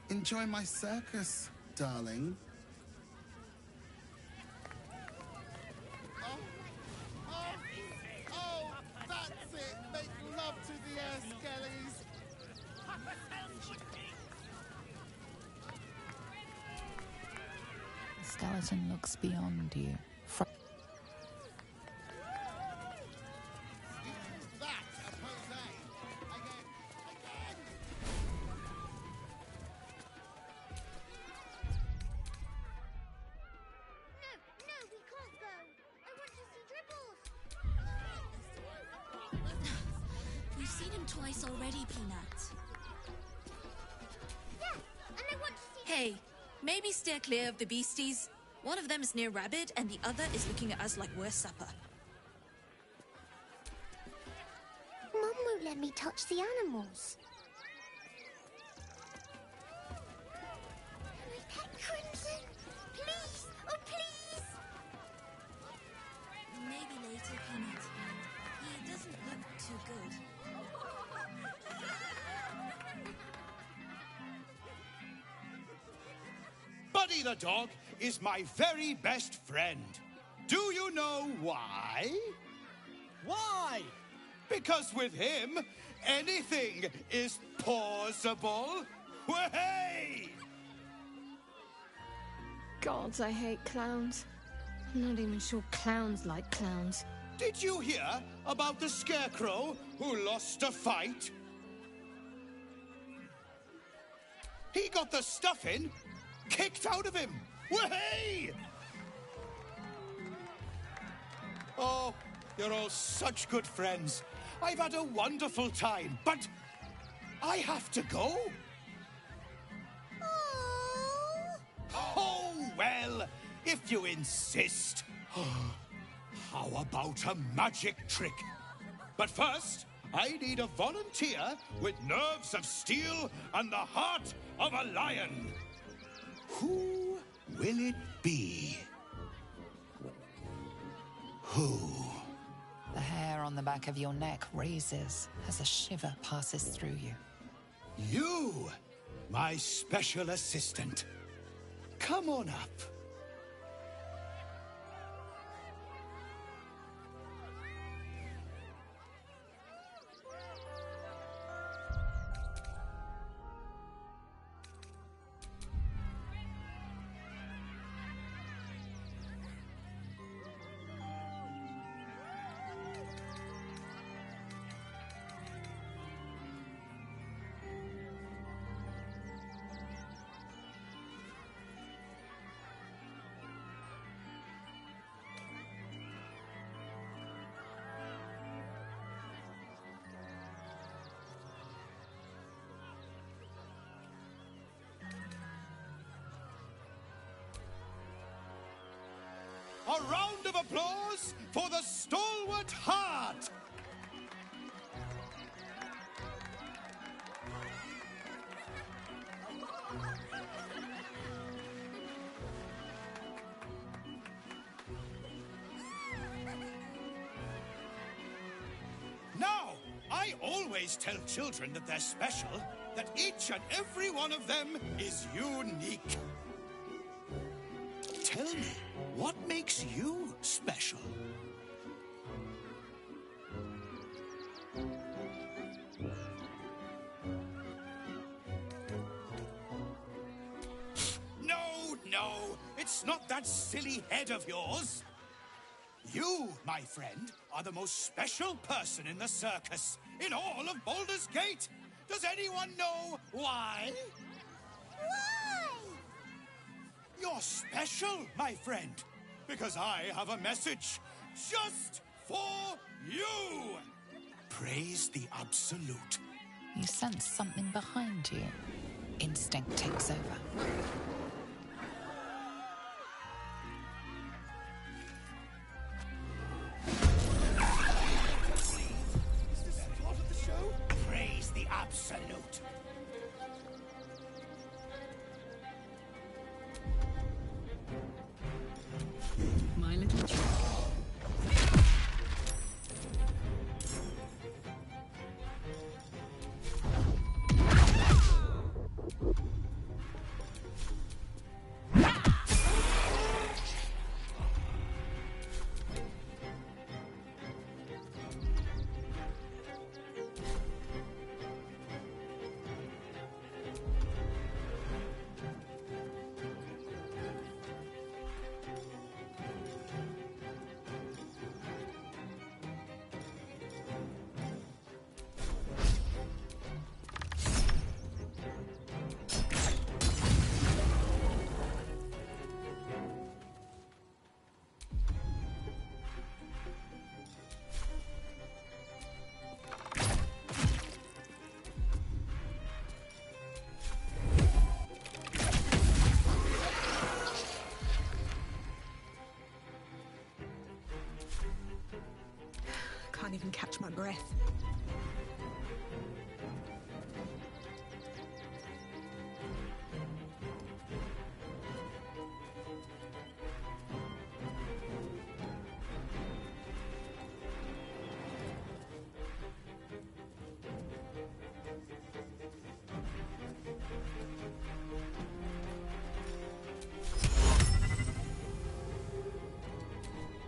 Enjoy my circus, darling. Oh, that's it. Make love to the air, skellies. The skeleton looks beyond you. We've seen him twice already, Peanut. Yeah, and I want to see... Hey, maybe steer clear of the beasties. One of them is near Rabbit, and the other is looking at us like we're supper. Mum won't let me touch the animals. Can I pet Crimson? Please! Oh, please! Maybe later, Peanut. He doesn't look too good. Buddy the dog is my very best friend. Do you know why? Why? Because with him, anything is possible. Way! God, I hate clowns. I'm not even sure clowns like clowns. Did you hear about the scarecrow who lost a fight? He got the stuffing kicked out of him. Way! Oh, you're all such good friends. I've had a wonderful time, but I have to go. Oh, well, if you insist. How about a magic trick? But first, I need a volunteer with nerves of steel and the heart of a lion. Who will it be? Who? The hair on the back of your neck raises as a shiver passes through you. You, my special assistant. Come on up. A round of applause for the stalwart heart! Now, I always tell children that they're special, that each and every one of them is unique. Tell me, what makes you special? No, It's not that silly head of yours. You, my friend, are the most special person in the circus, in all of Baldur's Gate. Does anyone know why? Why? You're special, my friend, because I have a message just for you. Praise the Absolute. You sense something behind you. Instinct takes over. Is this the plot of the show? Praise the Absolute. My little trick. Can't even catch my breath.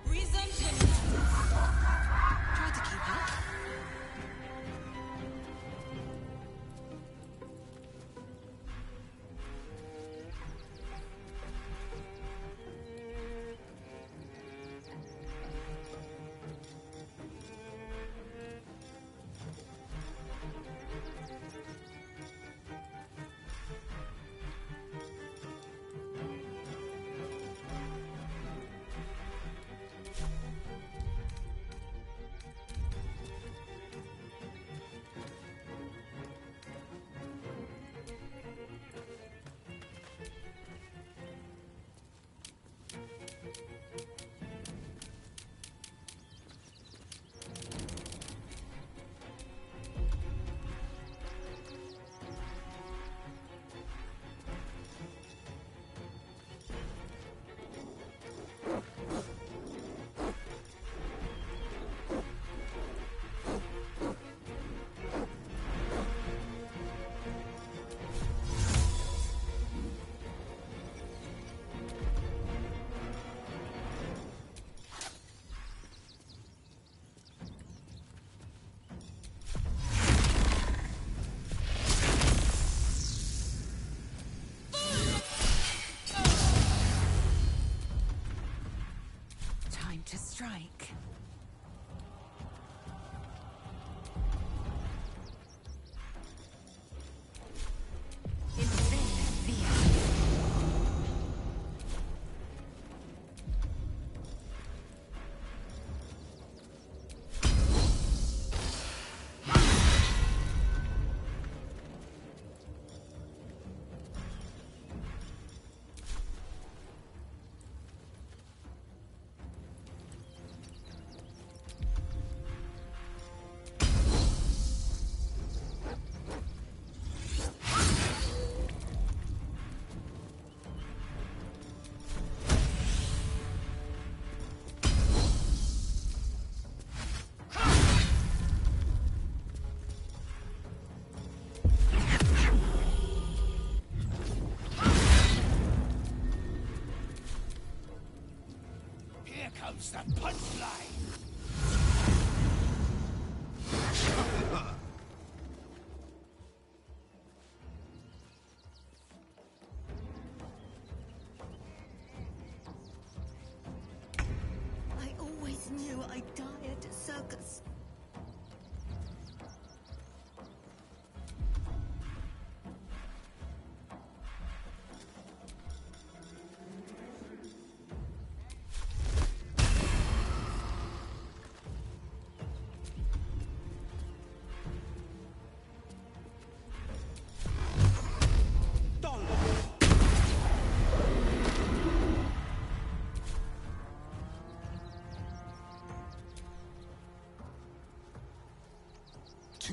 Resumption. Try to keep up.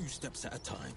2 steps at a time.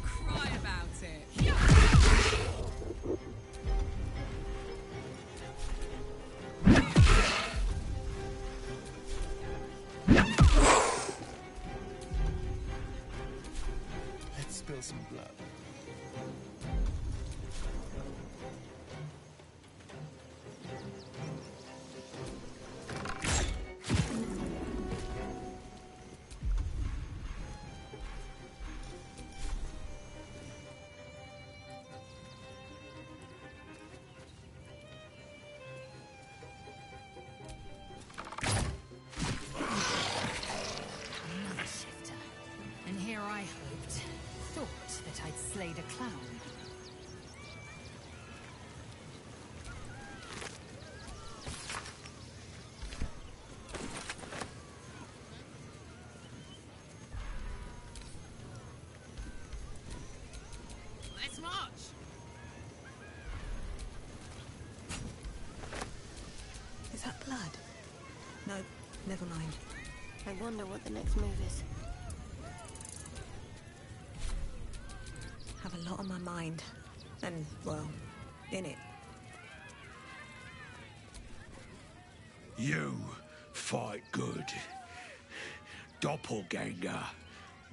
Cry about it. Let's spill some blood. Another shifter. And here I thought that I'd slayed a clown. Let's march. Is that blood? No, never mind. I wonder what the next move is. Have a lot on my mind. And, well, in it. You fight good. Doppelganger,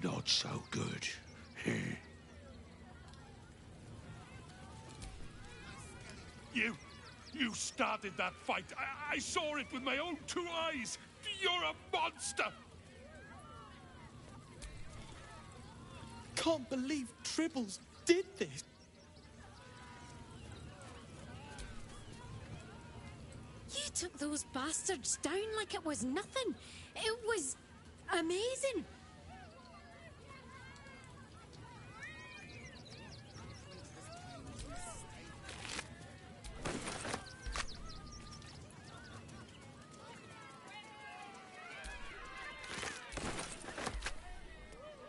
not so good. You started that fight. I saw it with my own 2 eyes. You're a monster. Can't believe Tribbles did this. You took those bastards down like it was nothing. It was amazing.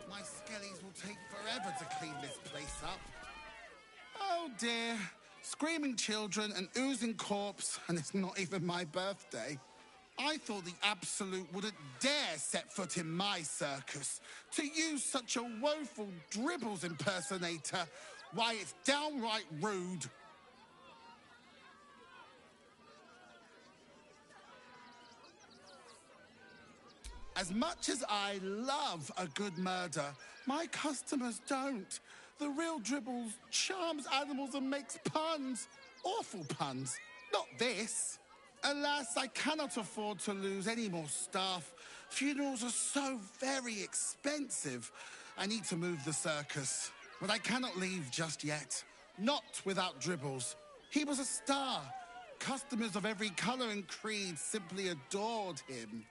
My skellies will take forever to clean this place up. Oh dear. Screaming children, an oozing corpse, and it's not even my birthday. I thought the Absolute wouldn't dare set foot in my circus. To use such a woeful Dribbles impersonator, why, it's downright rude. As much as I love a good murder, my customers don't. The real Dribbles charms animals and makes puns. Awful puns. Not this. Alas, I cannot afford to lose any more staff. Funerals are so very expensive. I need to move the circus. But I cannot leave just yet. Not without Dribbles. He was a star. Customers of every color and creed simply adored him.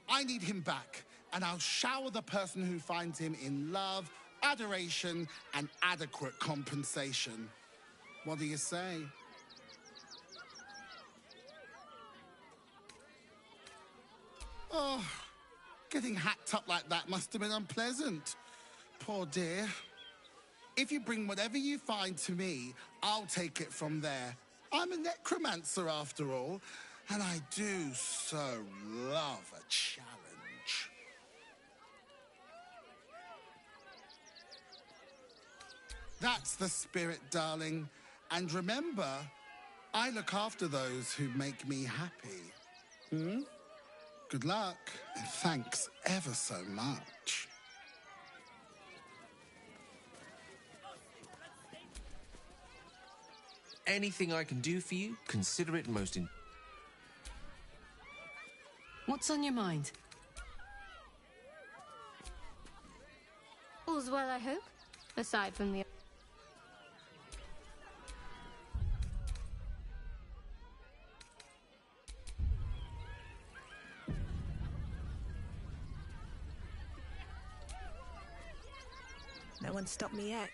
I need him back, and I'll shower the person who finds him in love, adoration, and adequate compensation. What do you say? Oh, getting hacked up like that must have been unpleasant. Poor dear. If you bring whatever you find to me, I'll take it from there. I'm a necromancer after all, and I do so love a challenge. That's the spirit, darling. And remember, I look after those who make me happy. Good luck, and thanks ever so much. Anything I can do for you, consider it most in... What's on your mind? All's well, I hope. Aside from the... No one stopped me yet.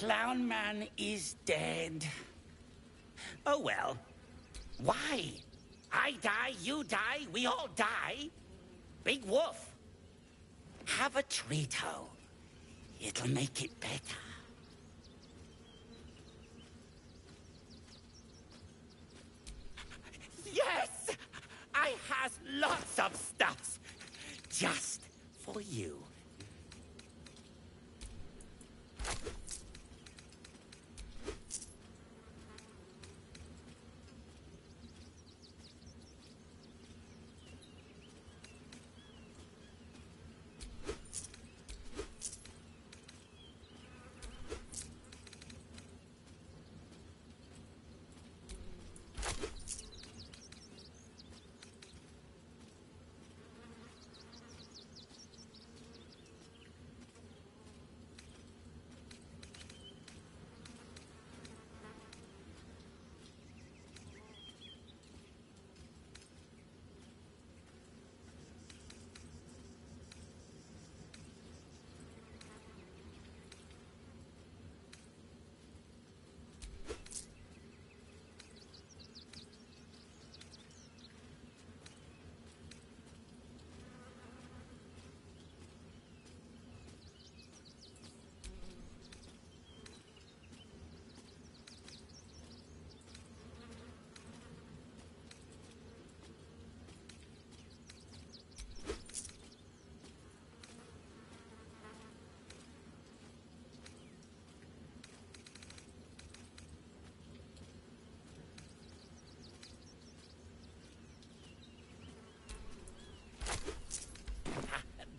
Clown Man is dead. Oh well. Why? I die, you die, we all die. Big Wolf. Have a treat-o. It'll make it better. Yes! I has lots of stuffs. Just for you.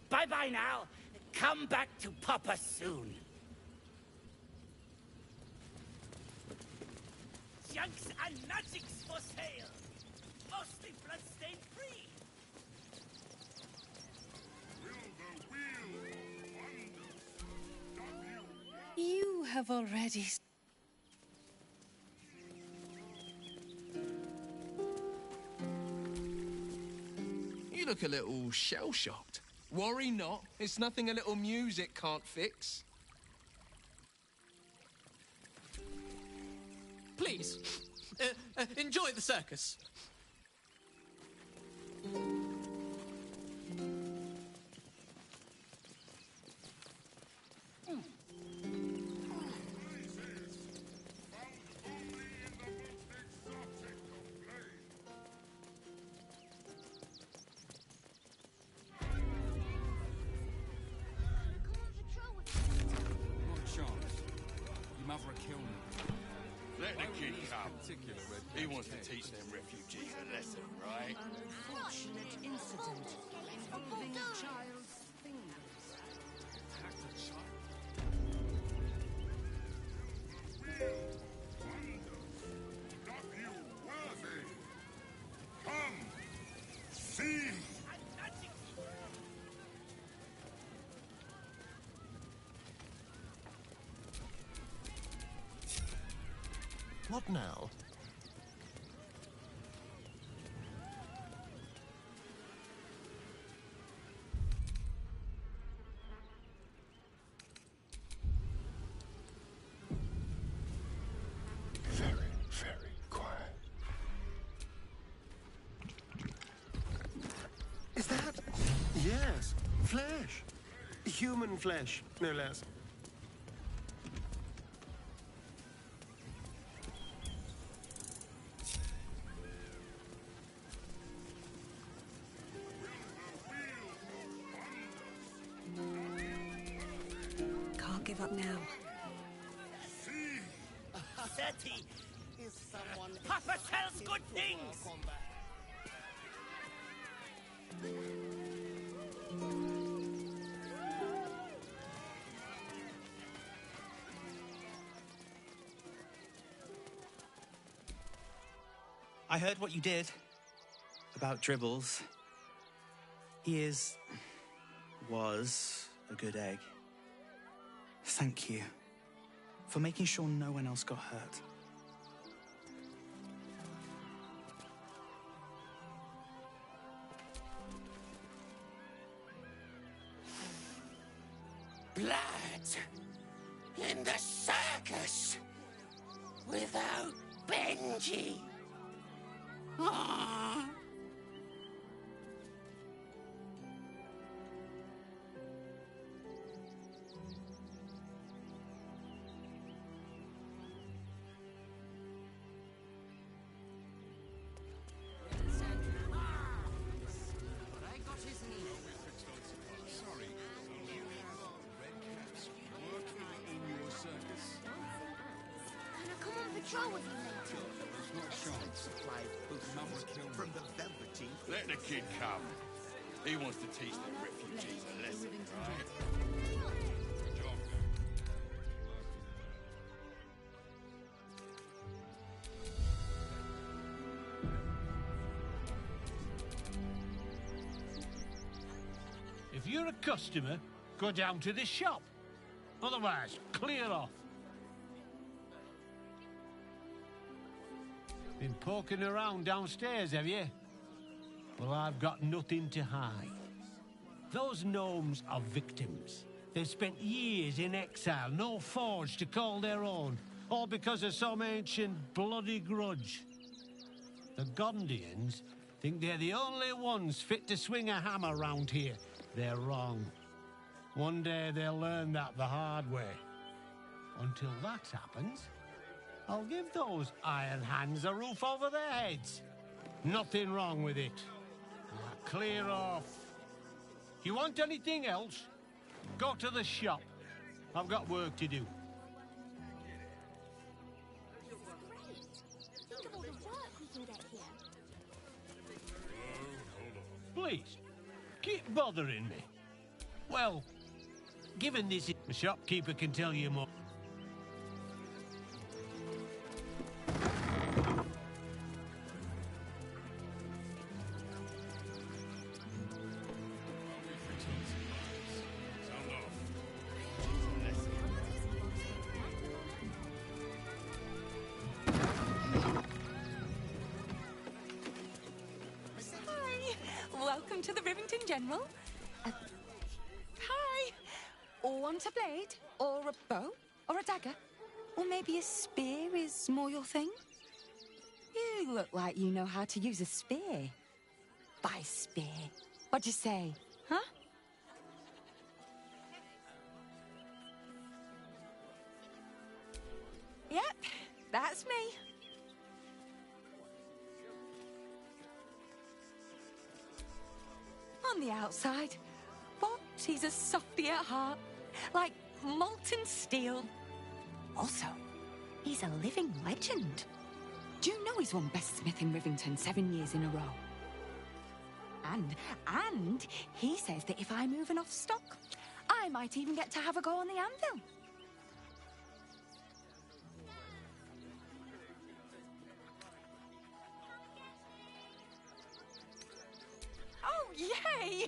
Bye-bye now. Come back to Papa soon. Junks and magics for sale. Mostly bloodstained free. You have already... You look a little shell-shocked. Worry not. It's nothing a little music can't fix. Please, enjoy the circus. Let the kid come. He wants to teach them refugees a lesson, right? An unfortunate incident involving a child's fingers. Attacked a child? Not you worthy. Come, see. What now? Very, very quiet. Is that? Yes, flesh. Human flesh, no less. Can't give up now. Seti is someone. Papa tells good things. I heard what you did about Dribbles. He was a good egg. Thank you for making sure no one else got hurt. Blood! in the circus without Benji. Aww. Come on patrol with you later. Not chance. From the Velveteen. Let the kid come. He wants to teach the refugees a lesson, right? Good job. If you're a customer, go down to the shop. Otherwise, clear off. Been poking around downstairs, have you? Well, I've got nothing to hide. Those gnomes are victims. They've spent years in exile, no forge to call their own, all because of some ancient bloody grudge. The Gondians think they're the only ones fit to swing a hammer round here. They're wrong. One day they'll learn that the hard way. Until that happens, I'll give those iron hands a roof over their heads. Nothing wrong with it. Now clear off. If you want anything else, go to the shop. I've got work to do. Think of all the work we can get here. Please, keep bothering me. Well, given this, the shopkeeper can tell you more. Hi, welcome to the Rivington General. Hi. Want a blade? Or a bow? Or a dagger? Or maybe a spear is more your thing? You look like you know how to use a spear. By spear. What'd you say? Huh? Yep, that's me. On the outside, but he's a softy at heart, like molten steel. Also, he's a living legend. Do you know he's won Best Smith in Rivington 7 years in a row? And he says that if I move enough stock, I might even get to have a go on the anvil. Oh, yay!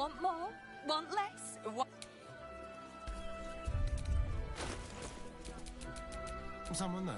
Want more? Want less? Someone there?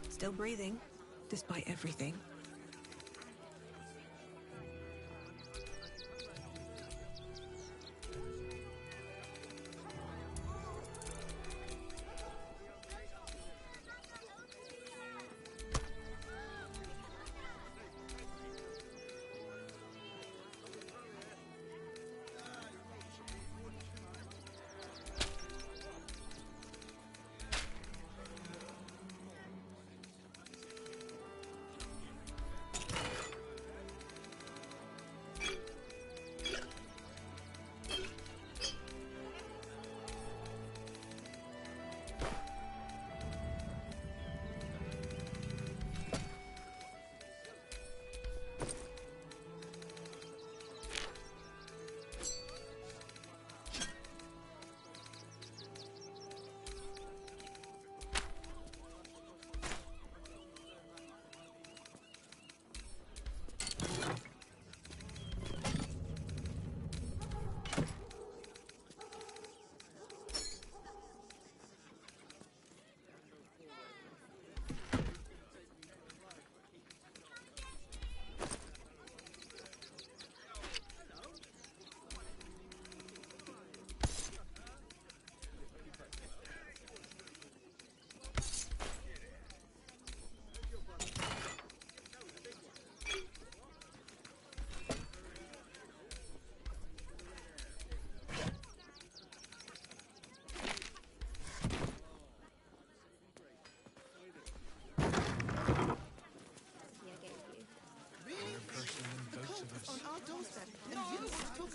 Still breathing, despite everything.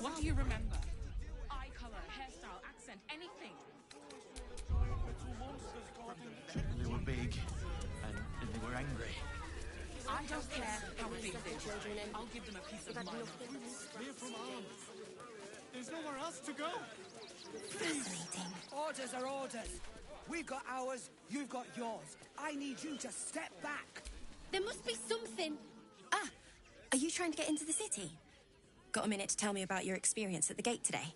What do you remember? Eye color, hairstyle, accent, anything. They were big, and they were angry. I don't care how big they were. I'll give them a piece of mind. Clear from arms. There's nowhere else to go. Fascinating. Orders are orders. We've got ours, you've got yours. I need you to step back. There must be something. Ah, are you trying to get into the city? Got a minute to tell me about your experience at the gate today?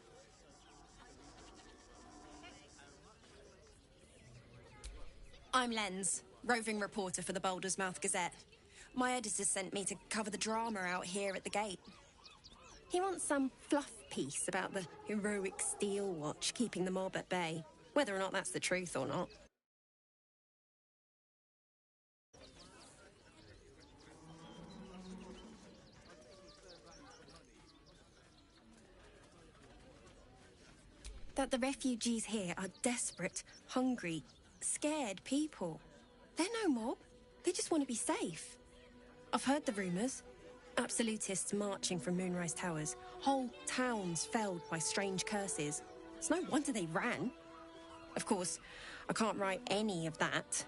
I'm Lens, roving reporter for the Boulder's Mouth Gazette. My editor sent me to cover the drama out here at the gate. He wants some fluff piece about the heroic steel watch keeping the mob at bay, whether or not that's the truth or not. That the refugees here are desperate, hungry, scared people. They're no mob. They just want to be safe. I've heard the rumours. Absolutists marching from Moonrise Towers. Whole towns felled by strange curses. It's no wonder they ran. Of course, I can't write any of that.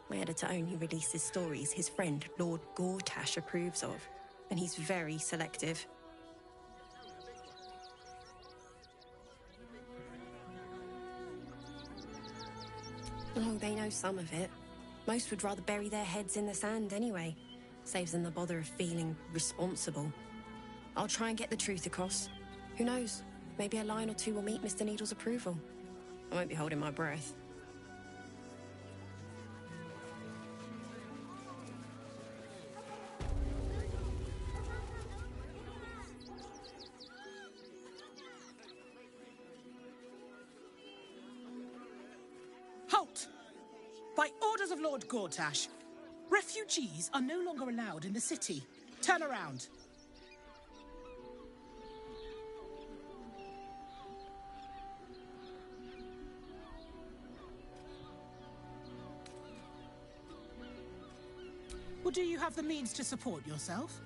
My editor only releases stories his friend Lord Gortash approves of, and he's very selective. Oh, they know some of it. Most would rather bury their heads in the sand anyway. Saves them the bother of feeling responsible. I'll try and get the truth across. Who knows? Maybe a line or two will meet Mr. Needle's approval. I won't be holding my breath. Halt! By orders of Lord Gortash, refugees are no longer allowed in the city. Turn around. Or do you have the means to support yourself?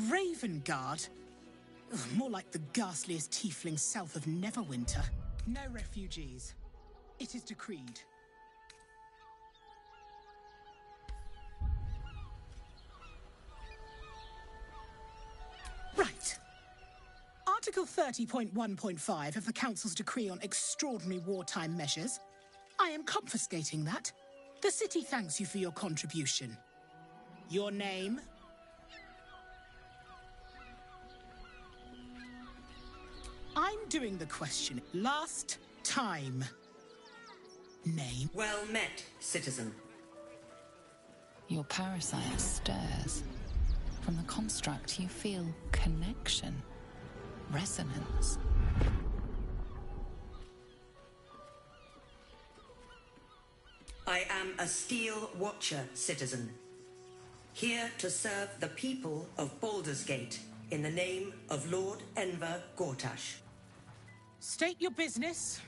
Ravengard? Ugh, more like the ghastliest tiefling south of Neverwinter. No refugees. It is decreed. Right. Article 30.1.5 of the Council's decree on extraordinary wartime measures. I am confiscating that. The city thanks you for your contribution. Your name? I'm doing the question. Last time. Name? Well met, citizen. Your parasite stirs. From the construct, you feel connection, resonance. I am a Steel Watcher, citizen. Here to serve the people of Baldur's Gate in the name of Lord Enver Gortash. State your business.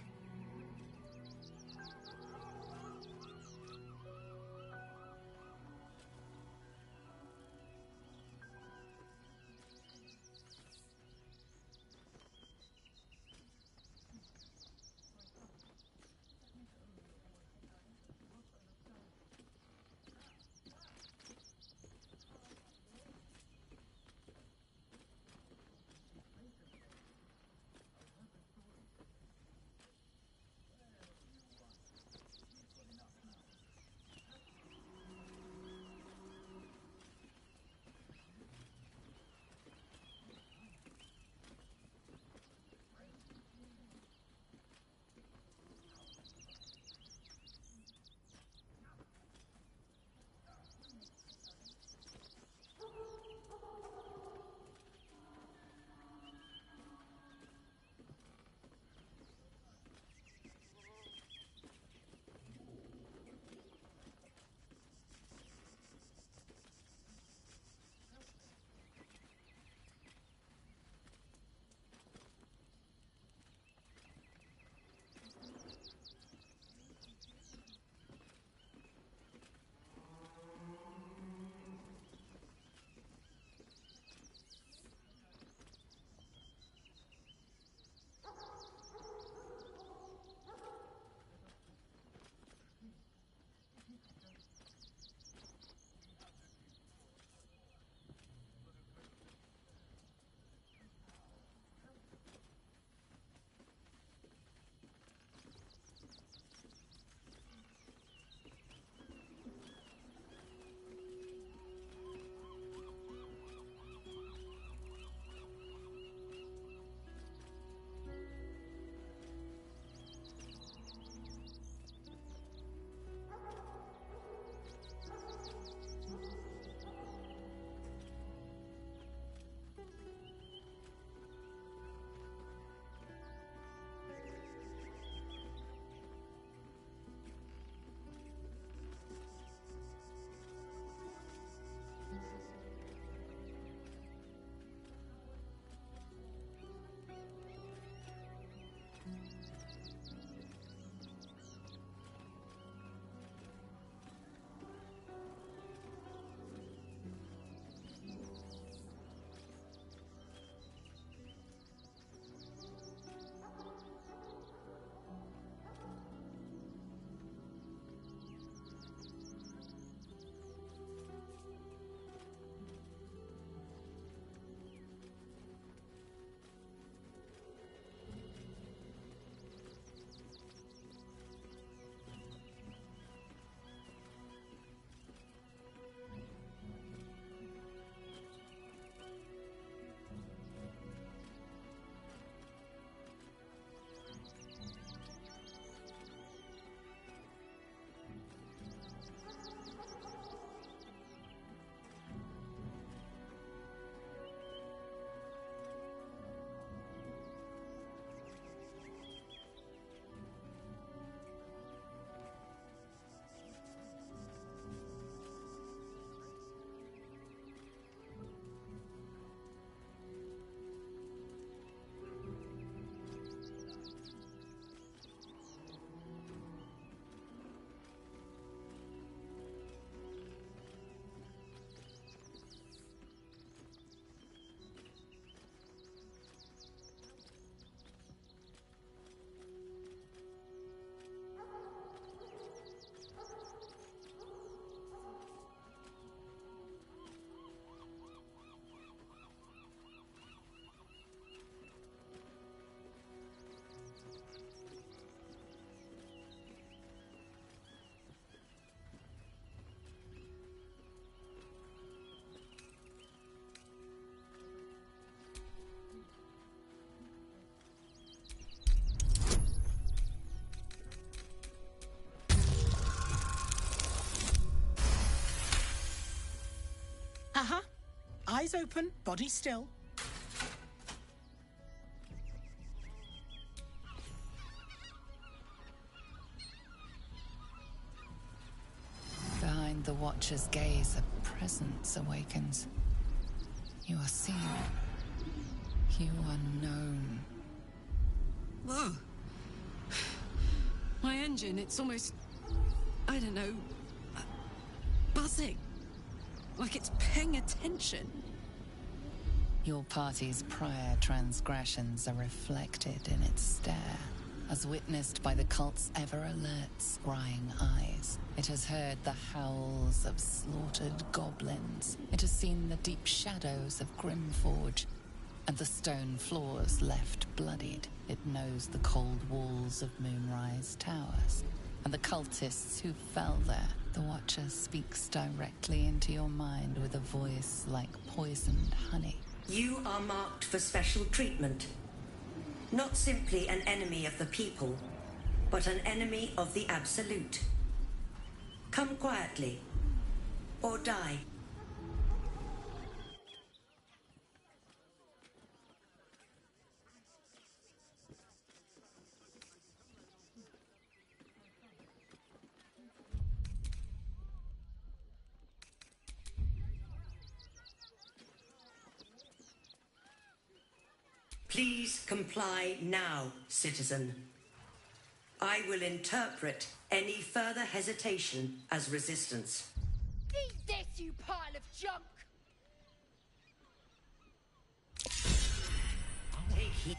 Eyes open, body still. Behind the Watcher's gaze, a presence awakens. You are seen. You are known. Whoa. My engine, it's almost... I don't know... buzzing. Like it's paying attention. Your party's prior transgressions are reflected in its stare, as witnessed by the cult's ever-alert, scrying eyes. It has heard the howls of slaughtered goblins. It has seen the deep shadows of Grimforge, and the stone floors left bloodied. It knows the cold walls of Moonrise Towers, and the cultists who fell there. The Watcher speaks directly into your mind with a voice like poisoned honey. You are marked for special treatment. Not simply an enemy of the people, but an enemy of the Absolute. Come quietly, or die. Please comply now, citizen. I will interpret any further hesitation as resistance. Eat this, you pile of junk! Take heed.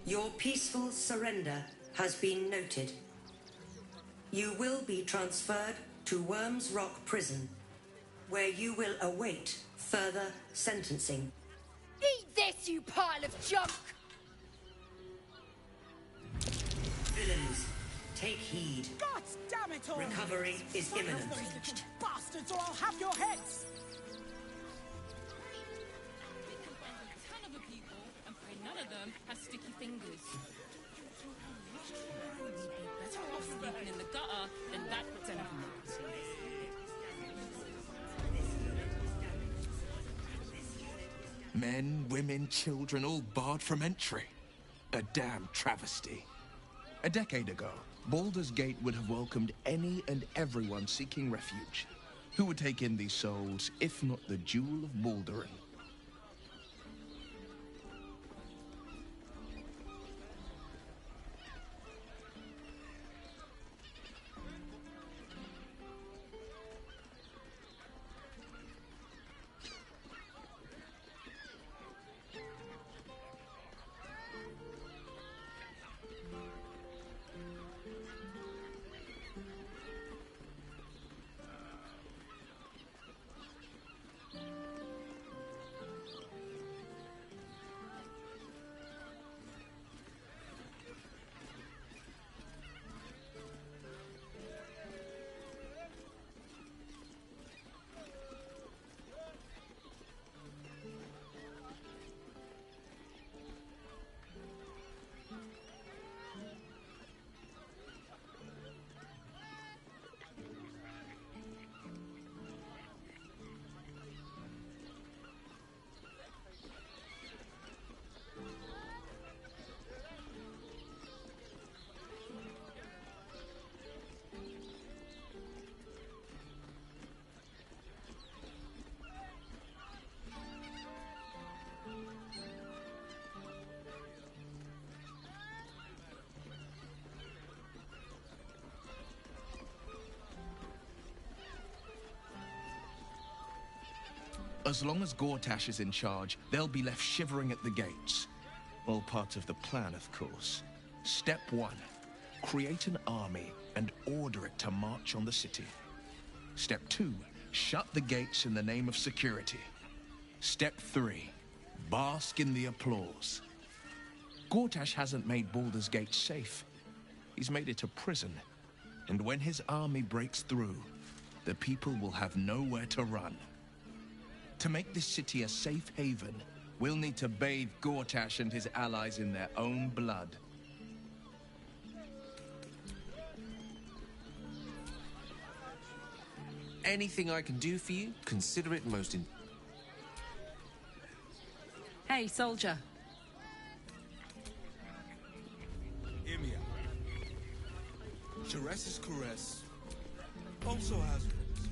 Your peaceful surrender has been noted. You will be transferred to Worms Rock Prison, where you will await further sentencing. Eat this, you pile of junk! Villains, take heed. God damn it all! Recovery is imminent. Those little bastards, or I'll have your heads! None of them have sticky fingers. We'd be better off sleeping in the gutter than that pretend Men, women, children, all barred from entry. A damn travesty. A decade ago, Baldur's Gate would have welcomed any and everyone seeking refuge. Who would take in these souls, if not the Jewel of Baldurin? As long as Gortash is in charge, they'll be left shivering at the gates. All part of the plan, of course. Step 1. Create an army and order it to march on the city. Step 2. Shut the gates in the name of security. Step 3. Bask in the applause. Gortash hasn't made Baldur's Gate safe. He's made it a prison. And when his army breaks through, the people will have nowhere to run. To make this city a safe haven, we'll need to bathe Gortash and his allies in their own blood. Anything I can do for you, consider it most in... Hey, soldier. Hear me out. Chares's caress also has roots.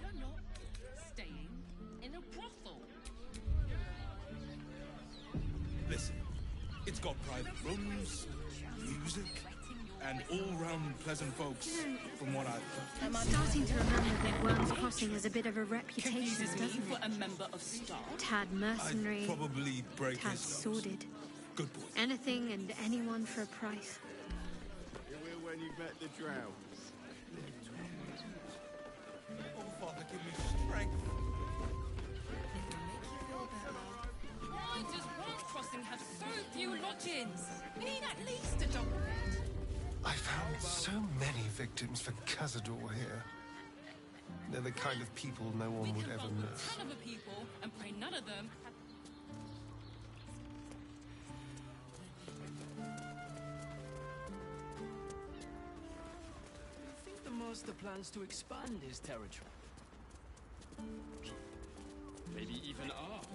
You're not staying in a brothel. Listen, it's got private rooms, music, and all-round pleasant folks, from what I've heard. I'm starting to remember that Worm's Crossing has a bit of a reputation, doesn't it? For a member of staff. Tad mercenary, I'd probably break tad his nose. sordid. Good boy. Anything and anyone for a price. You will when you bet the drow. Oh, Father, give me strength. Why does Worm Crossing have so few lodgings? We need at least a double bed. I found so many victims for Cazador here. They're the kind of people no one would ever miss. A ton of people and pray none of them. I think the master plans to expand his territory. Maybe even art.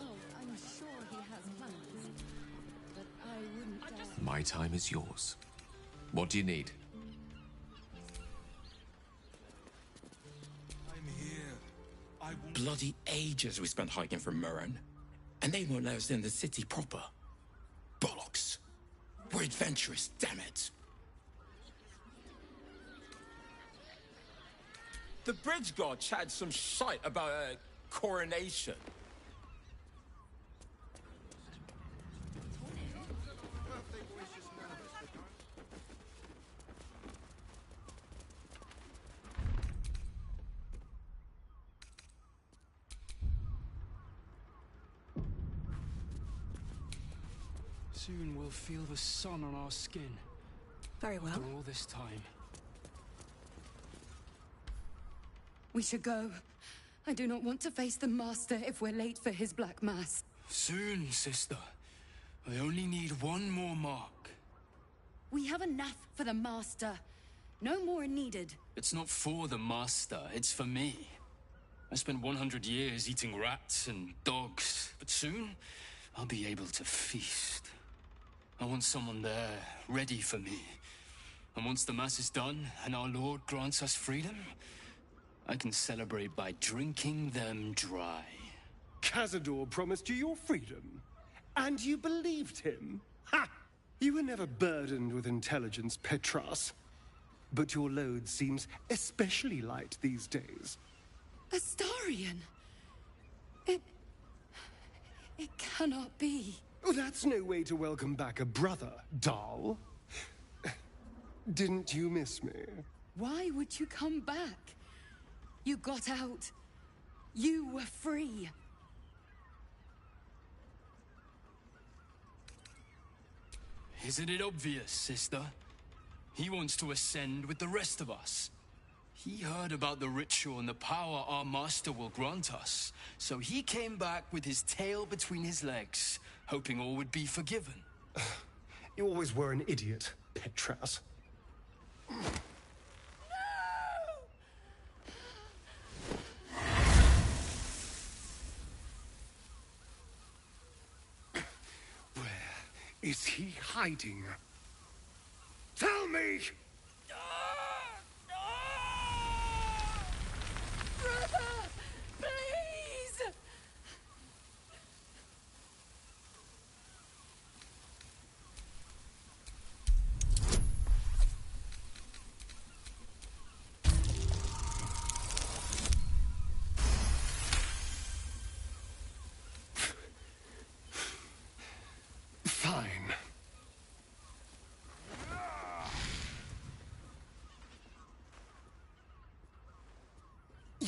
Oh, I'm sure he has plans. But I wouldn't dare. My time is yours. What do you need? I'm here. I won't... Bloody ages we spent hiking from Murren. And they won't let us in the city proper. Bollocks. We're adventurous, damn it. The bridge god chatted some shite about a coronation. Soon we'll feel the sun on our skin. Very well. After all this time. We should go. I do not want to face the Master if we're late for his Black Mass. Soon, sister. I only need one more mark. We have enough for the Master. No more are needed. It's not for the Master, it's for me. I spent 100 years eating rats and dogs, but soon I'll be able to feast. I want someone there, ready for me. And once the Mass is done and our Lord grants us freedom, I can celebrate by drinking them dry. Cazador promised you your freedom, and you believed him? Ha! You were never burdened with intelligence, Petras. But your load seems especially light these days. Astarion! It cannot be. Oh, that's no way to welcome back a brother, doll. Didn't you miss me? Why would you come back? You got out. You were free. Isn't it obvious, sister? He wants to ascend with the rest of us. He heard about the ritual and the power our master will grant us. So he came back with his tail between his legs, hoping all would be forgiven. You always were an idiot, Petras. Where is he hiding? Tell me! Brother! Please!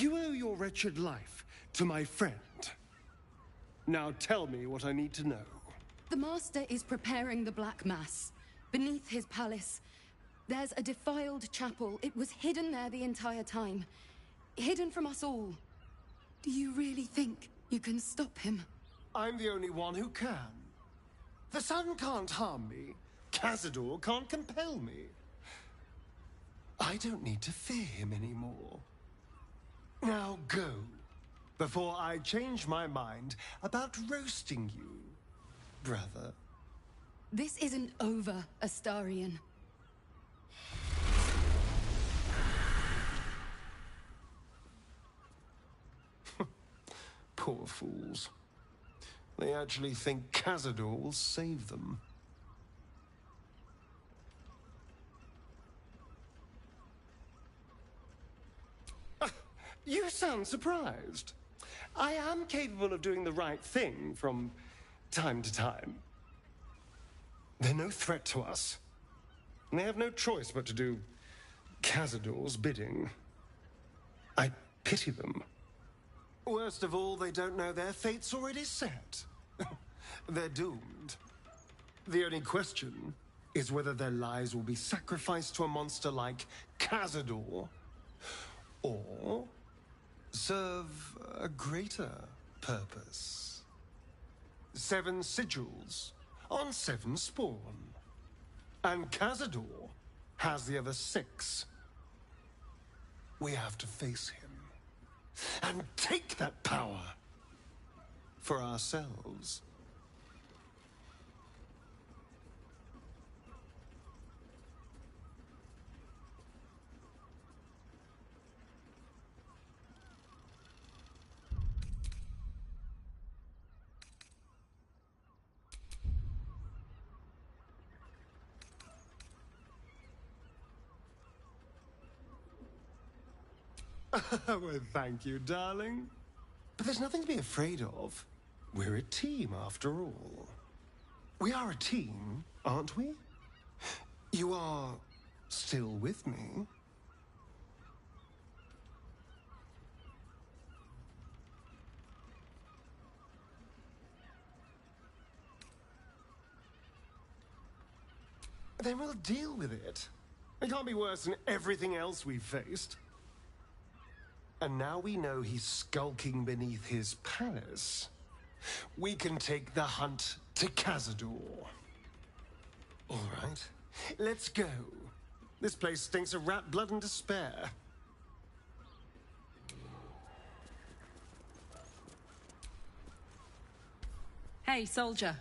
You owe your wretched life to my friend. Now tell me what I need to know. The Master is preparing the Black Mass. Beneath his palace, there's a defiled chapel. It was hidden there the entire time. Hidden from us all. Do you really think you can stop him? I'm the only one who can. The sun can't harm me. Cazador can't compel me. I don't need to fear him anymore. Now go, before I change my mind about roasting you, brother. This isn't over, Astarion. Poor fools. They actually think Cazador will save them. You sound surprised. I am capable of doing the right thing from time to time. They're no threat to us. And they have no choice but to do Cazador's bidding. I pity them. Worst of all, they don't know their fate's already set. They're doomed. The only question is whether their lives will be sacrificed to a monster like Cazador, or serve a greater purpose. 7 sigils on 7 spawn. And Cazador has the other 6. We have to face him and take that power for ourselves. Well, thank you, darling. But there's nothing to be afraid of. We're a team, after all. We are a team, aren't we? You are still with me? Then we'll deal with it. It can't be worse than everything else we've faced. And now we know he's skulking beneath his palace. We can take the hunt to Cazador. All right, let's go. This place stinks of rat blood and despair. Hey, soldier.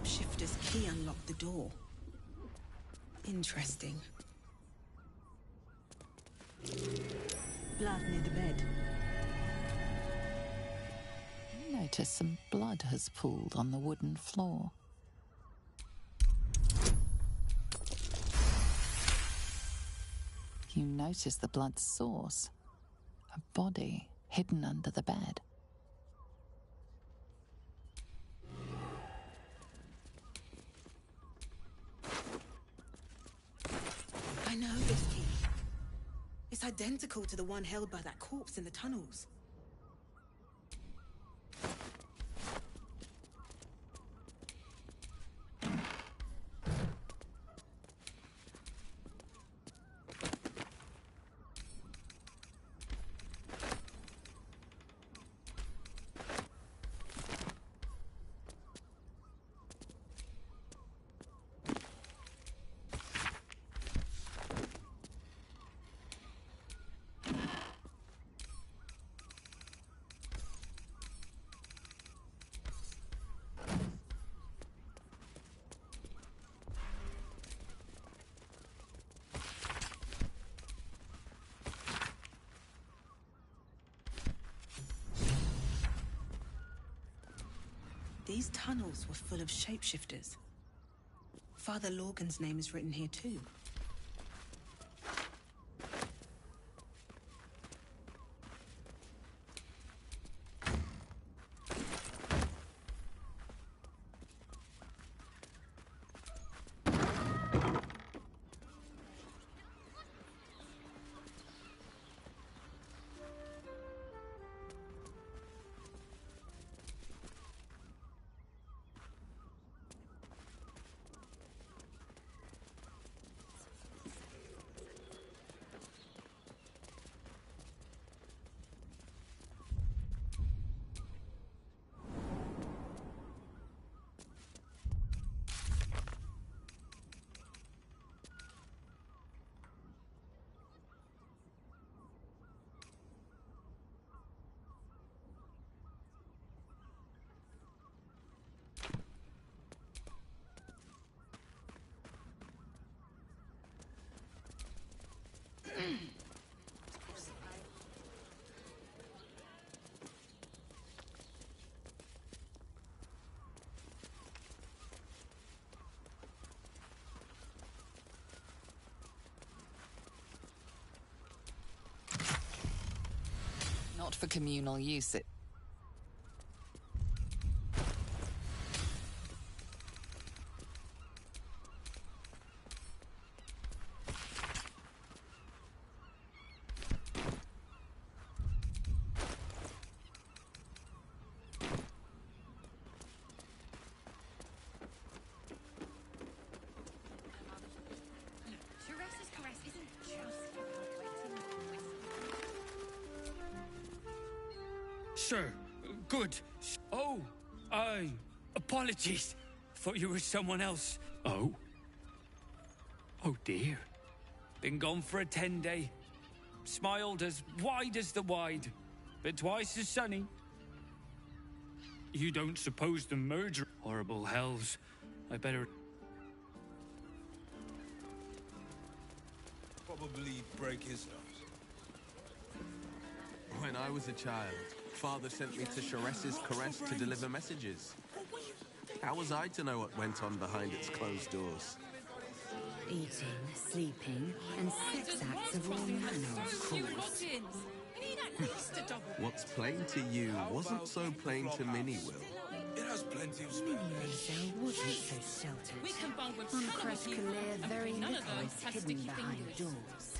Shifter's key unlocked the door. Interesting. Blood near the bed. You notice some blood has pooled on the wooden floor. You notice the blood's source. A body hidden under the bed. I know this key. It's identical to the one held by that corpse in the tunnels. These tunnels were full of shapeshifters. Father Lorgan's name is written here too. Not for communal use, it... Sir, good. Oh, apologies. Thought you were someone else. Oh? Oh dear. Been gone for a 10-day. Smiled as wide as the wide, but twice as sunny. You don't suppose the murder... Horrible hells. I better... Probably break his nose. When I was a child, Father sent me to Shares's Caress to deliver messages. How was I to know what went on behind its closed doors? Eating, sleeping, and sex acts of all manner of course. What's plain to you wasn't so plain to Minnie, Will. It has plenty of space. wasn't so sheltered. We can bung with On some of Crest you, Kalir, very none little of is those have hidden sticky behind fingers. doors.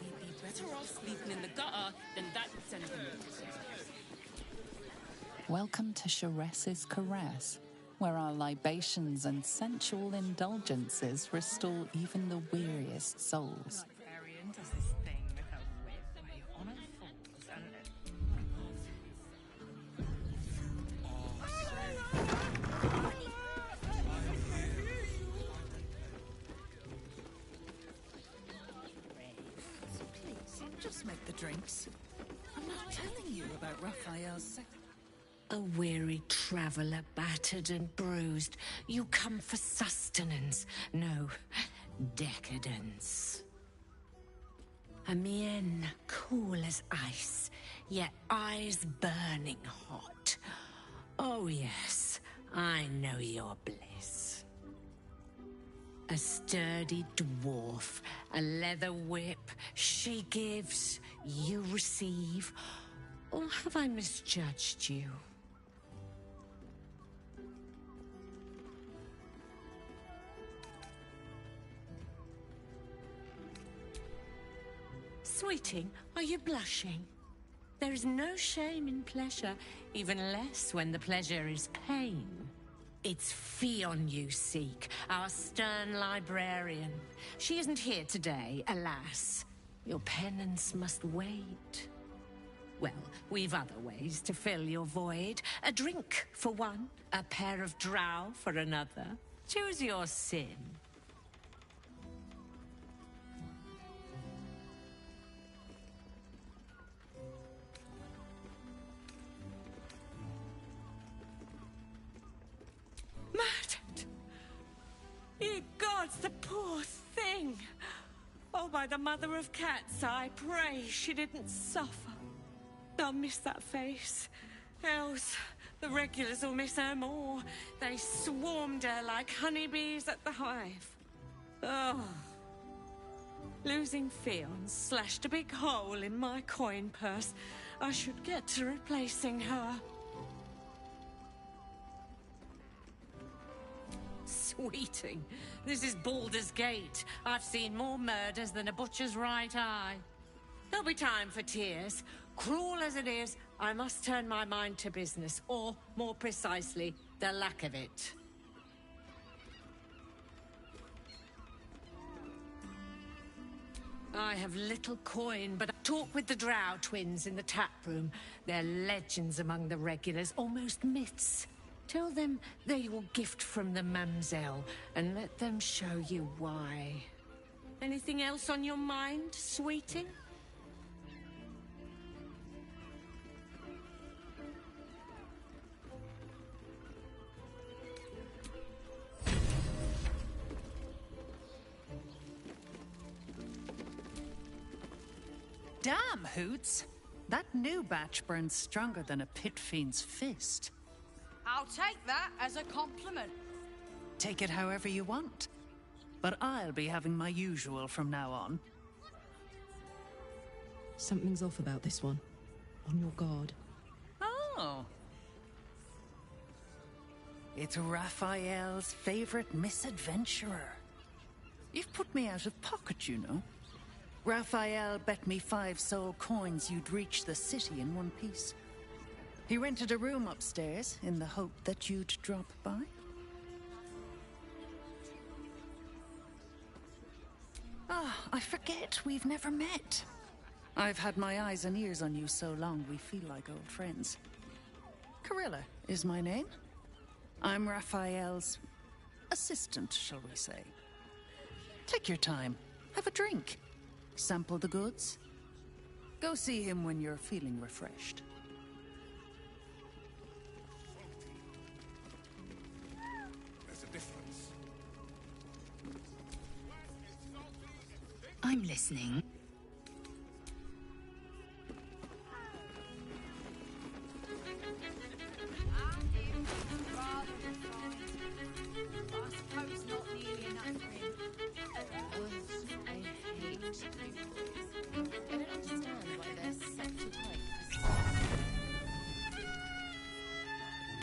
We'd be better off sleeping in the gutter than that sentiment. Welcome to Shares's Caress, where our libations and sensual indulgences restore even the weariest souls. Librarian does this thing with her whip where you honour fools and... Please, just make the drinks. I'm not telling you about Raphael's sex. A weary traveller, battered and bruised, you come for sustenance, no, decadence. A mien cool as ice, yet eyes burning hot. Oh yes, I know your bliss. A sturdy dwarf, a leather whip, she gives, you receive. Or have I misjudged you? Sweeting, are you blushing? There is no shame in pleasure, even less when the pleasure is pain. It's Fionn you seek, our stern librarian. She isn't here today, alas. Your penance must wait. Well, we've other ways to fill your void. A drink for one, a pair of drow for another. Choose your sin. Murdered! Ye gods, the poor thing! Oh, by the mother of cats, I pray she didn't suffer. I'll miss that face. Else, the regulars will miss her more. They swarmed her like honeybees at the hive. Oh. Losing Fionn slashed a big hole in my coin purse. I should get to replacing her. Sweeting. This is Baldur's Gate. I've seen more murders than a butcher's right eye. There'll be time for tears. Cruel as it is, I must turn my mind to business, or, more precisely, the lack of it. I have little coin, but I talk with the Drow twins in the tap room. They're legends among the regulars, almost myths. Tell them they're your gift from the Mamselle, and let them show you why. Anything else on your mind, sweeting? Damn, Hoots! That new batch burns stronger than a pit fiend's fist. I'll take that as a compliment. Take it however you want. But I'll be having my usual from now on. Something's off about this one. On your guard. Oh. It's Raphael's favorite misadventurer. You've put me out of pocket, you know. Raphael bet me 5 soul coins you'd reach the city in one piece. He rented a room upstairs in the hope that you'd drop by. Ah, I forget we've never met. I've had my eyes and ears on you so long we feel like old friends. Carilla is my name. I'm Raphael's assistant, shall we say. Take your time. Have a drink. Sample the goods. Go see him when you're feeling refreshed. There's a difference. I'm listening.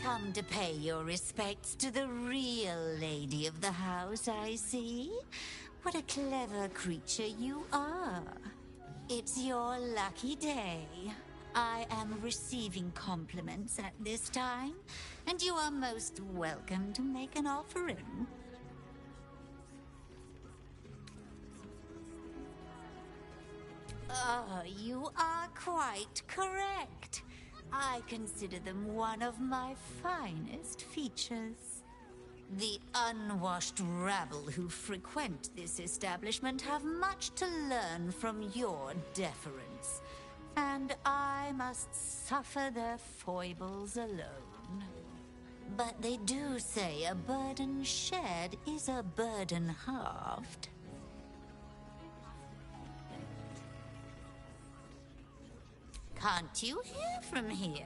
Come to pay your respects to the real lady of the house, I see. What a clever creature you are. It's your lucky day. I am receiving compliments at this time, and you are most welcome to make an offering. Oh, you are quite correct. I consider them one of my finest features. The unwashed rabble who frequent this establishment have much to learn from your deference, and I must suffer their foibles alone. But they do say a burden shared is a burden halved. Can't you hear from here?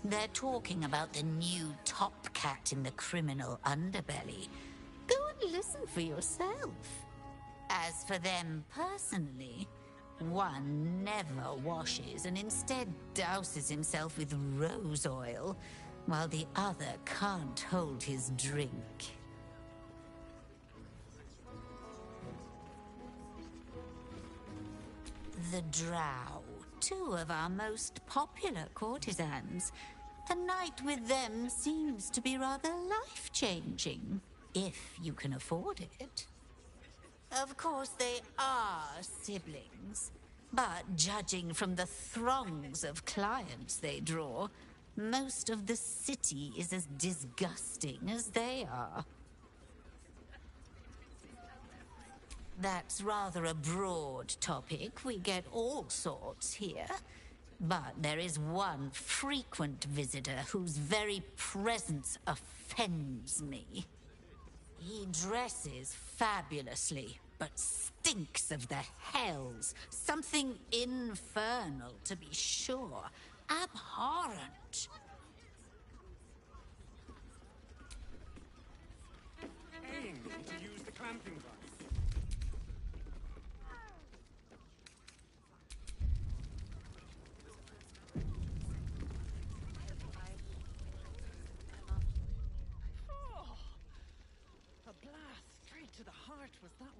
They're talking about the new top cat in the criminal underbelly. Go and listen for yourself. As for them personally, one never washes and instead douses himself with rose oil, while the other can't hold his drink. The Drow. 2 of our most popular courtesans. A night with them seems to be rather life-changing, if you can afford it. Of course, they are siblings, but judging from the throngs of clients they draw, most of the city is as disgusting as they are. That's rather a broad topic. We get all sorts here. But there is one frequent visitor whose very presence offends me. He dresses fabulously, but stinks of the hells. Something infernal, to be sure. Abhorrent.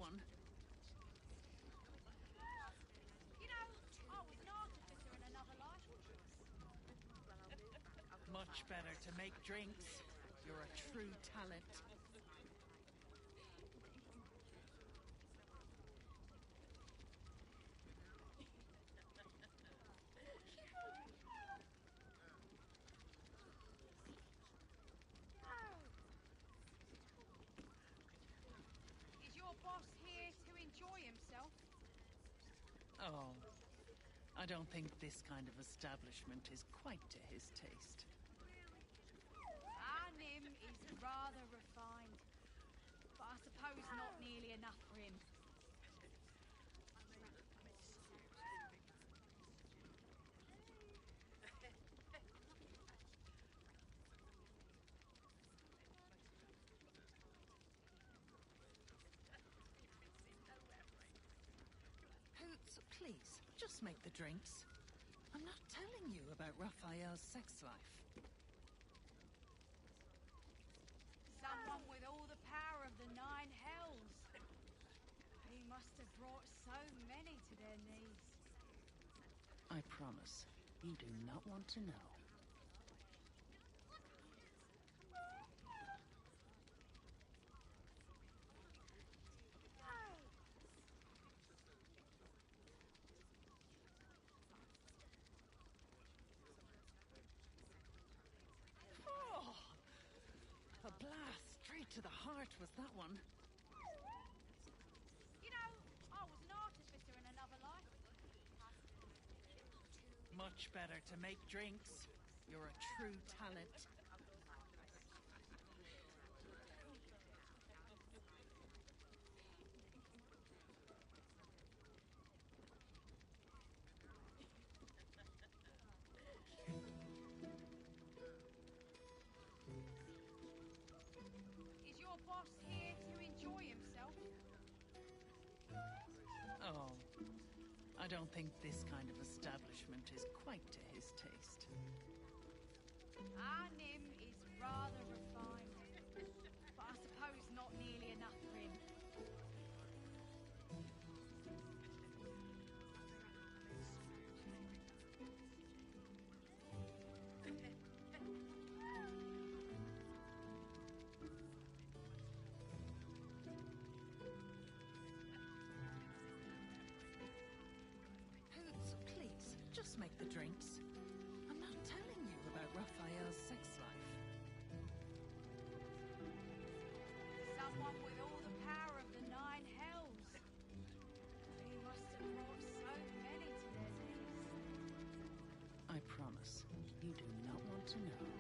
one. You know, I was an artificer in another life. Much better to make drinks. You're a true talent. Is your boss here to enjoy himself? Oh, I don't think this kind of establishment is quite to his taste. Our Nim is rather refined, but I suppose not nearly enough for him. Hoots, please, just make the drinks. I'm not telling you about Raphael's sex life. Someone with all the power of the nine hells. He must have brought so many to their knees. I promise, you do not want to know. Oh, a blast straight to the heart was that one. You know, I was an artificer in another life. Much better to make drinks. You're a true talent. Is your boss here to enjoy himself? Oh, I don't think this kind of establishment is quite to his taste. Our Nim is rather refined, but I suppose not nearly enough for him. Hoots, please, just make the drinks. I'm not telling you about Raphael's sex life. Someone with all the power of the nine hells. He must have brought so many to their knees. I promise, you do not want to know.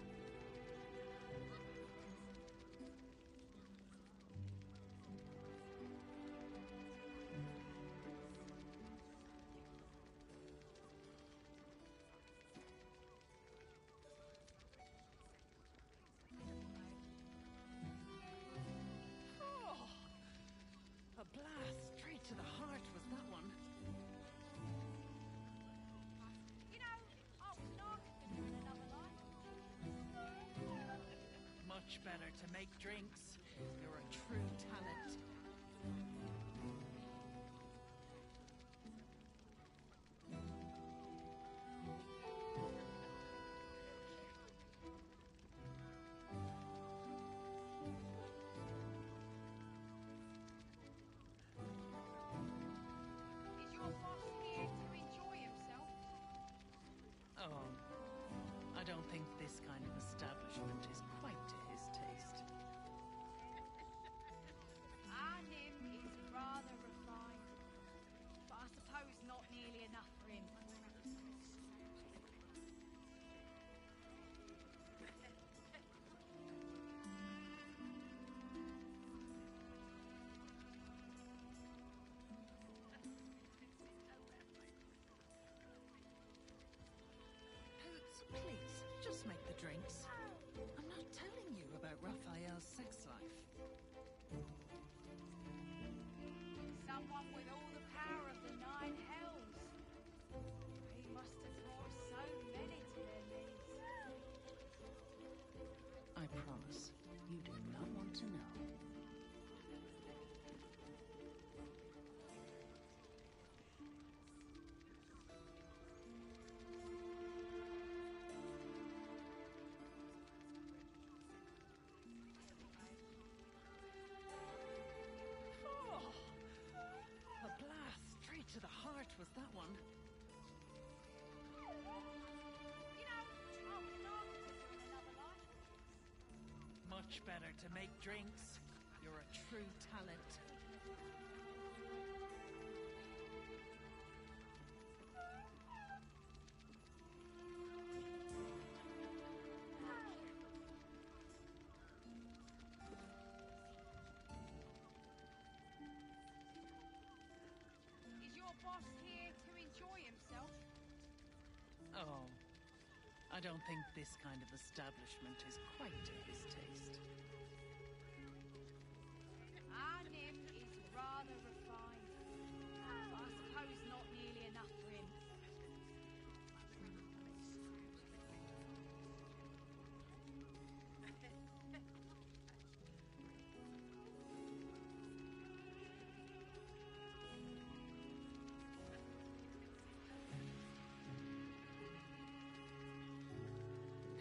Oh, a blast straight to the heart was that one. You know, I was an artificer in another life. Much better to make drinks. You're a true talent. Is your boss here to enjoy himself? Oh, I don't think this kind of establishment is quite to his taste. Our Nim is rather refined, but I suppose not nearly enough for him. Hoots, please, just make the drinks. I'm not telling you about Raphael's sex life. Someone with all the power of the nine hells. He must have brought so many to their knees. I promise, you do not want to know. Much better to make drinks. You're a true talent. Is your boss here to enjoy himself? Oh, I don't think this kind of establishment is quite to his taste. Our Nim is rather refined. I suppose not nearly enough for him.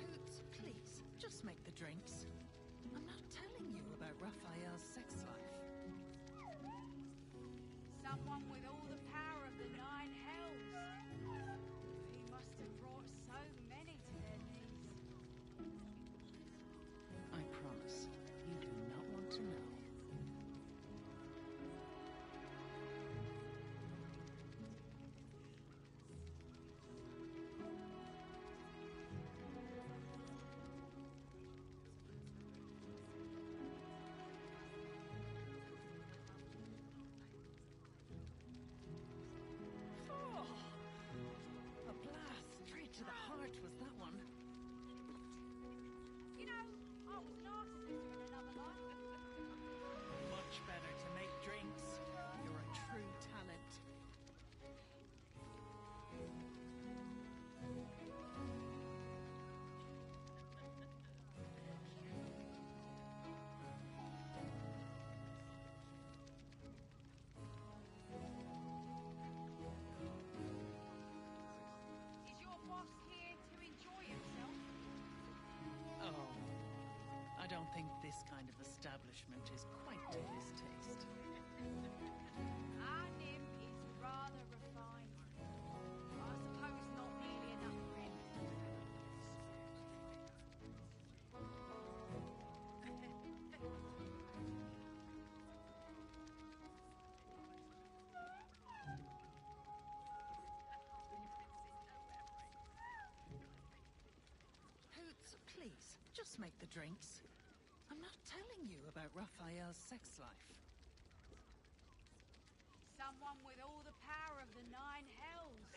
Hoots, please, just make the drinks. I'm not telling you about Raphael's sex life. Someone with all the power of the nine hells. He must have brought so many to their knees. I promise, you do not want to know. Oh, a blast straight to the heart was that one. You know, I was narcissist in another life. Much better to make drinks. You're a true talent. Is your boss here to enjoy himself? Oh, I don't think this kind of establishment is quite to his taste. Our Nim is rather refined. I suppose not nearly enough for him. Hoots, please, just make the drinks. I'm not telling you about Raphael's sex life. Someone with all the power of the nine hells.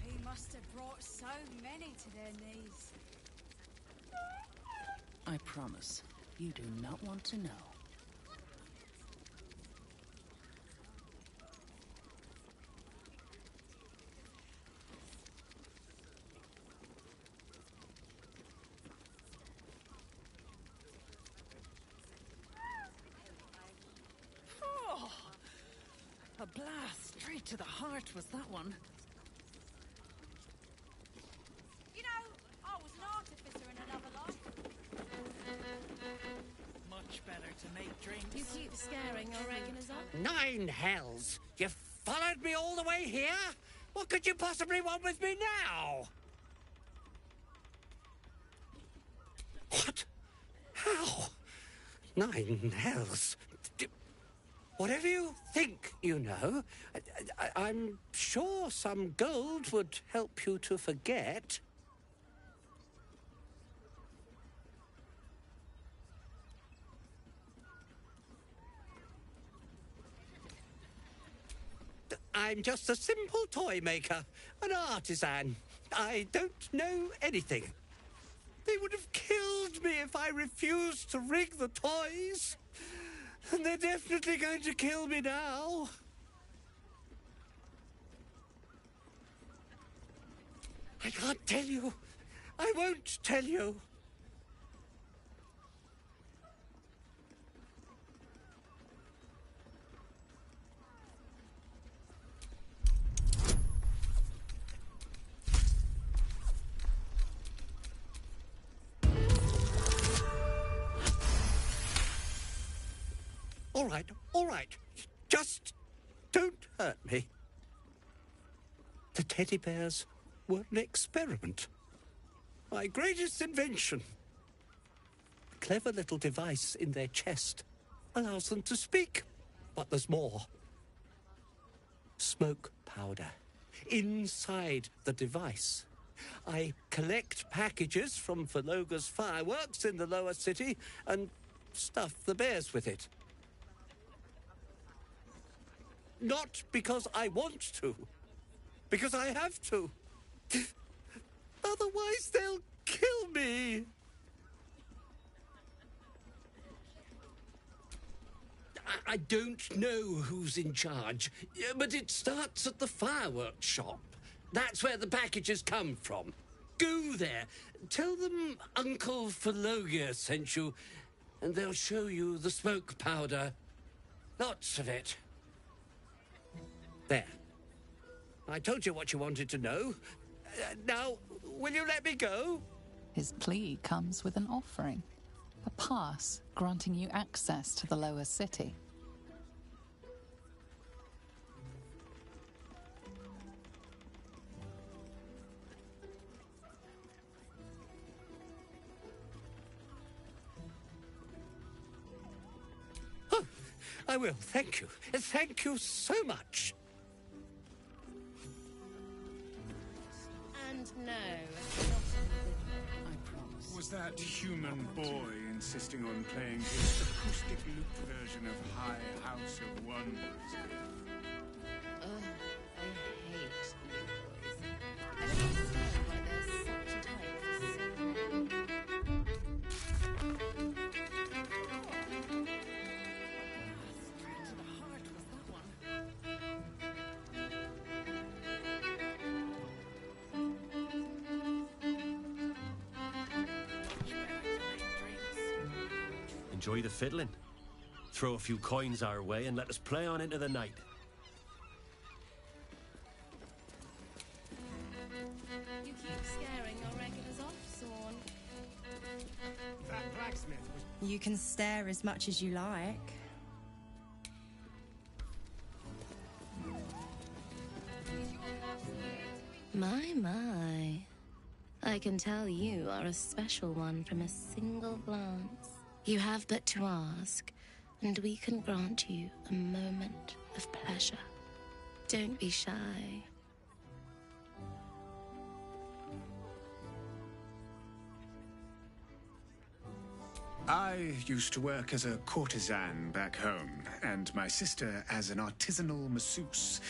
He must have brought so many to their knees. I promise, you do not want to know. Oh, a blast straight to the heart was that one. You know, I was an artificer in another life. Much better to make drinks. You keep scaring your regulars up. 9 hells! You followed me all the way here? What could you possibly want with me now? What? How? 9 hells? Whatever you think you know, I'm sure some gold would help you to forget. I'm just a simple toy maker, an artisan. I don't know anything. They would have killed me if I refused to rig the toys. And they're definitely going to kill me now. I can't tell you. I won't tell you. All right. Just don't hurt me. The teddy bears were an experiment. My greatest invention. clever little device in their chest. Allows them to speak. But there's more. Smoke powder. Inside the device. I collect packages from Verloga's fireworks in the lower city and stuff the bears with it. Not because I want to. Because I have to. Otherwise they'll kill me. I don't know who's in charge, but it starts at the fireworks shop. That's where the packages come from. Go there. Tell them Uncle Verloga sent you, and they'll show you the smoke powder. Lots of it. There. I told you what you wanted to know. Now, will you let me go? His plea comes with an offering. A pass granting you access to the lower city. Oh, I will, thank you. Thank you so much. And no, Was that human boy insisting on playing his acoustic loop version of High House of Wonders? I hate boys. I don't understand why there's such a type for Straight to the heart was that one. Enjoy the fiddling. Throw a few coins our way and let us play on into the night. You keep scaring your regulars off, Sorn. That blacksmith was... You can stare as much as you like. My. I can tell you are a special one from a single glance. You have but to ask, and we can grant you a moment of pleasure. Don't be shy. I used to work as a courtesan back home, and my sister as an artisanal masseuse.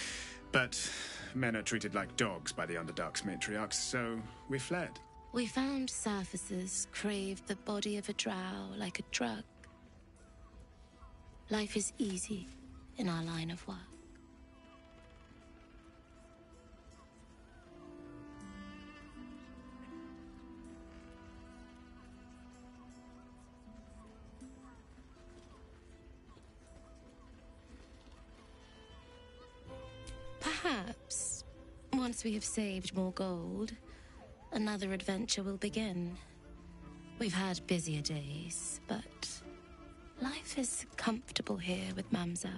But men are treated like dogs by the Underdark's matriarchs, so we fled. We found surfacers craved the body of a drow like a drug. Life is easy in our line of work. Perhaps, once we have saved more gold, another adventure will begin. We've had busier days, but life is comfortable here with Mamselle.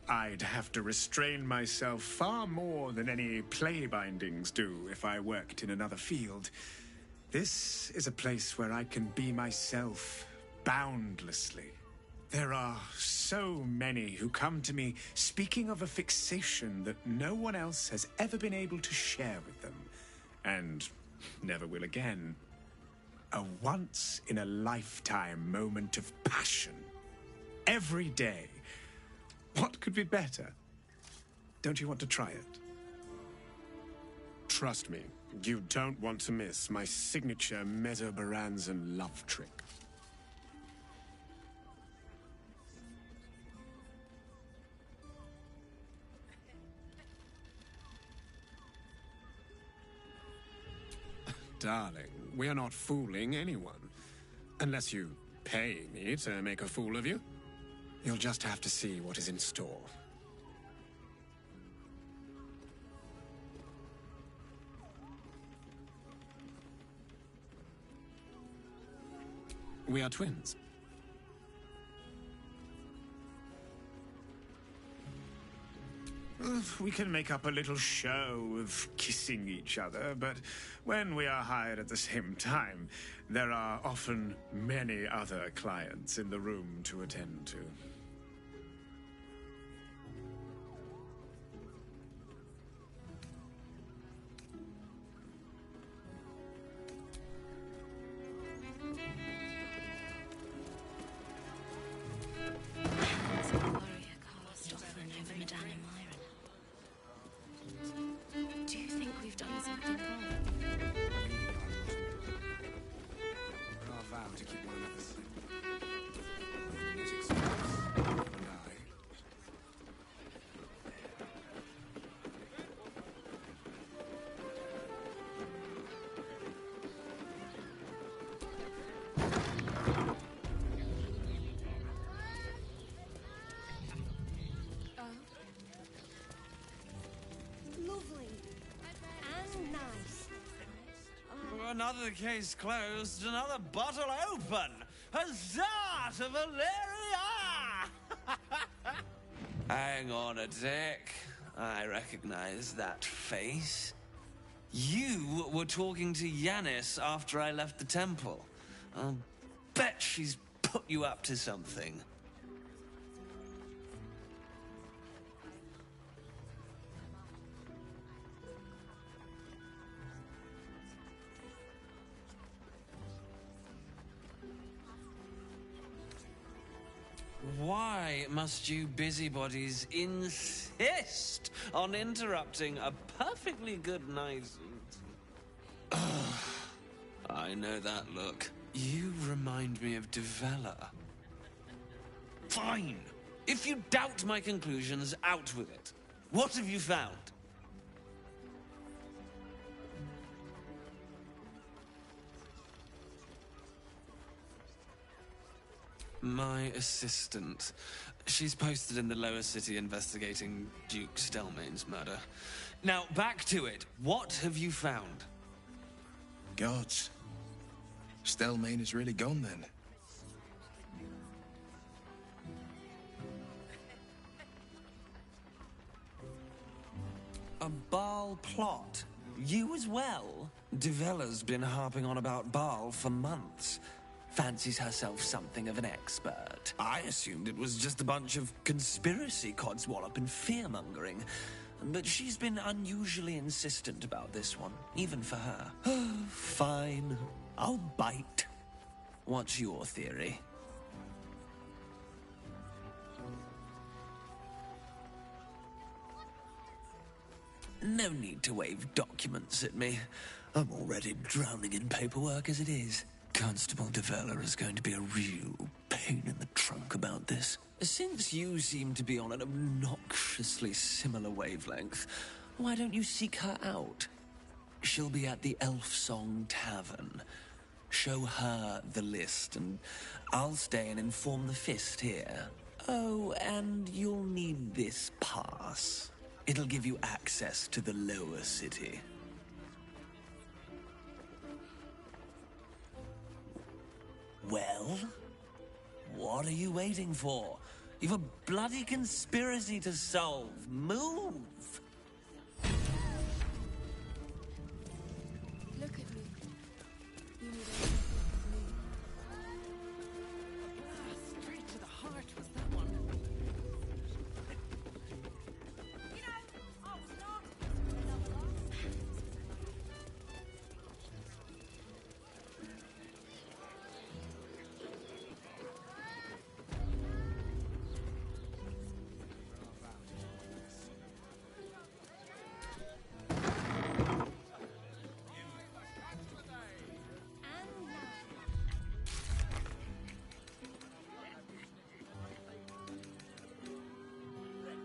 I'd have to restrain myself far more than any play bindings do if I worked in another field. This is a place where I can be myself boundlessly. There are so many who come to me speaking of a fixation that no one else has ever been able to share with them, and never will again. A once-in-a-lifetime moment of passion. Every day. What could be better? Don't you want to try it? Trust me, you don't want to miss my signature Mesobaranzan love trick. Darling, we are not fooling anyone. Unless you pay me to make a fool of you. You'll just have to see what is in store. We are twins. we can make up a little show of kissing each other, but when we are hired at the same time, there are often many other clients in the room to attend to. Do you think we've done something wrong? We're all vowed to keep one another safe. Music stops, and I. Lovely. And nice. Another case closed, another bottle open. Huzzah to Valeria! Hang on a tick. I recognize that face. You were talking to Yanis after I left the temple. I'll bet she's put you up to something. Why must you busybodies insist on interrupting a perfectly good night? I know that look. You remind me of Devella. Fine. If you doubt my conclusions, out with it. What have you found? My assistant. She's posted in the lower city investigating Duke Stelmane's murder. Now, back to it. What have you found? Gods. Stelmane is really gone then. A Baal plot? You as well? Devella's been harping on about Baal for months. Fancies herself something of an expert. I assumed it was just a bunch of conspiracy codswallop and fear-mongering. But she's been unusually insistent about this one, even for her. Fine. I'll bite. What's your theory? No need to wave documents at me. I'm already drowning in paperwork as it is. Constable Devella is going to be a real pain in the trunk about this. Since you seem to be on an obnoxiously similar wavelength, why don't you seek her out? She'll be at the Elf Song Tavern. Show her the list, and I'll stay and inform the Fist here. Oh, and you'll need this pass. It'll give you access to the lower city. Well, what are you waiting for? You've a bloody conspiracy to solve. Move! Look at me. You need Straight to the heart was that one.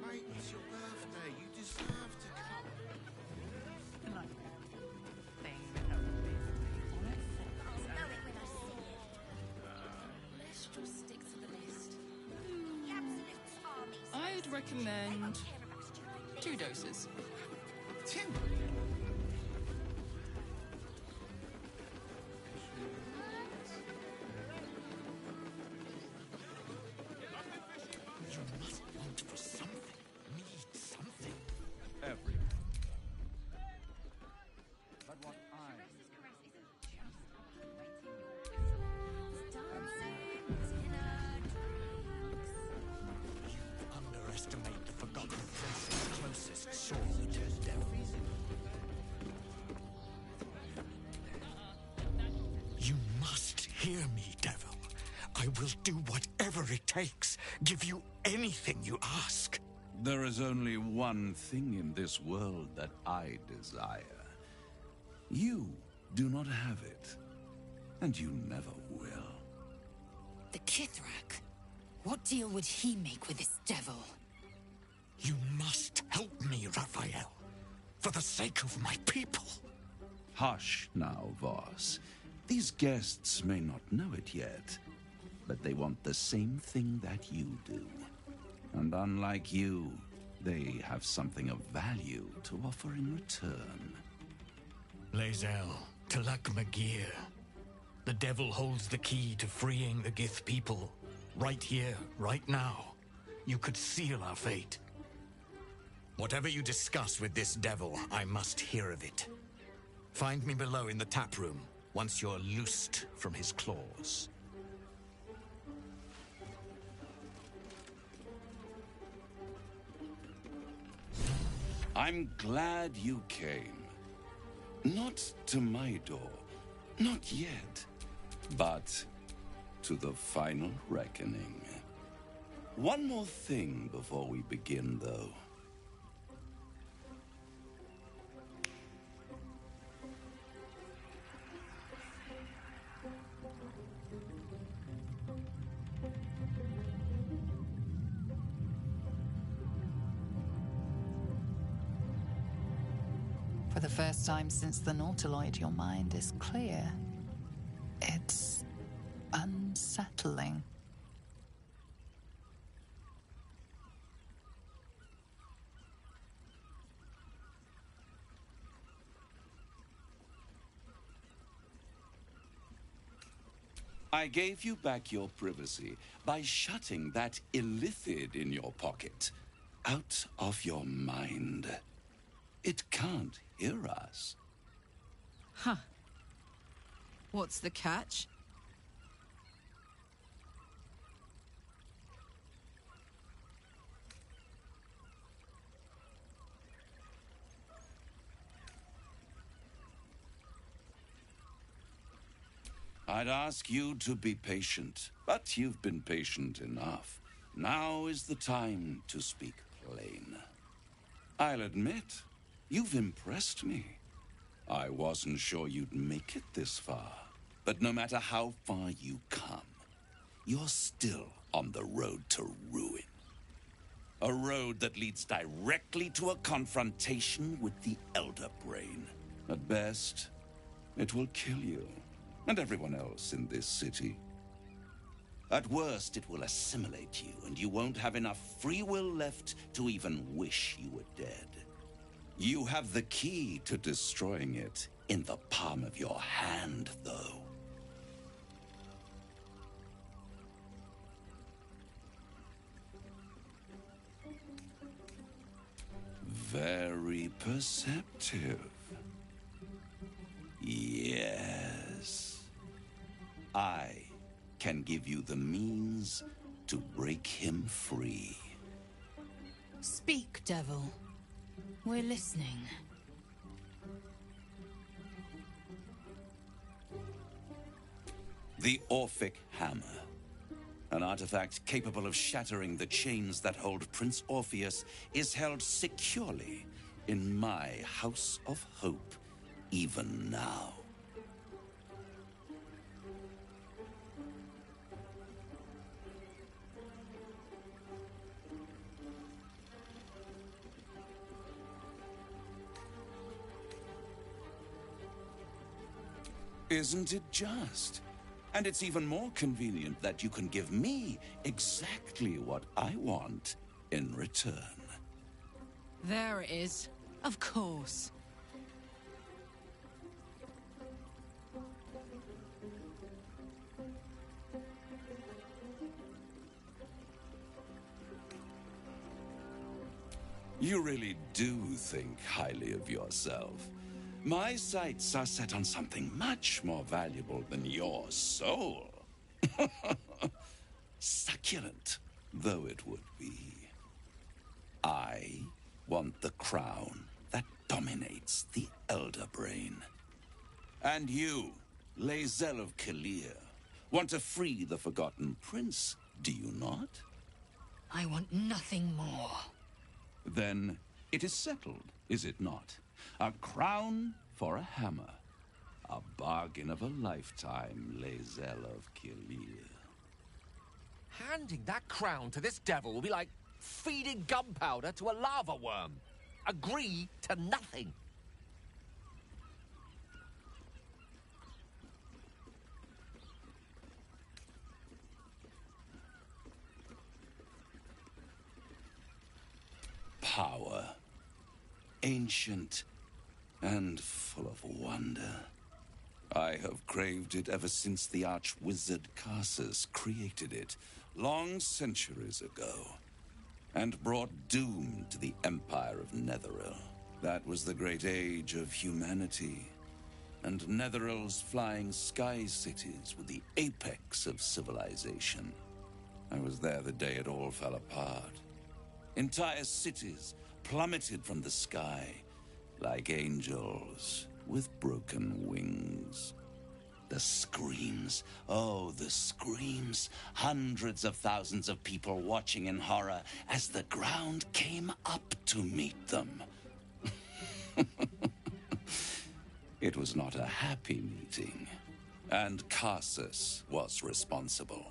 Mate, it's your birthday. You deserve to come. Let's just stick to the list. I'd recommend 2 doses. 2? You must want for something, need something. devil. I will do whatever it takes. Give you anything you ask. There is only one thing in this world that I desire. You do not have it, and you never will. The Kithrak? What deal would he make with this devil? You must help me, Raphael. For the sake of my people. Hush now, Voss. These guests may not know it yet, but they want the same thing that you do. And unlike you, they have something of value to offer in return. Lae'zel, Talak Magir. The devil holds the key to freeing the Gith people. Right here, right now. You could seal our fate. Whatever you discuss with this devil, I must hear of it. Find me below in the tap room, once you're loosed from his claws. I'm glad you came. Not to my door, not yet, but to the final reckoning. One more thing before we begin, though. For the first time since the Nautiloid, your mind is clear. It's unsettling. I gave you back your privacy by shutting that illithid in your pocket out of your mind. It can't hear us. Huh. What's the catch? I'd ask you to be patient, but you've been patient enough. Now is the time to speak plain. I'll admit, you've impressed me. I wasn't sure you'd make it this far, but no matter how far you come, you're still on the road to ruin. A road that leads directly to a confrontation with the Elder Brain. At best, it will kill you. And everyone else in this city. At worst, it will assimilate you, and you won't have enough free will left to even wish you were dead. You have the key to destroying it in the palm of your hand, though. Very perceptive. Yes. I can give you the means to break him free. Speak, devil. We're listening. The Orphic Hammer. An artifact capable of shattering the chains that hold Prince Orpheus is held securely in my House of Hope, even now. Isn't it just? And it's even more convenient that you can give me exactly what I want in return. There it is. Of course. You really do think highly of yourself. My sights are set on something much more valuable than your soul. Succulent though it would be. I want the crown that dominates the Elder Brain. And you, Lae'zel of Kalir, Want to free the Forgotten Prince, do you not? I want nothing more. Then it is settled, is it not? A crown for a hammer. A bargain of a lifetime, Lae'zel of Kirlir. Handing that crown to this devil will be like feeding gunpowder to a lava worm. Agree to nothing. Power. Ancient and full of wonder. I have craved it ever since the arch-wizard Karsus created it, long centuries ago, and brought doom to the Empire of Netheril. That was the great age of humanity, and Netheril's flying sky cities were the apex of civilization. I was there the day it all fell apart. Entire cities plummeted from the sky like angels with broken wings. The screams, oh, the screams. Hundreds of thousands of people watching in horror as the ground came up to meet them. It was not a happy meeting, and Karsus was responsible.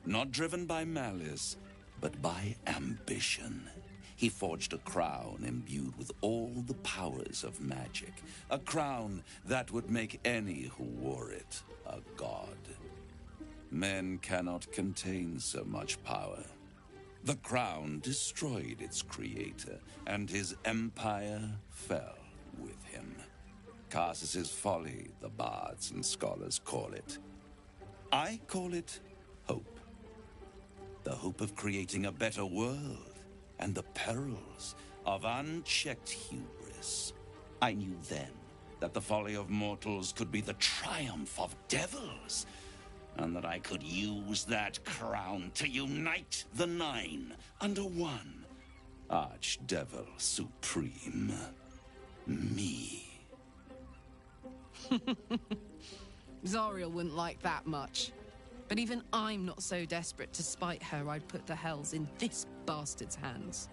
Not driven by malice, but by ambition. He forged a crown imbued with all the powers of magic. A crown that would make any who wore it a god. Men cannot contain so much power. The crown destroyed its creator, and his empire fell with him. Karsus's folly, the bards and scholars call it. I call it hope. The hope of creating a better world, and the perils of unchecked hubris. I knew then that the folly of mortals could be the triumph of devils, and that I could use that crown to unite the Nine under one Archdevil Supreme. Me. Zariel wouldn't like that much. But even I'm not so desperate to spite her I'd put the hells in this bastard's hands.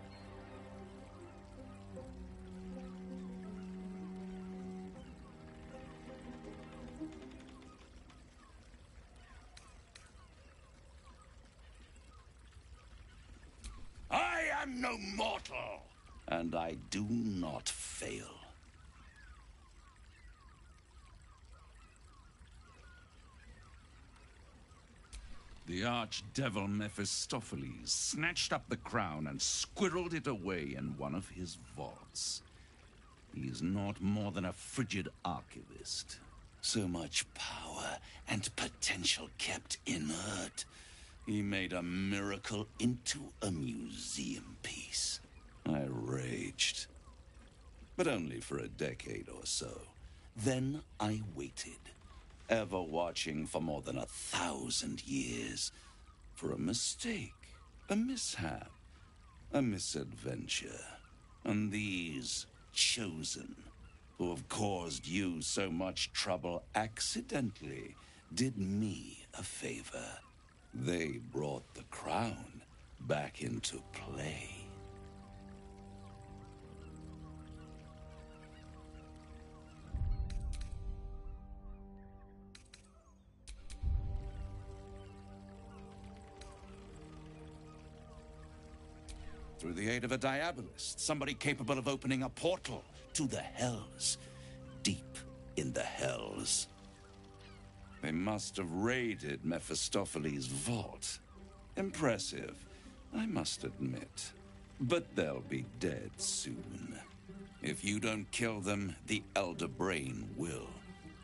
I am no mortal, and I do not fail. The archdevil Mephistopheles snatched up the crown and squirreled it away in one of his vaults. He is not more than a frigid archivist. So much power and potential kept inert. He made a miracle into a museum piece. I raged. But only for a decade or so. Then I waited. Ever watching for more than 1,000 years. For a mistake, a mishap, a misadventure. And these chosen, who have caused you so much trouble accidentally, did me a favor. They brought the crown back into play. Through the aid of a diabolist, somebody capable of opening a portal to the hells. Deep in the hells. They must have raided Mephistopheles' vault. Impressive, I must admit. But they'll be dead soon. If you don't kill them, the Elder Brain will.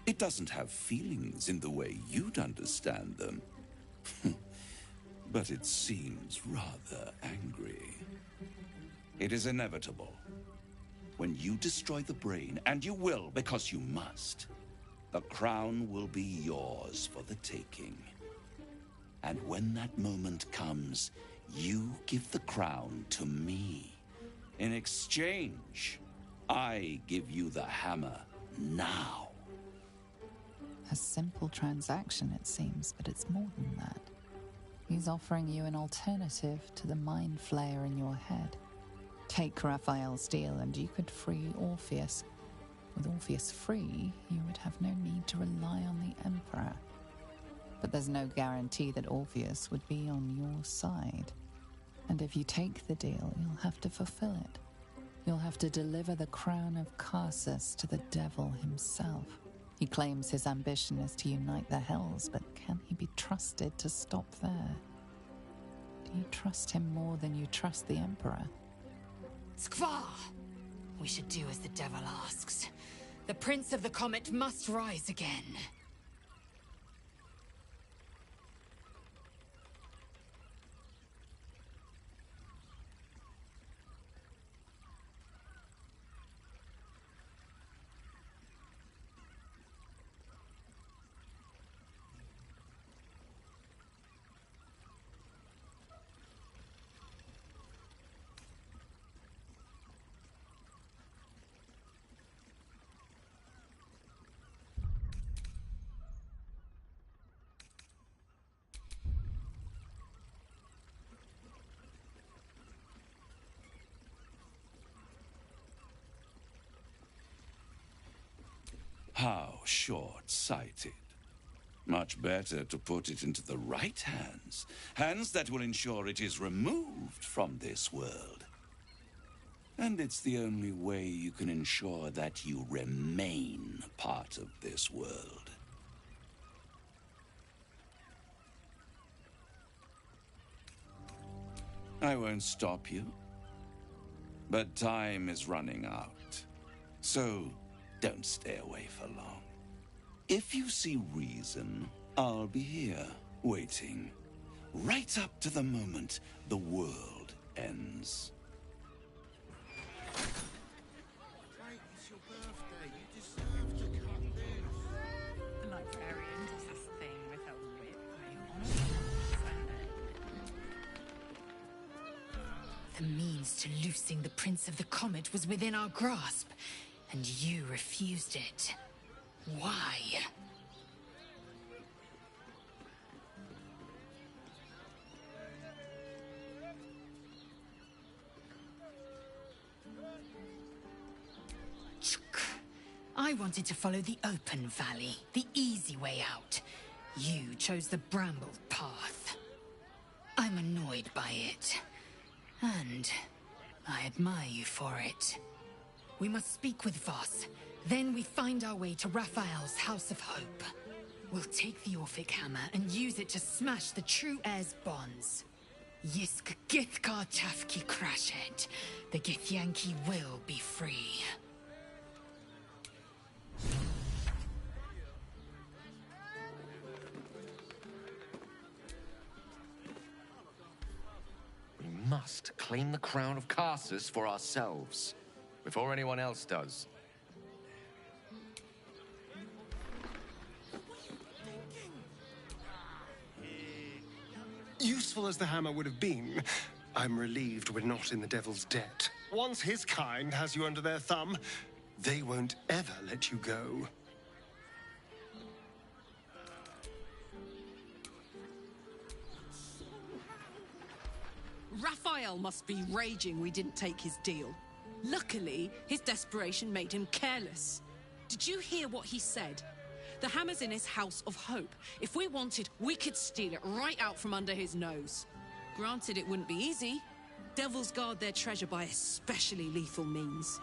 It doesn't have feelings in the way you'd understand them. But it seems rather angry. It is inevitable. When you destroy the brain, and you will because you must, the crown will be yours for the taking. And when that moment comes, you give the crown to me. In exchange, I give you the hammer now. A simple transaction, it seems, but it's more than that. He's offering you an alternative to the mind flayer in your head. Take Raphael's deal and you could free Orpheus. With Orpheus free, you would have no need to rely on the Emperor. But there's no guarantee that Orpheus would be on your side. And if you take the deal, you'll have to fulfill it. You'll have to deliver the crown of Carsus to the devil himself. He claims his ambition is to unite the Hells, but can he be trusted to stop there? Do you trust him more than you trust the Emperor? Skvar! We should do as the devil asks. The Prince of the Comet must rise again. How short-sighted. Much better to put it into the right hands. Hands that will ensure it is removed from this world. And it's the only way you can ensure that you remain part of this world. I won't stop you. But time is running out. So, don't stay away for long. If you see reason, I'll be here, waiting. Right up to the moment the world ends. It's your birthday. You deserve to cut loose. The librarian does this thing with her whip. I honestly The means to loosing the Prince of the Comet was within our grasp, and you refused it. Why? I wanted to follow the open valley, the easy way out. You chose the brambled path. I'm annoyed by it. And I admire you for it. We must speak with Voss. Then we find our way to Raphael's House of Hope. We'll take the Orphic Hammer and use it to smash the true heir's bonds. Yisk Githkar Tafki Crashed. The Githyanki will be free. We must claim the crown of Carsus for ourselves, before anyone else does. Useful as the hammer would have been, I'm relieved we're not in the devil's debt. Once his kind has you under their thumb, they won't ever let you go. Raphael must be raging we didn't take his deal. Luckily, his desperation made him careless. Did you hear what he said? The hammer's in his House of Hope. If we wanted, we could steal it right out from under his nose. Granted, it wouldn't be easy. Devils guard their treasure by especially lethal means.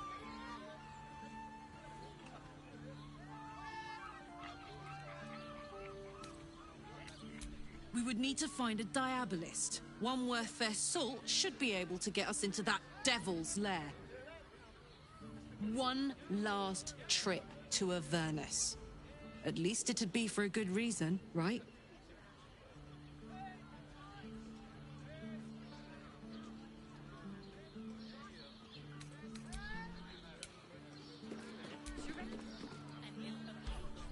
We would need to find a diabolist. One worth their salt should be able to get us into that devil's lair. One last trip to Avernus. At least it'd be for a good reason, right?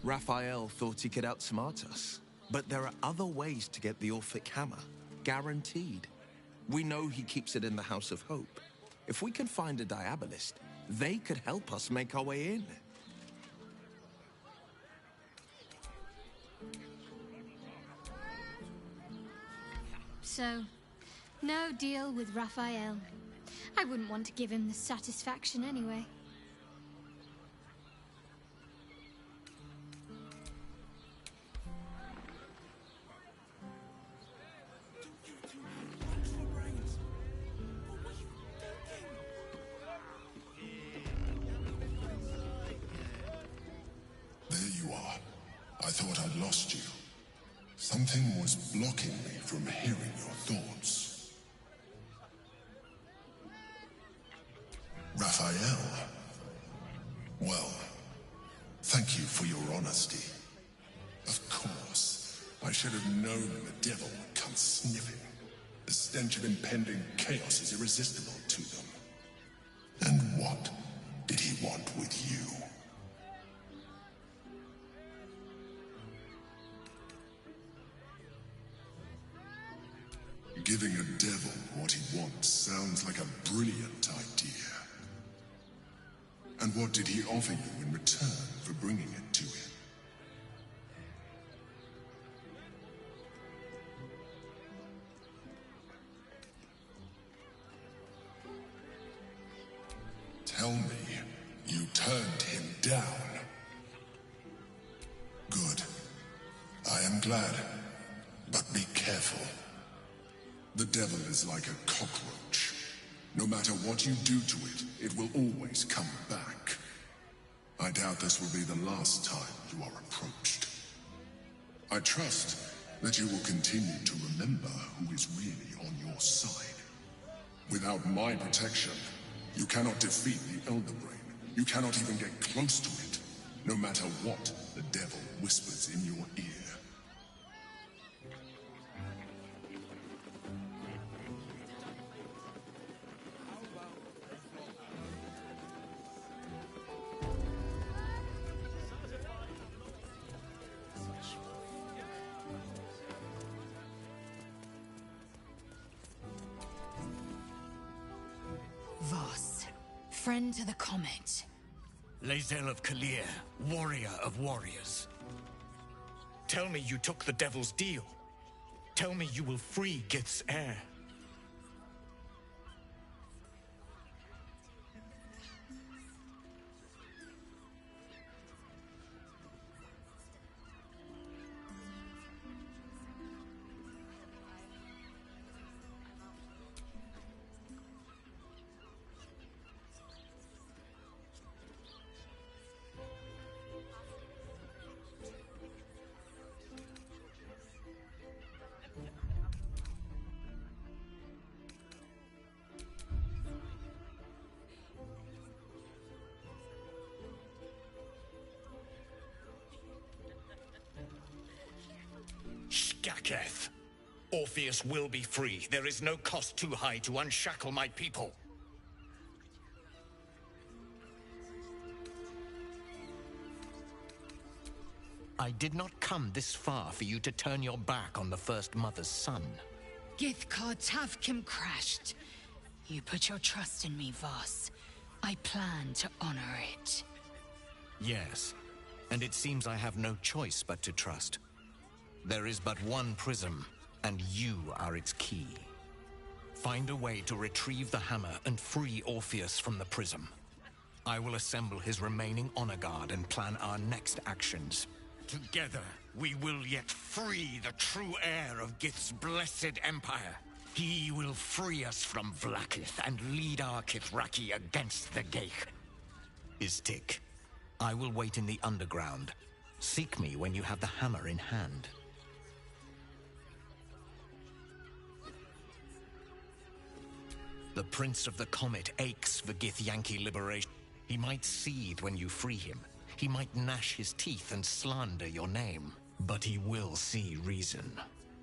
Raphael thought he could outsmart us. But there are other ways to get the Orphic Hammer. Guaranteed. We know he keeps it in the House of Hope. If we can find a diabolist, they could help us make our way in. So, no deal with Raphael. I wouldn't want to give him the satisfaction anyway. There you are. I thought I'd lost you. Something was blocking me from hearing your thoughts. Raphael. Well, thank you for your honesty. Of course, I should have known the devil would come sniffing. The stench of impending chaos is irresistible to them. And what did he want with you? Giving a devil what he wants sounds like a brilliant idea. And what did he offer you in return for bringing it to him? Tell me, you turned him down. Good. I am glad. But be careful. The devil is like a cockroach. No matter what you do to it, it will always come back. I doubt this will be the last time you are approached. I trust that you will continue to remember who is really on your side. Without my protection, you cannot defeat the Elder Brain. You cannot even get close to it, no matter what the devil whispers in your ear. Voss, friend to the Comet. Lae'zel of Kalir, warrior of warriors. Tell me you took the devil's deal. Tell me you will free Gith's heir. Shkaketh. Orpheus will be free. There is no cost too high to unshackle my people. I did not come this far for you to turn your back on the First Mother's son. Githkar Tavkim crashed. You put your trust in me, Voss. I plan to honor it. Yes, and it seems I have no choice but to trust. There is but one prism, and you are its key. Find a way to retrieve the hammer and free Orpheus from the prism. I will assemble his remaining honor guard and plan our next actions. Together, we will yet free the true heir of Gith's blessed empire. He will free us from Vlaakith and lead our Kithraki against the Geich. Istik, I will wait in the underground. Seek me when you have the hammer in hand. The Prince of the Comet aches for Githyanki liberation. He might seethe when you free him. He might gnash his teeth and slander your name. But he will see reason.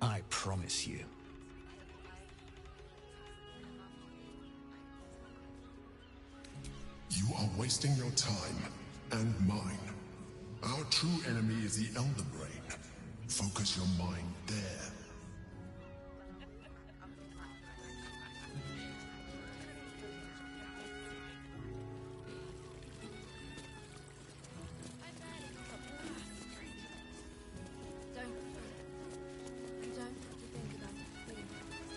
I promise you. You are wasting your time, and mine. Our true enemy is the Elder Brain. Focus your mind there. Don't have to think about it, please.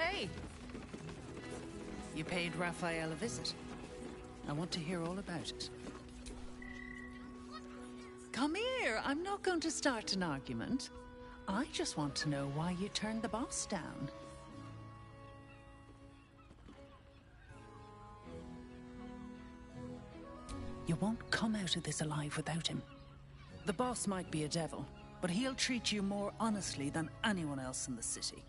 Hey! You paid Raphael a visit. I want to hear all about it. Come here. I'm not going to start an argument. I just want to know why you turned the boss down. You won't come out of this alive without him. The boss might be a devil, but he'll treat you more honestly than anyone else in the city.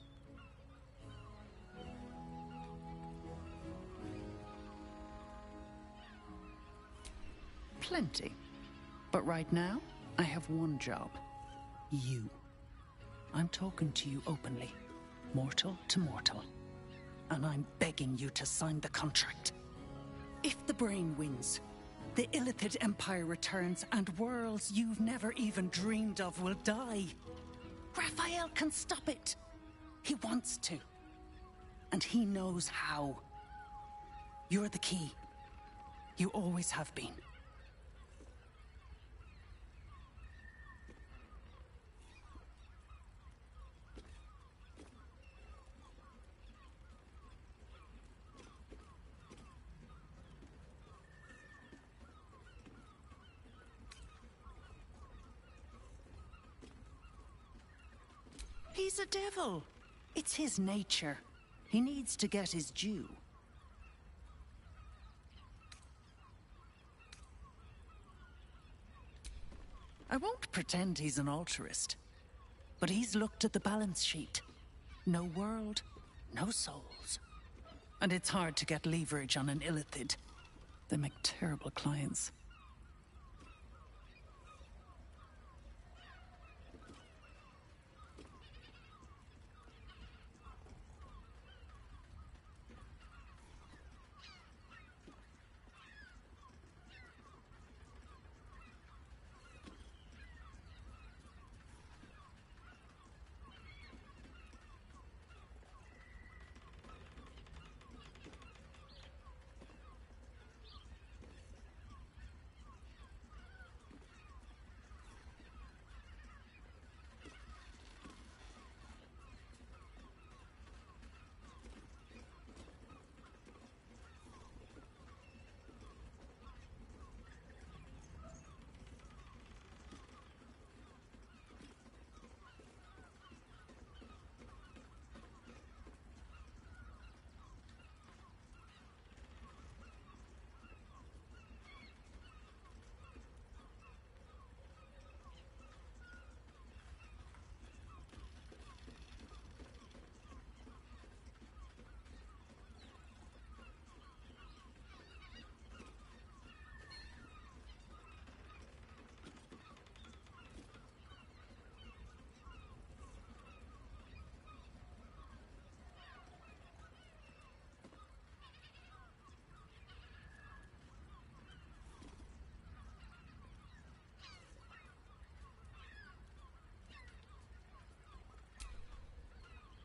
Plenty. But right now, I have one job. You. I'm talking to you openly, mortal to mortal. And I'm begging you to sign the contract. If the brain wins, the Illithid Empire returns and worlds you've never even dreamed of will die. Raphael can stop it. He wants to. And he knows how. You're the key. You always have been. He's a devil. It's his nature. He needs to get his due. I won't pretend he's an altruist, but he's looked at the balance sheet. No world, no souls. And it's hard to get leverage on an Illithid. They make terrible clients.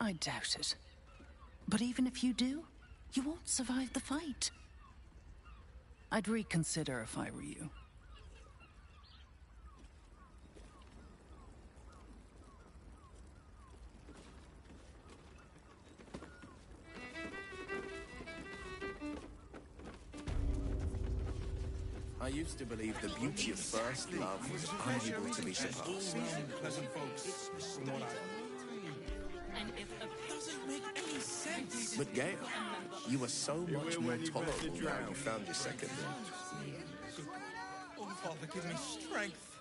I doubt it. But even if you do, you won't survive the fight. I'd reconsider if I were you. I used to believe the beauty of first love was unable to be surpassed. Pleasant folks. Doesn't make any sense. But Gale, you were so much more tolerable now you found your second one. Oh, Father, give me strength.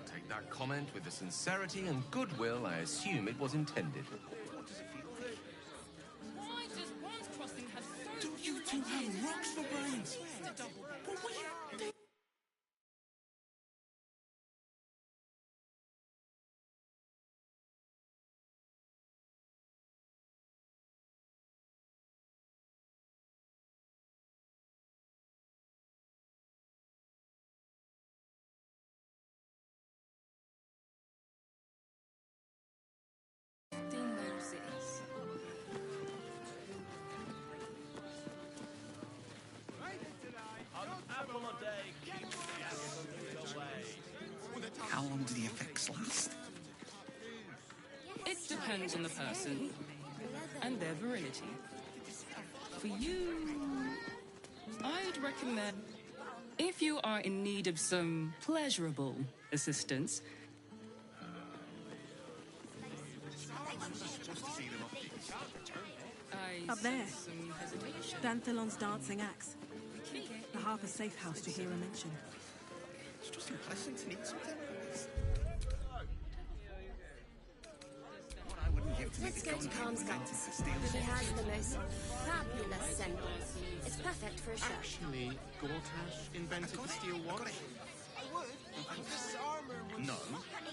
Take that comment with the sincerity and goodwill I assume it was intended. Why does Bronze Crossing have so Do you two have rocks for brains? But what do you... How long do the effects last? depends on the person and their virility. For you, I'd recommend, if you are in need of some pleasurable assistance, Up there, Danthelon's dancing axe. The Harper's safe house to hear her mention. It's just unpleasant to need something. What I wouldn't give to Let's go to Calmscott's. He has the most fabulous scent. It's perfect for a show. Actually, Gortash invented the steel watch. No,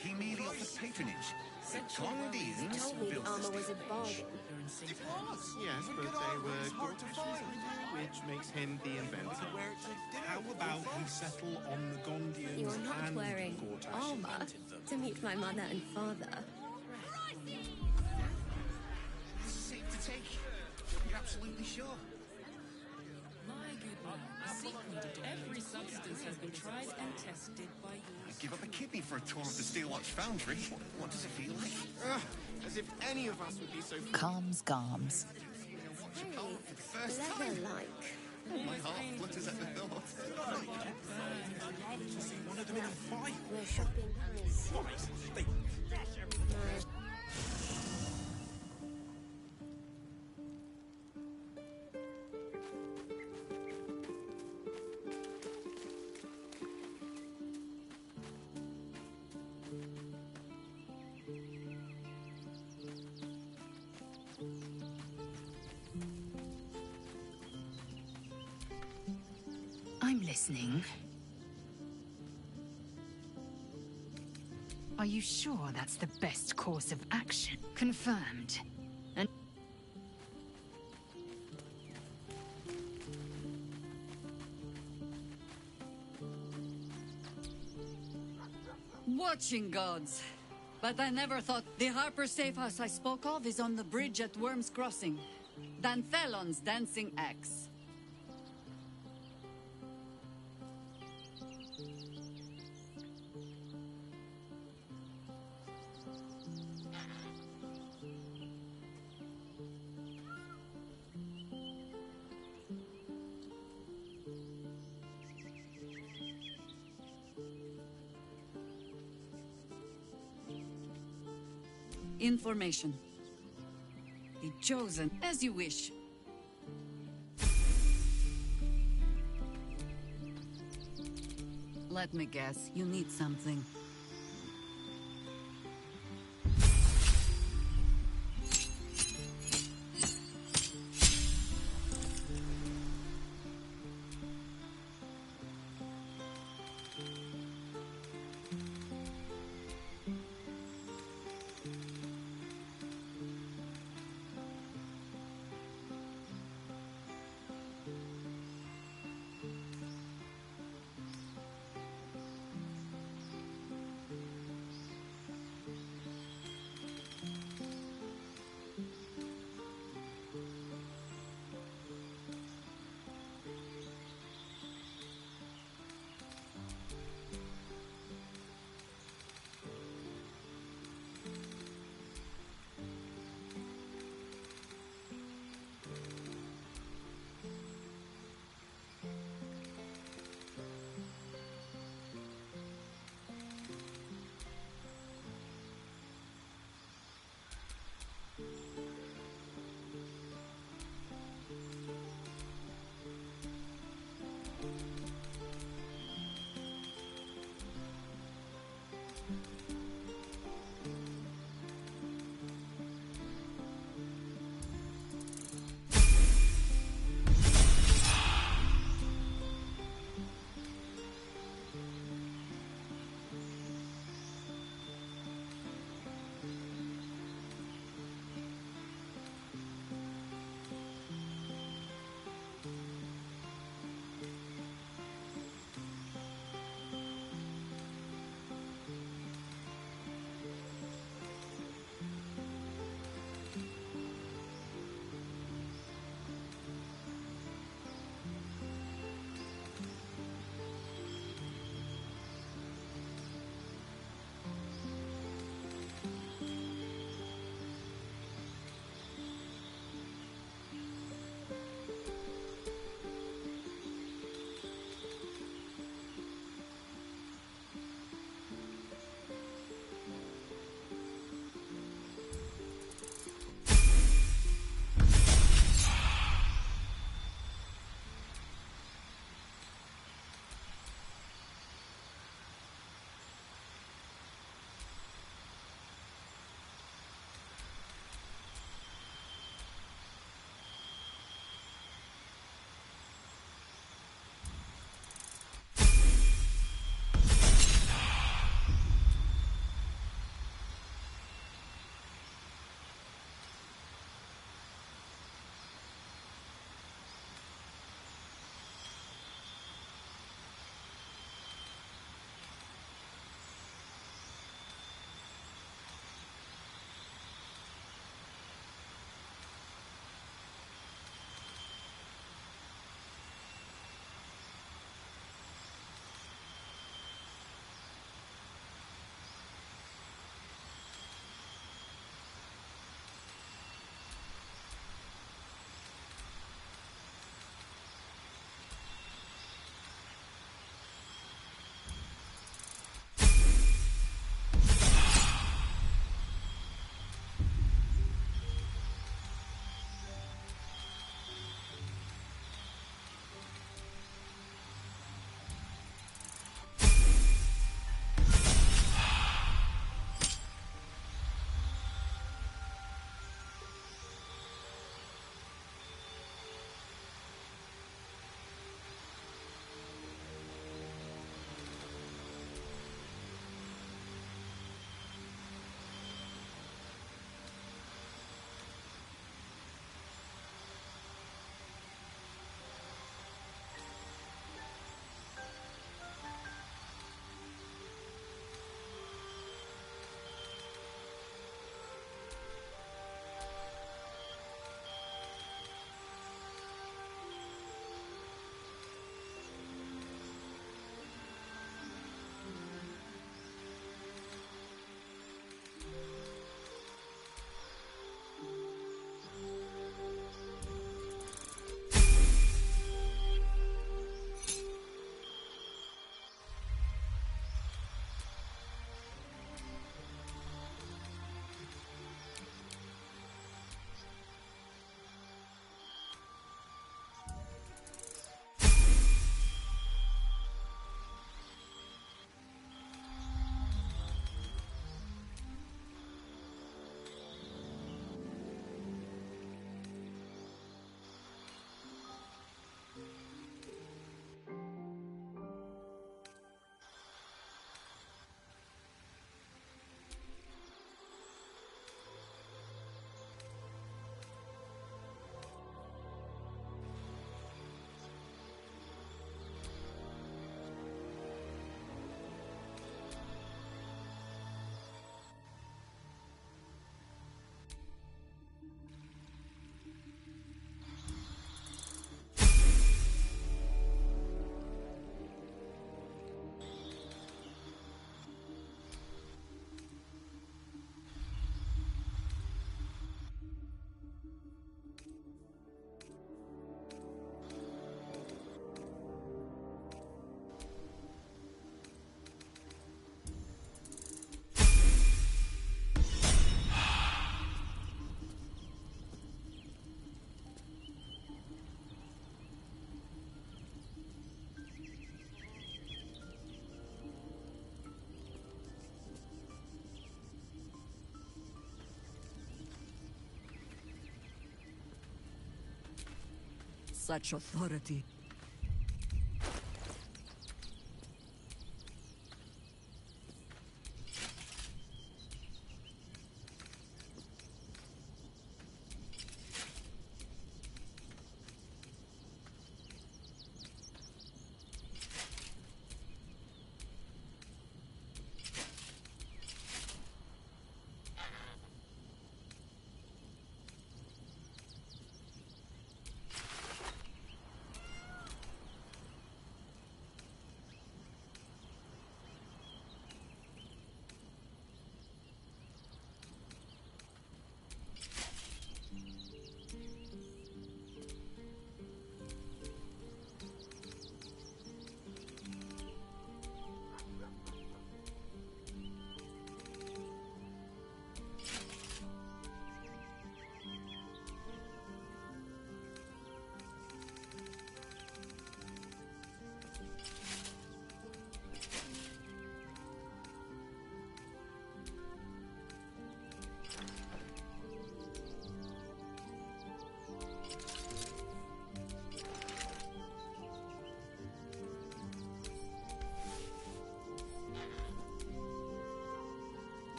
he merely offered patronage. The Gondians You told me the built armor the was a bargain. It was. Yes, but they were Gortash's idea, which makes him the inventor. How about we settle on the Gondians You're not and wearing Gortash armor invented them? to meet my mother and father. Safe to take. You're absolutely sure? my goodness, secret, every substance has been tried and tested by you. I'd give up a kidney for a tour of the Steel Watch Foundry. What does it feel like? As if any of us would be so... Calms Garms. Leather-like. My heart flutters at the thought. One of them in a fight. We're shopping Paris. I'm listening. Are you sure that's the best course of action? Confirmed. And Watching gods. But I never thought the Harper safe house I spoke of is on the bridge at Worm's Crossing. Danthelon's dancing axe. Information. The chosen, as you wish. Let me guess, you need something. such authority.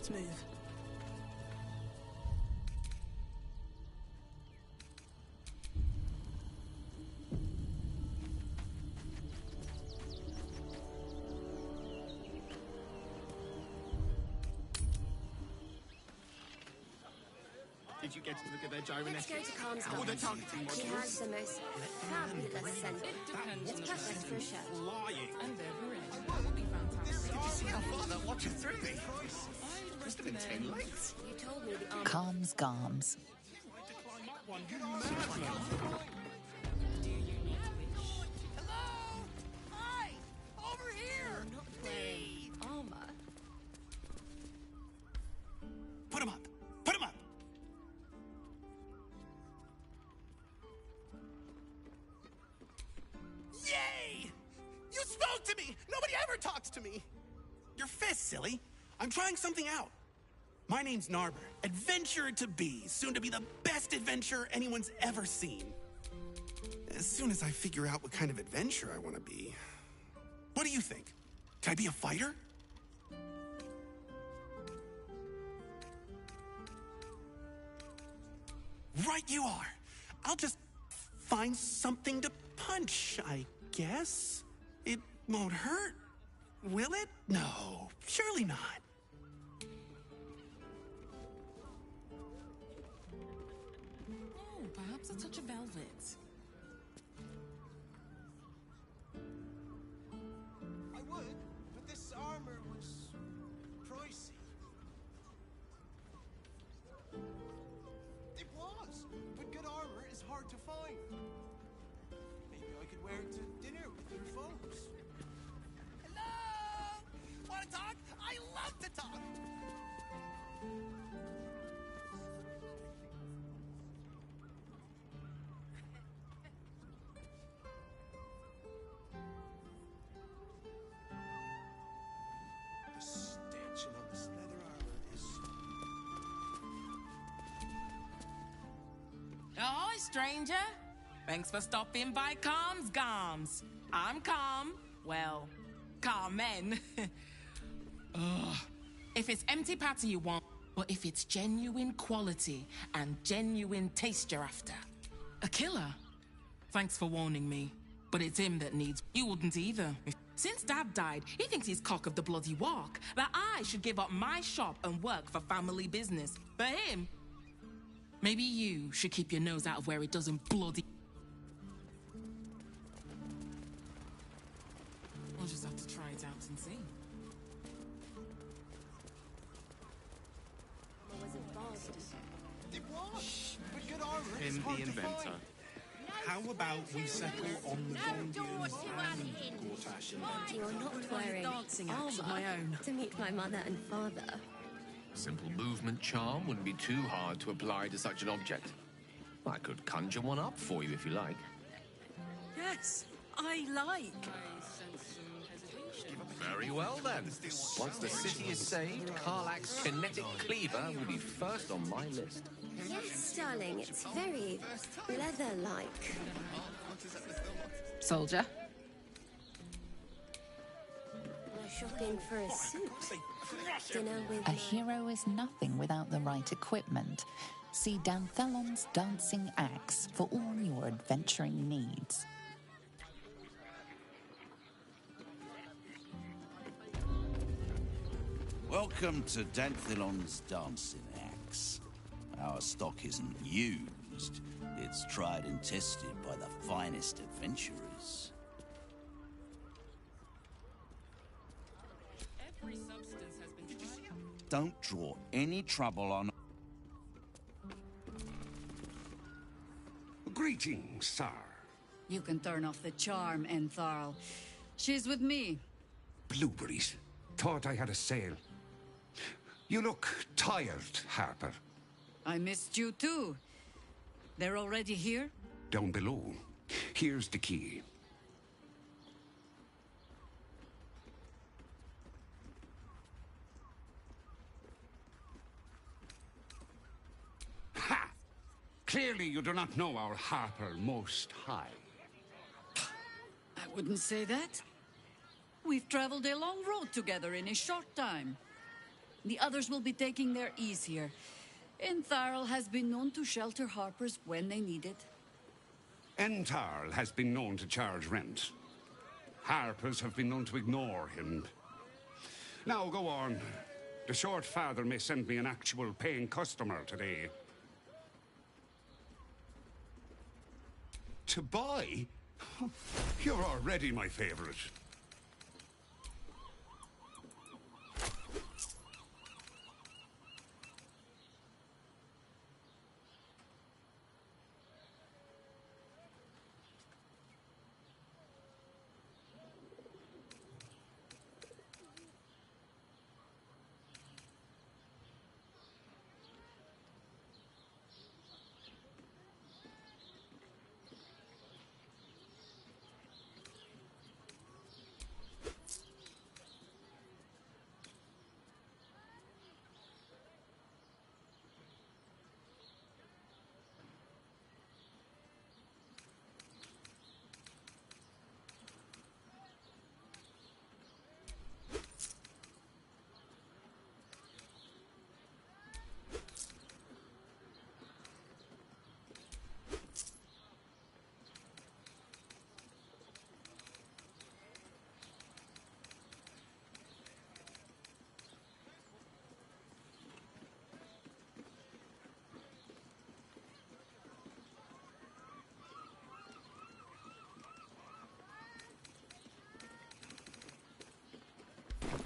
Let's move. Did you get to look at their gyronetic? Let's go to Calm's Oh, the Gardens. targeting He modules. has the most fabulous scent. It's perfect for a show. Flying. And they're really fantastic. Did you see how far that watcher threw me? Must have been 10 lengths. You told me the armor. Calms Garms. Hi! Over here! Not wearing armor. Put him up! Put him up! Yay! You spoke to me! Nobody ever talks to me! Your fist, silly. I'm trying something out. My name's Narber, adventurer to be, soon to be the best adventurer anyone's ever seen. As soon as I figure out what kind of adventurer I want to be. What do you think? Can I be a fighter? Right you are. I'll just find something to punch, I guess. It won't hurt, will it? No, surely not. Oh, perhaps a touch of velvet. I would, but this armor was pricey. It was, but good armor is hard to find. Maybe I could wear it to dinner with your folks. Hello? Want to talk? I love to talk. The stench on this leather armor is... Ahoy, stranger! Thanks for stopping by Calm's Garms. I'm Calm. Well, Carmen. Ugh. If it's empty patty you want, but if it's genuine quality and genuine taste you're after. A killer? Thanks for warning me. But it's him that needs... You wouldn't either. Since Dad died, he thinks he's cock of the bloody walk. That I should give up my shop and work for family business. For him, maybe you should keep your nose out of where it doesn't bloody... I'll just have to try it out and see. It was, but good armor is Him, hard the to inventor. find. How about we settle on the Gondians and Gortash? You're not wearing dancing acts of armor my own. to meet my mother and father. Simple movement charm wouldn't be too hard to apply to such an object. I could conjure one up for you if you like. Yes, I like. Very well then. Once the city is saved, Karlak's kinetic cleaver will be first on my list. Yes, darling, it's very leather-like. Soldier. We're shopping for a suit. Dinner with A hero is nothing without the right equipment. See Danthelon's dancing axe for all your adventuring needs. Welcome to Danthelon's Dancing Axe. Our stock isn't used. It's tried and tested by the finest adventurers. Every substance has been tried. Don't draw any trouble on... Greetings, sir. You can turn off the charm, Entharl. She's with me. Blueberries. Thought I had a sale. You look tired, Harper. I missed you too. They're already here? Down below. Here's the key. Ha! Clearly you do not know our Harper Most High. I wouldn't say that. We've traveled a long road together in a short time. The others will be taking their ease here. Entharl has been known to shelter Harpers when they need it. Entharl has been known to charge rent. Harpers have been known to ignore him. Now go on. The short father may send me an actual paying customer today. To buy? You're already my favorite.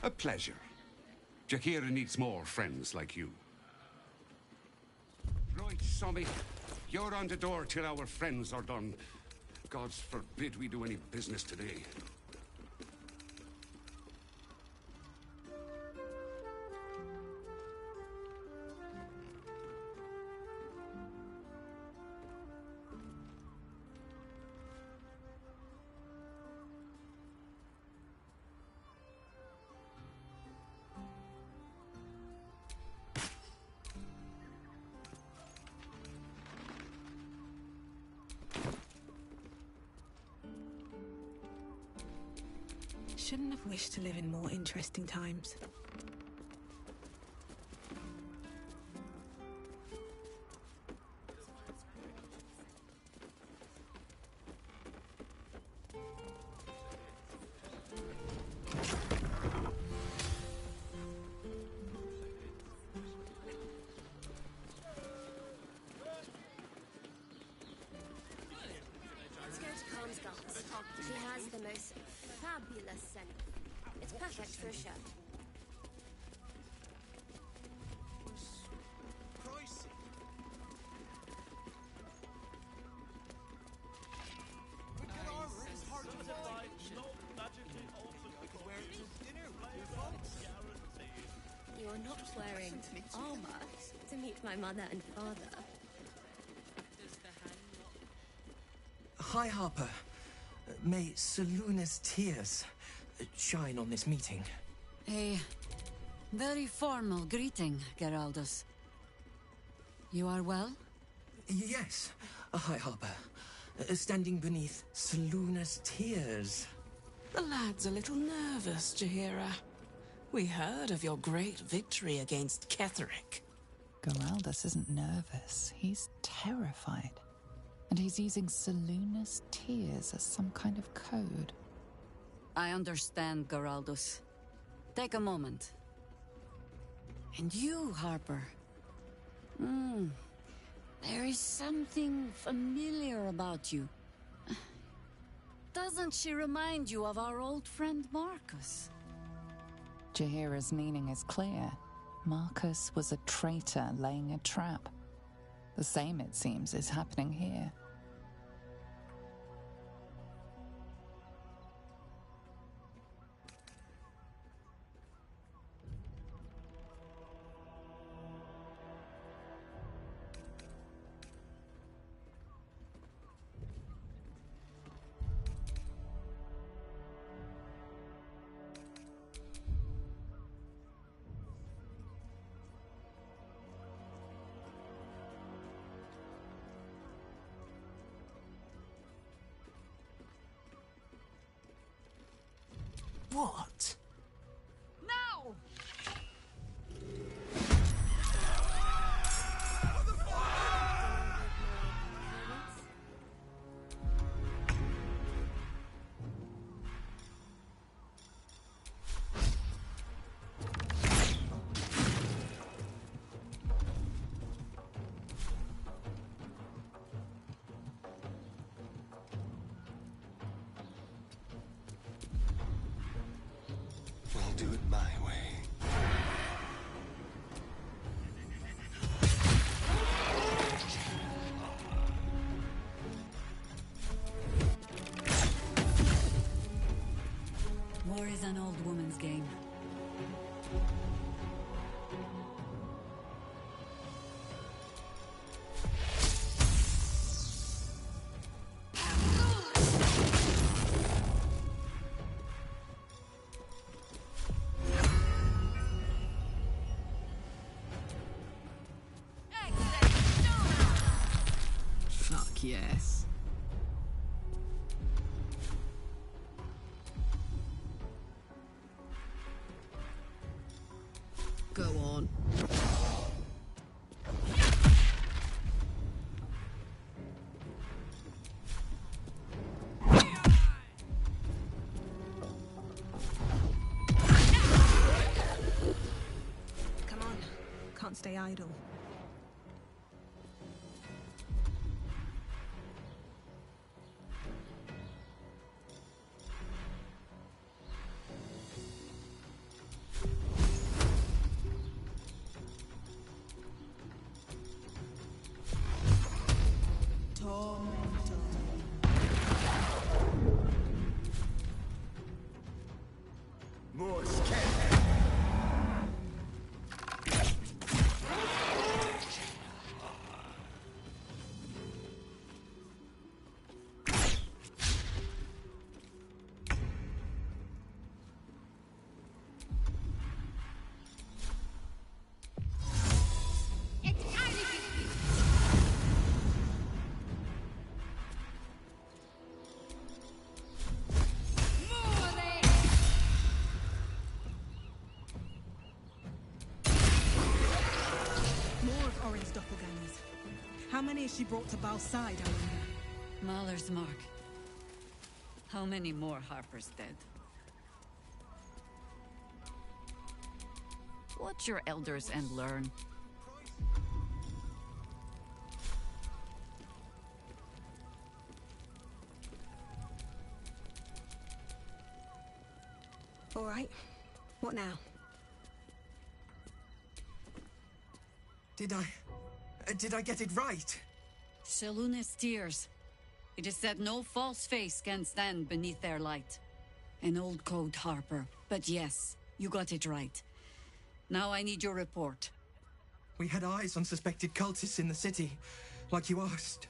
A pleasure. Jaheira needs more friends like you. Right, Sommy. You're on the door till our friends are done. Gods forbid we do any business today. Shouldn't have wished to live in more interesting times. Let's go to Kalmsgard's. She has the most fabulous scent. It's perfect for a show. Pricey. But good armor is hard to find. Could wear it to dinner with your folks. You're not wearing armor to meet my mother and father. Hi, Harper. May Seluna's tears shine on this meeting. A very formal greeting, Geraldus. You are well? Yes. Hi, Harper. Standing beneath Seluna's tears. The lad's a little nervous, Jaheira. We heard of your great victory against Ketheric. Geraldus isn't nervous. He's terrified. And he's using Seluna's tears as some kind of code. I understand, Geraldus. Take a moment. And you, Harper. There is something familiar about you. Doesn't she remind you of our old friend Marcus? Jaheira's meaning is clear. Marcus was a traitor laying a trap. The same, it seems, is happening here. What? No! do it my way. War is an old woman's game. Fuck yes. Go on. Come on. Can't stay idle. More scared. More of Orin's doppelgangers. How many has she brought to Bal's side, I wonder? Mahler's mark. How many more Harper's dead? Watch your elders and learn. All right. What now? Did I get it right? Shaluna's tears. It is said no false face can stand beneath their light. An old code, Harper. But yes, you got it right. Now I need your report. We had eyes on suspected cultists in the city, like you asked.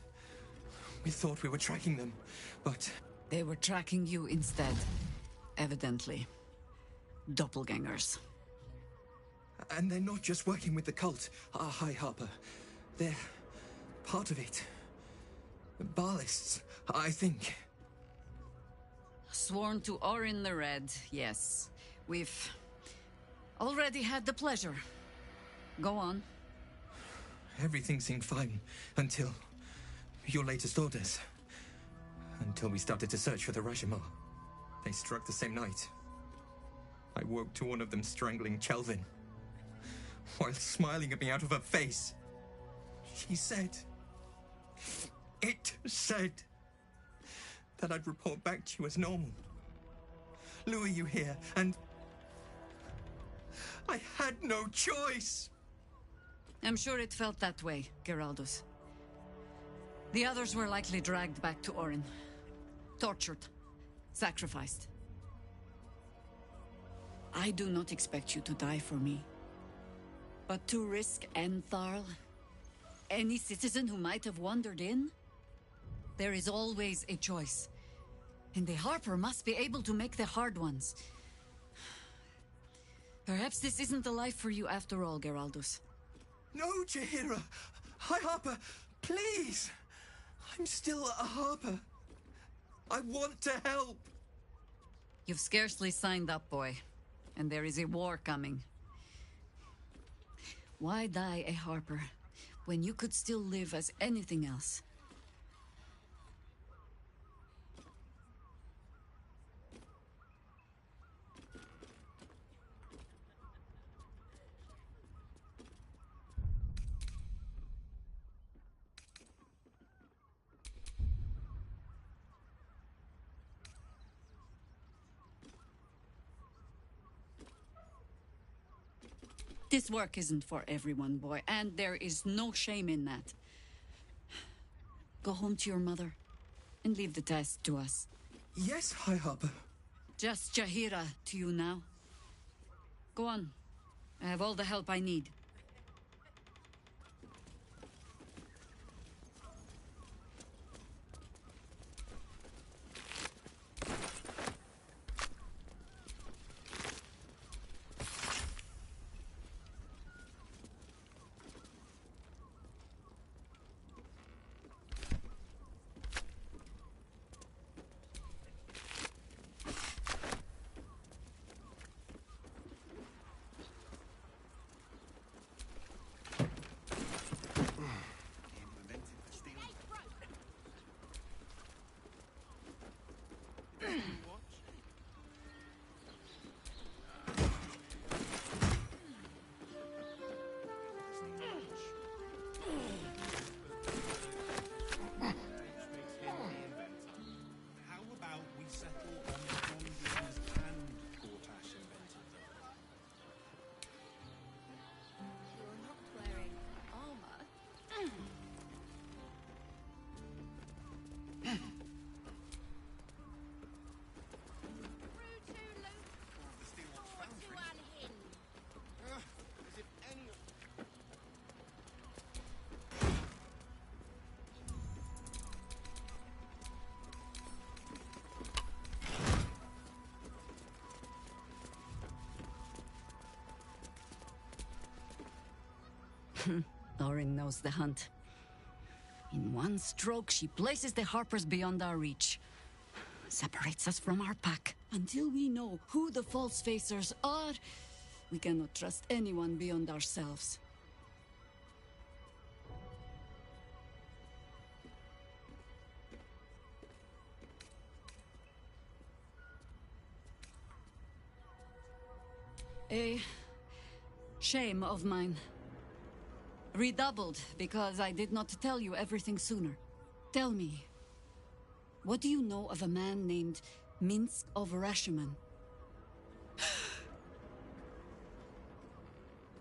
We thought we were tracking them, but... They were tracking you instead. Evidently. Doppelgangers. And they're not just working with the cult, High Harper. They're part of it. Baalists, I think. Sworn to Orin the Red, yes. We've already had the pleasure. Go on. Everything seemed fine until your latest orders. Until we started to search for the Rashomar. They struck the same night. I woke to one of them strangling Chelvin, while smiling at me out of her face. She said... It said... that I'd report back to you as normal. Lure you here, and... I had no choice! I'm sure it felt that way, Geraldus. The others were likely dragged back to Orin. Tortured. Sacrificed. I do not expect you to die for me. But to risk Entharl, any citizen who might have wandered in, there is always a choice. And the Harper must be able to make the hard ones. Perhaps this isn't the life for you after all, Geraldus. No, Jaheira! High Harper, please! I'm still a Harper. I want to help! You've scarcely signed up, boy. And there is a war coming. Why die a Harper when you could still live as anything else? This work isn't for everyone, boy, and there is no shame in that. Go home to your mother and leave the test to us. Yes, High Harper. Just Jahira to you now. Go on. I have all the help I need. How about we settle on the Gondians and Gortash invented them? You're not wearing armor. As if any of... Orin knows the hunt. In one stroke, she places the Harpers beyond our reach. Separates us from our pack. Until we know who the false facers are, we cannot trust anyone beyond ourselves. A shame of mine. Redoubled because I did not tell you everything sooner. Tell me, what do you know of a man named Minsk of Rashiman?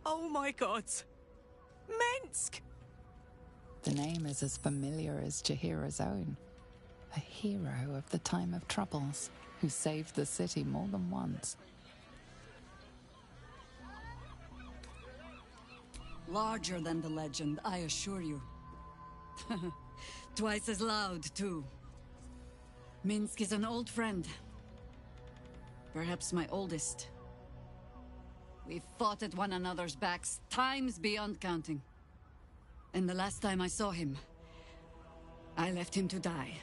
Oh my god! Minsk! The name is as familiar as Jahira's own. A hero of the time of troubles, who saved the city more than once. Larger than the legend, I assure you. Twice as loud, too. Minsk is an old friend. Perhaps my oldest. We've fought at one another's backs times beyond counting. And the last time I saw him, I left him to die.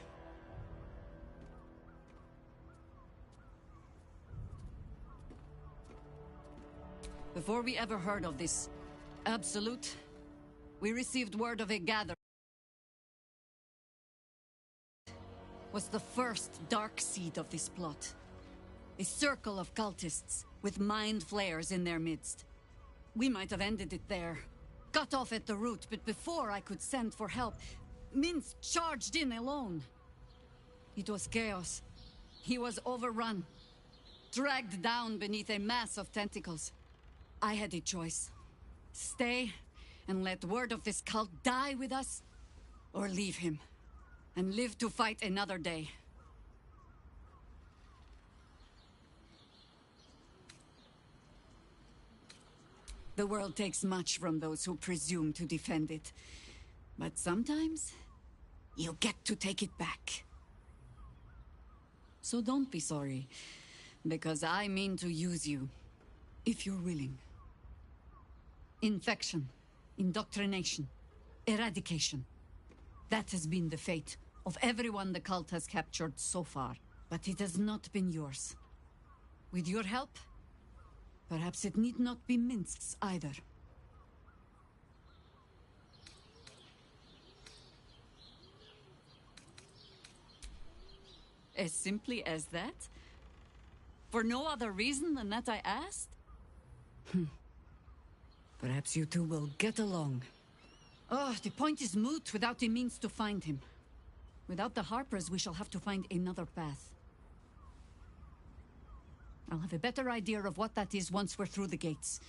Before we ever heard of this Absolute, we received word of a gathering. Was the first dark seed of this plot. A circle of cultists with mind flayers in their midst. We might have ended it there, cut off at the root, but before I could send for help, Minsk charged in alone. It was chaos. He was overrun, dragged down beneath a mass of tentacles. I had a choice. Stay and let word of this cult die with us, or leave him and live to fight another day. The world takes much from those who presume to defend it. But sometimes, you get to take it back. So don't be sorry, because I mean to use you, if you're willing. Infection, indoctrination, eradication. That has been the fate of everyone the cult has captured so far. But it has not been yours. With your help, perhaps it need not be Minsk's either. As simply as that? For no other reason than that I asked? Perhaps you two will get along. Oh, the point is moot without the means to find him. Without the Harpers, we shall have to find another path. I'll have a better idea of what that is once we're through the gates.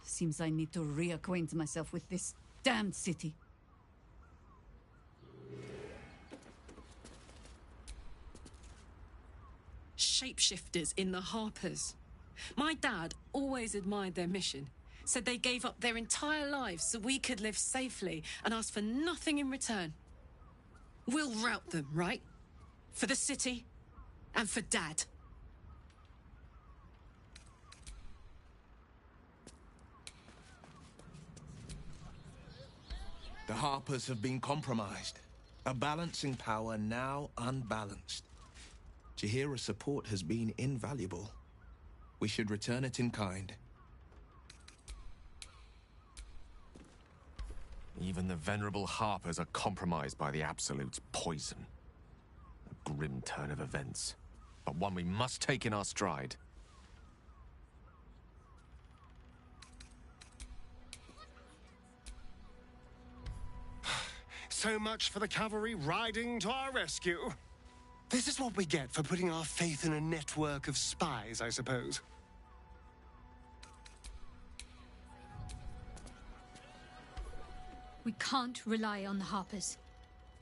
Seems I need to reacquaint myself with this damned city. Shapeshifters in the Harpers. My dad always admired their mission. Said they gave up their entire lives so we could live safely and asked for nothing in return. We'll rout them, right? For the city and for Dad. The Harpers have been compromised. A balancing power now unbalanced. Jaheira's support has been invaluable. We should return it in kind. Even the venerable Harpers are compromised by the Absolute's poison. A grim turn of events, but one we must take in our stride. So much for the cavalry riding to our rescue. This is what we get for putting our faith in a network of spies, I suppose. We can't rely on the Harpers.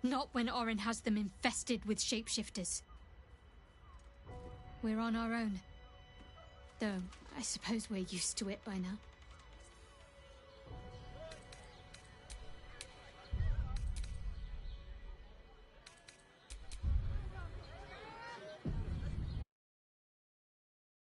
Not when Orin has them infested with shapeshifters. We're on our own. Though, I suppose we're used to it by now.